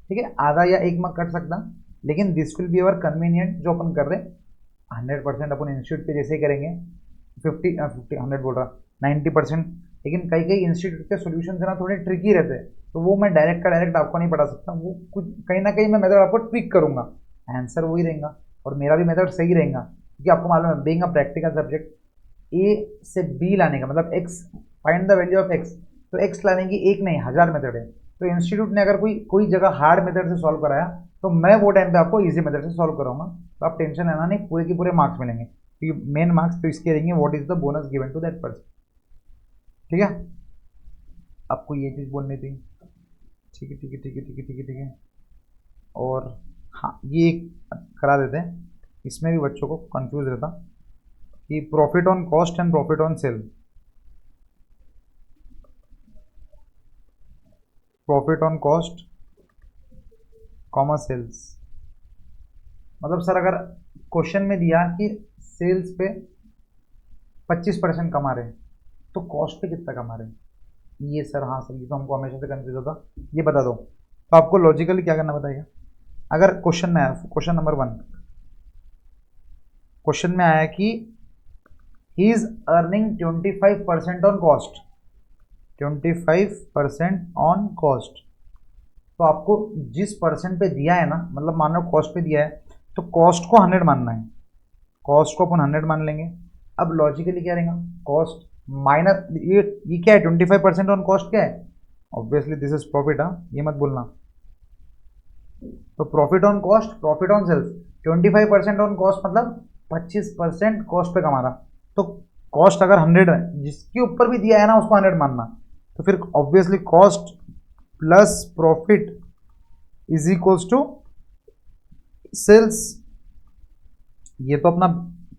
ठीक है, आधा या 1 मार्क कट सकता, लेकिन this will be our convenient जो अपन कर रहे। 100% अपन इंस्टीट्यूट पे जैसे ही करेंगे, 100 बोल रहा 90%। लेकिन कई कई इंस्टीट्यूट के सोल्यूशन है ना थोड़े ट्रिकी रहते हैं, तो वो मैं डायरेक्ट का डायरेक्ट आपको नहीं पढ़ा सकता, वो कुछ कहीं ना कहीं मैं मेथड आपको ट्विक करूंगा, आंसर वही रहेगा और मेरा भी मेथड सही रहेगा। क्योंकि आपको मालूम है, बीइंग अ प्रैक्टिकल सब्जेक्ट, ए से बी लाने का मतलब x, find the value of x, तो एक्स लाने की एक नहीं 1000 मेथड है। तो इंस्टीट्यूट ने अगर कोई जगह हार्ड मेथड से सॉल्व कराया तो मैं वो टाइम पे आपको इजी मेथड से सॉल्व कराऊंगा। तो आप टेंशन लेना नहीं, पूरे के पूरे मार्क्स मिलेंगे, क्योंकि मेन मार्क्स तो इसके रहेंगे what is the bonus given to that person. ठीक है, आपको ये चीज़ बोलनी थी। ठीक है ठीक है ठीक है ठीक है ठीक है ठीक है। और हाँ, ये एक करा देते हैं, इसमें भी बच्चों को कंफ्यूज रहता कि profit on cost and profit on sale. Profit on cost comma sales, मतलब सर अगर क्वेश्चन में दिया कि सेल्स पे 25% कमा रहे हैं तो कॉस्ट पे कितना कमा रहे हैं, ये सर हाँ सर ये तो हमको हमेशा से कंफ्यूज होता। ये बता दो तो आपको लॉजिकली क्या करना बताएगा। अगर क्वेश्चन में आया, क्वेश्चन नंबर 1, क्वेश्चन में आया कि he is earning 25% on cost, 25% on cost, तो आपको जिस परसेंट पे दिया है ना, मतलब मान लो कॉस्ट पे दिया है तो कॉस्ट को 100 मानना है, कॉस्ट को अपन 100 मान लेंगे। अब लॉजिकली क्या रहेगा, कॉस्ट माइनस ये क्या है 25% ऑन कॉस्ट क्या है, ऑब्वियसली दिस इज प्रॉफिट। हाँ ये मत बोलना। तो profit on cost profit on sales, 25% on cost मतलब 25% कॉस्ट पे कमा रहा, तो कॉस्ट अगर 100 है जिसके ऊपर भी दिया है ना उसको 100 मानना, तो फिर obviously cost plus profit is equals to sales. ये तो अपना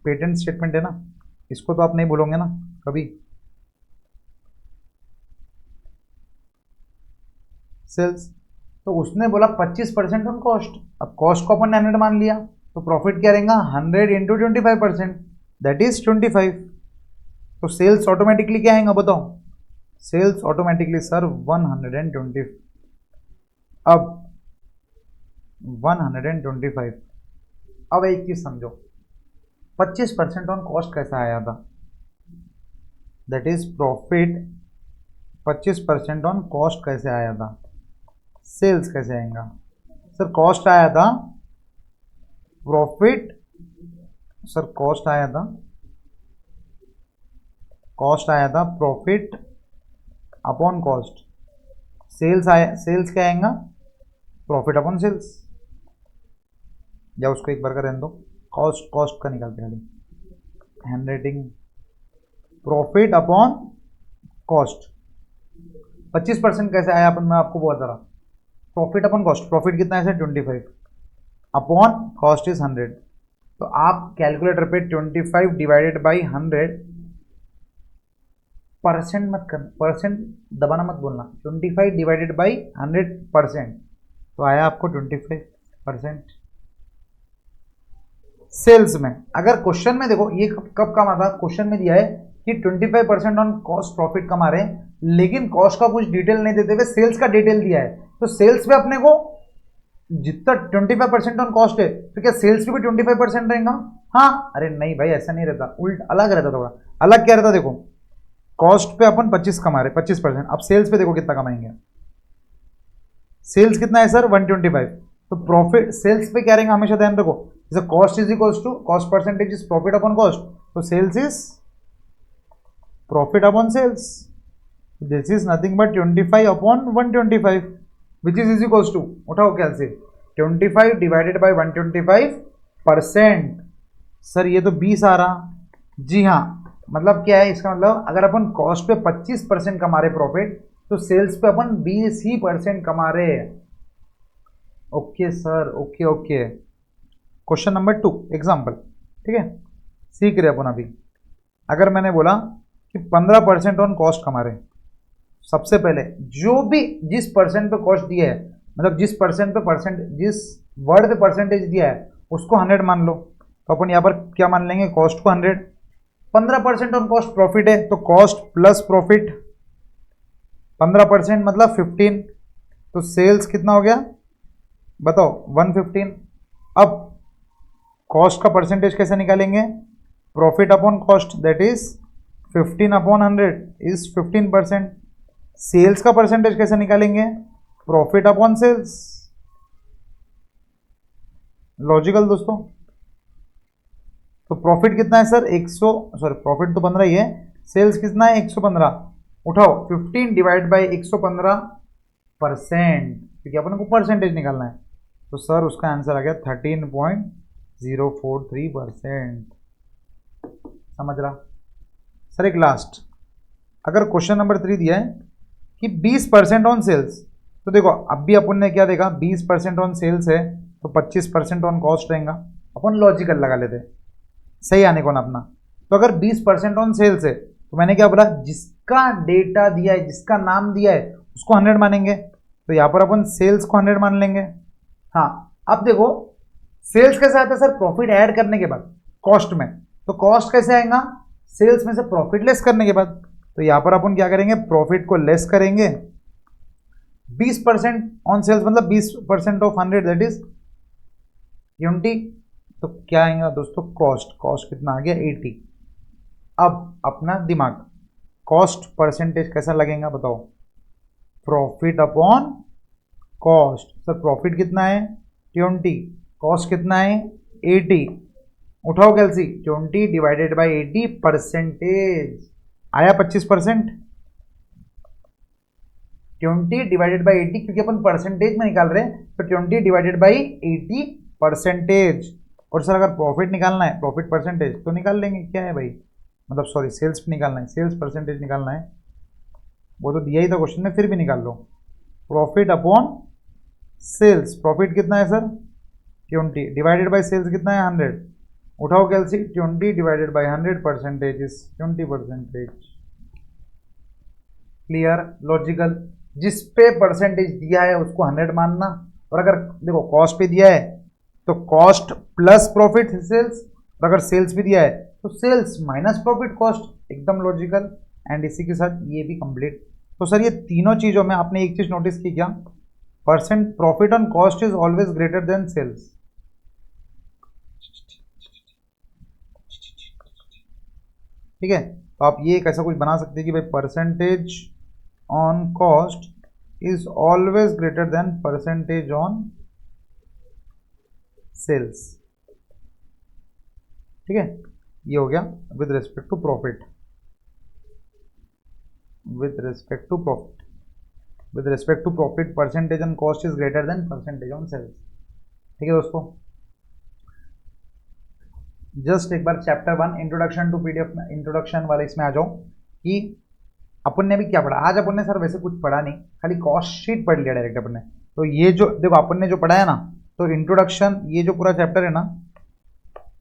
पेटेंट स्टेटमेंट है ना, इसको तो आप नहीं भूलोगे ना कभी। सेल्स, तो उसने बोला 25% ऑन कॉस्ट, अब कॉस्ट को अपन ने 100 मान लिया तो प्रॉफिट क्या रहेगा 100 इंटू 25%, दैट इज 25। तो सेल्स ऑटोमेटिकली क्या आएगा बताओ, सेल्स ऑटोमेटिकली सर 120। अब 125। अब एक चीज समझो, 25% ऑन कॉस्ट कैसा आया था, that is profit 25% on cost कैसे आया था, सेल्स कैसे आएगा। सर कॉस्ट आया था प्रॉफिट, सर कॉस्ट आया था प्रॉफिट अपॉन कॉस्ट, सेल्स आया, सेल्स क्या आएगा प्रॉफिट अपॉन सेल्स, या उसको एक बार का रहने दो, कॉस्ट कॉस्ट का निकालते खाली, हैंडराइटिंग, प्रॉफिट अपॉन कॉस्ट। 25% कैसे आया अपन, मैं आपको बता रहा, प्रॉफिट अपॉन कॉस्ट, प्रॉफिट कितना है 25 अपॉन कॉस्ट इज 100। तो आप कैलकुलेटर पे 25 डिवाइडेड बाई 100, परसेंट मत करना, परसेंट दबाना मत बोलना, 25 डिवाइडेड बाई 100%, तो आया आपको 25%। सेल्स में अगर क्वेश्चन में देखो ये कब कमा था, क्वेश्चन में दिया है कि 25% ऑन कॉस्ट प्रॉफिट कमा रहे हैं, लेकिन कॉस्ट का कुछ डिटेल नहीं देते हुए सेल्स का डिटेल दिया है, तो सेल्स पे अपने को जितना 25% ऑन कॉस्ट है तो क्या सेल्स पे भी 25% रहेगा। हाँ अरे नहीं भाई ऐसा नहीं रहता, उल्ट अलग रहता, थोड़ा अलग क्या रहता, देखो कॉस्ट पे अपन 25 कमा रहे 25%, अब सेल्स पे देखो कितना कमाएंगे, सेल्स कितना है सर 125, तो प्रॉफिट सेल्स पे क्या रहेगा हमेशा ध्यान रखो, जैसे cost is equals to cost percentage is profit upon cost, तो sales is profit upon sales, this is nothing but 25 upon 125 which is equals to, उठाओ क्या से 25 डिवाइडेड बाई 125%, सर ये तो 20 आ रहा। जी हाँ, मतलब क्या है इसका मतलब, अगर अपन कॉस्ट पे 25% कमा रहे प्रॉफिट, तो सेल्स पे अपन 20% कमा रहे हैं। Okay sir, okay okay. Question number 2 example, ठीक है, सीख रहे अपन अभी। अगर मैंने बोला कि 15% ऑन कॉस्ट कमा रहे, सबसे पहले जो भी जिस परसेंट पे कॉस्ट दिया है, मतलब जिस वर्ड पे परसेंटेज दिया है उसको 100 मान लो, तो अपन यहाँ पर क्या मान लेंगे, कॉस्ट को 100, 15% ऑन कॉस्ट प्रॉफिट है तो कॉस्ट प्लस प्रॉफिट, 15% मतलब 15, तो सेल्स कितना हो गया बताओ 115। अब कॉस्ट का परसेंटेज कैसे निकालेंगे, profit upon cost, that is 15 upon 100 is 15%। Sales का परसेंटेज कैसे निकालेंगे, प्रॉफिट अपॉन सेल्स। लॉजिकल दोस्तों, तो प्रॉफिट कितना है सर 100, सॉरी प्रॉफिट तो 15 ही है, सेल्स कितना है 115, उठाओ 15 डिवाइड बाई 115%, क्योंकि अपन को परसेंटेज निकालना है। तो सर उसका आंसर आ गया 13.043%। समझ रहा सर? एक लास्ट, अगर क्वेश्चन नंबर 3 दिया है कि 20% ऑन सेल्स, तो देखो अब भी अपन ने क्या देखा, 20% ऑन सेल्स है तो 25% ऑन कॉस्ट रहेगा। अपन लॉजिकल लगा लेते, सही आने को ना अपना। तो अगर 20% ऑन सेल्स है तो मैंने क्या बोला, जिसका डेटा दिया है, जिसका नाम दिया है उसको 100 मानेंगे। तो यहां पर अपन सेल्स को 100 मान लेंगे। हाँ, अब देखो सेल्स कैसे आता है सर, प्रॉफिट ऐड करने के बाद कॉस्ट में। तो कॉस्ट कैसे आएगा, सेल्स में से प्रॉफिट लेस करने के बाद। तो यहां पर अपन क्या करेंगे, प्रॉफिट को लेस करेंगे। 20% ऑन सेल्स मतलब 20% ऑफ 100 दैट इज 20। तो क्या आएगा दोस्तों, कॉस्ट। कॉस्ट कितना आ गया 80। अब अपना दिमाग, कॉस्ट परसेंटेज कैसा लगेगा बताओ, profit upon cost. Sir profit कितना है 20, कॉस्ट कितना है 80। उठाओ कैलसी, 20 डिवाइडेड बाई 80 परसेंटेज आया 25%। 20 डिवाइडेड बाई 80, क्योंकि अपन परसेंटेज में निकाल रहे हैं तो 20 डिवाइडेड बाई 80 परसेंटेज। और सर अगर प्रॉफिट निकालना है, प्रॉफिट परसेंटेज, तो निकाल लेंगे, क्या है भाई, मतलब सॉरी सेल्स निकालना है, सेल्स परसेंटेज निकालना है। वो तो दिया ही था क्वेश्चन में, फिर भी निकाल लो। प्रॉफिट अपॉन सेल्स, प्रॉफिट कितना है सर 20 डिवाइडेड बाई सेल्स कितना है 100। उठाओ कैलसी, 20 divided by 100 percentage is 20%। Clear, logical. जिस पे परसेंटेज दिया है उसको 100 मानना। और अगर देखो कॉस्ट पे दिया है तो कॉस्ट प्लस प्रॉफिट सेल्स, और अगर सेल्स भी दिया है तो सेल्स माइनस प्रॉफिट कॉस्ट, एकदम लॉजिकल। एंड इसी के साथ ये भी कंप्लीट। तो सर ये तीनों चीजों में आपने एक चीज नोटिस की क्या, percent profit on cost is always greater than sales. ठीक है, तो आप ये कैसा कुछ बना सकते हैं कि भाई percentage on cost is always greater than percentage on sales. ठीक है, ये हो गया with respect to profit, with respect to profit, with respect to profit percentage on cost is greater than percentage on sales. ठीक है दोस्तों, just एक बार चैप्टर 1 इंट्रोडक्शन टू पीडीएफ में, इंट्रोडक्शन वाले इसमें आ जाओ कि अपन ने भी क्या पढ़ा। आज अपन ने सर वैसे कुछ पढ़ा नहीं, खाली कॉस्ट शीट पढ़ लिया डायरेक्ट अपन ने। तो ये जो देखो अपन ने जो पढ़ा है ना, तो इंट्रोडक्शन, ये जो पूरा चैप्टर है ना,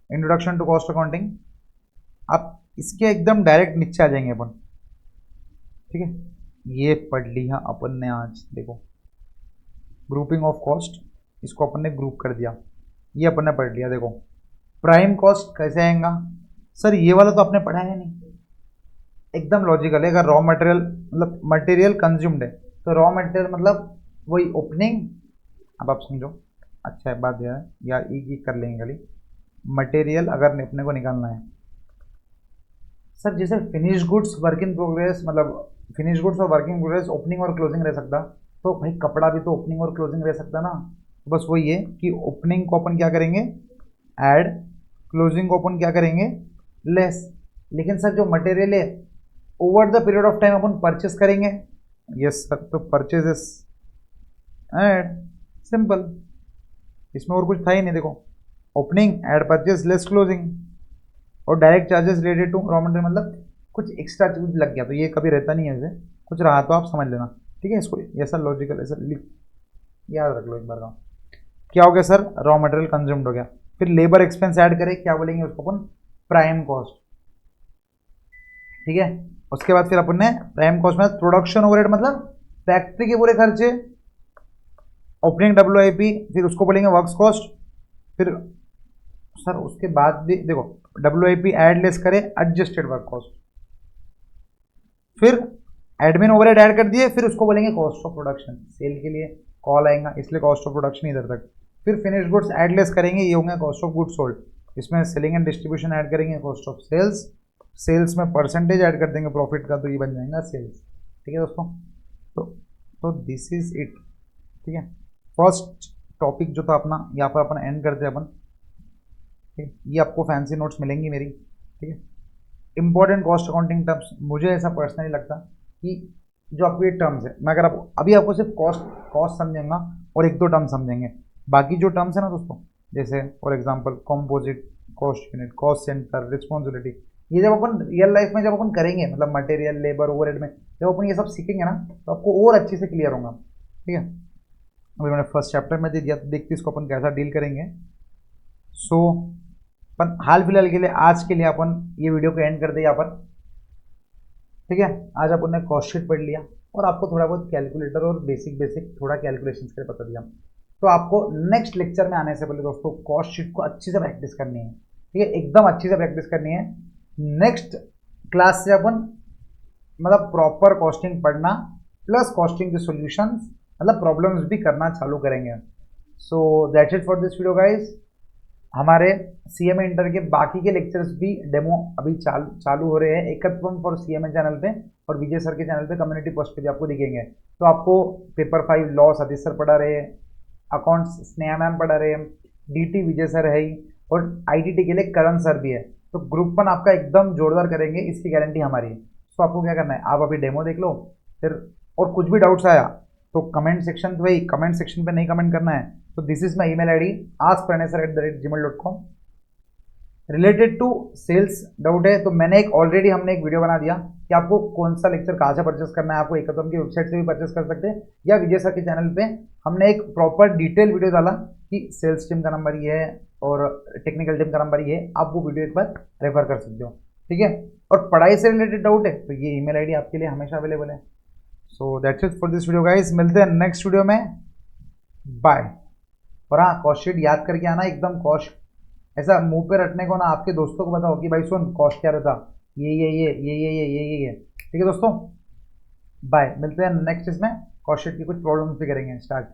इंट्रोडक्शन टू कॉस्ट अकाउंटिंग, आप इसके एकदम डायरेक्ट नीचे आ जाएंगे अपन। ठीक है, ये पढ़ लिया अपन ने आज। देखो ग्रुपिंग ऑफ कॉस्ट, इसको अपन ने ग्रुप कर दिया, ये अपन ने पढ़ लिया। देखो प्राइम कॉस्ट कैसे आएगा सर, ये वाला तो आपने पढ़ा है नहीं, एकदम लॉजिकल है। अगर रॉ मटेरियल मतलब मटेरियल कंज्यूम्ड है तो रॉ मटेरियल मतलब वही ओपनिंग, अब आप समझो, अच्छा है बात यह है, या ये कर लेंगे खाली मटेरियल अगर अपने को निकालना है। सर जैसे finish goods work in progress, मतलब फिनिश गुड्स और वर्किंग प्रोग्रेस ओपनिंग और क्लोजिंग रह सकता, तो भाई कपड़ा भी तो ओपनिंग और क्लोजिंग रह सकता ना। तो बस वही है कि ओपनिंग को अपन क्या करेंगे ऐड, क्लोजिंग को अपन क्या करेंगे लेस। लेकिन सर जो मटेरियल है over the period of time अपन परचेस करेंगे, यस सर, तो परचेजेस ऐड, सिंपल, इसमें और कुछ था ही नहीं। देखो opening add purchase less closing, और direct charges related to raw material, मतलब कुछ एक्स्ट्रा चीज लग गया तो ये कभी रहता नहीं है, वैसे कुछ रहा तो आप समझ लेना। ठीक है, इसको ऐसा लॉजिकल ऐसा याद रख लो एक बार का। क्या हो गया सर, रॉ मटेरियल कंज्यूम्ड हो गया। फिर लेबर एक्सपेंस ऐड करें, क्या बोलेंगे उसको अपन, प्राइम कॉस्ट। ठीक है, उसके बाद फिर अपन ने प्राइम कॉस्ट में प्रोडक्शन ओवरहेड मतलब फैक्ट्री के पूरे खर्चे, ओपनिंग WIP, फिर उसको बोलेंगे वर्क्स कॉस्ट। फिर सर उसके बाद भी देखो WIP ऐड लेस करें एडजस्टेड वर्क कॉस्ट, फिर एडमिन ओवरहेड ऐड कर दिए, फिर उसको बोलेंगे कॉस्ट ऑफ प्रोडक्शन। सेल के लिए कॉल आएगा इसलिए कॉस्ट ऑफ प्रोडक्शन इधर तक। फिर फिनिश गुड्स ऐड लेस करेंगे, ये होंगे कॉस्ट ऑफ गुड्स सोल्ड। इसमें सेलिंग एंड डिस्ट्रीब्यूशन ऐड करेंगे कॉस्ट ऑफ सेल्स, सेल्स में परसेंटेज ऐड कर देंगे प्रॉफिट का, तो ये बन जाएगा सेल्स। ठीक है दोस्तों, तो दिस इज इट। ठीक है, फर्स्ट टॉपिक जो था अपना यहाँ पर अपन एंड करते हैं अपन। ठीक है, ये आपको फैंसी नोट्स मिलेंगी मेरी। ठीक है, इंपॉर्टेंट कॉस्ट अकाउंटिंग टर्म्स, मुझे ऐसा पर्सनली लगता कि जो आपके ये टर्म्स है, मैं अगर आप अभी आपको सिर्फ कॉस्ट कॉस्ट समझेंगा और एक दो टर्म समझेंगे, बाकी जो टर्म्स है ना दोस्तों, जैसे for example composite cost unit, cost centre, responsibility, ये जब अपन रियल लाइफ में जब अपन करेंगे, मतलब मटेरियल लेबर ओवरहेड में जब अपन ये सब सीखेंगे ना, तो आपको और अच्छे से क्लियर होगा। ठीक है, अभी मैंने फर्स्ट चैप्टर में दे दिया, तो देखते इसको अपन कैसा डील करेंगे। सो अपन हाल फिलहाल के लिए, आज के लिए अपन ये वीडियो को एंड कर दे यहाँ पर। ठीक है, आज अपन ने कॉस्ट शीट पढ़ लिया और आपको थोड़ा बहुत कैलकुलेटर और बेसिक बेसिक थोड़ा कैलकुलेशन के बता दिया। तो आपको नेक्स्ट लेक्चर में आने से पहले दोस्तों कॉस्ट शीट को अच्छी से प्रैक्टिस करनी है। ठीक है, एकदम अच्छी से प्रैक्टिस करनी है। नेक्स्ट क्लास से अपन मतलब प्रॉपर कॉस्टिंग पढ़ना प्लस कॉस्टिंग के सॉल्यूशंस, मतलब प्रॉब्लम्स भी करना चालू करेंगे। So that's it for this video guys. हमारे सीएमए इंटर के बाकी के लेक्चर्स भी डेमो अभी चालू हो रहे हैं एकत्वम फॉर सीएमए चैनल पे और विजय सर के चैनल पे कम्युनिटी पोस्ट पे भी आपको दिखेंगे। तो आपको पेपर 5 लॉ सतीश सर पढ़ा रहे हैं, अकाउंट्स स्नेहा मैम पढ़ा रहे हैं, डीटी विजय सर है ही, और आईटीटी के लिए करण सर भी है। तो ग्रुप 1 आपका एकदम जोरदार करेंगे, इसकी गारंटी हमारी है। तो आपको क्या करना है, आप अभी डेमो देख लो, फिर और कुछ भी डाउट्स आया तो कमेंट सेक्शन पे, कमेंट सेक्शन पे नहीं कमेंट करना है। तो this is my email ID askpranasar@gmail.com। Related to sales doubt है तो मैंने हमने एक वीडियो बना दिया कि आपको कौन सा लेक्चर कहाँ से परचेस करना है। आपको एकत्वम की वेबसाइट से भी परचेस कर सकते हैं या विजय सर के चैनल पे हमने एक प्रॉपर डिटेल वीडियो डाला कि सेल्स टीम का नंबर ये है और टेक्निकल टीम का नंबर ये है। आप वो वीडियो एक बार रेफर कर सकते हो। ठीक है, और पढ़ाई से रिलेटेड डाउट है तो ये ईमेल आईडी आपके लिए हमेशा अवेलेबल है। So that's it for this video guys, मिलते हैं नेक्स्ट वीडियो में, बाय। और हाँ, कॉस्ट शीट याद करके आना एकदम। कॉस्ट ऐसा मुंह पे रटने को ना, आपके दोस्तों को बताओ कि भाई सुन कॉस्ट क्या रहता, ये। ठीक है दोस्तों, बाय, मिलते हैं नेक्स्ट इसमें। कॉस्ट शीट की कुछ प्रॉब्लम्स भी करेंगे स्टार्ट।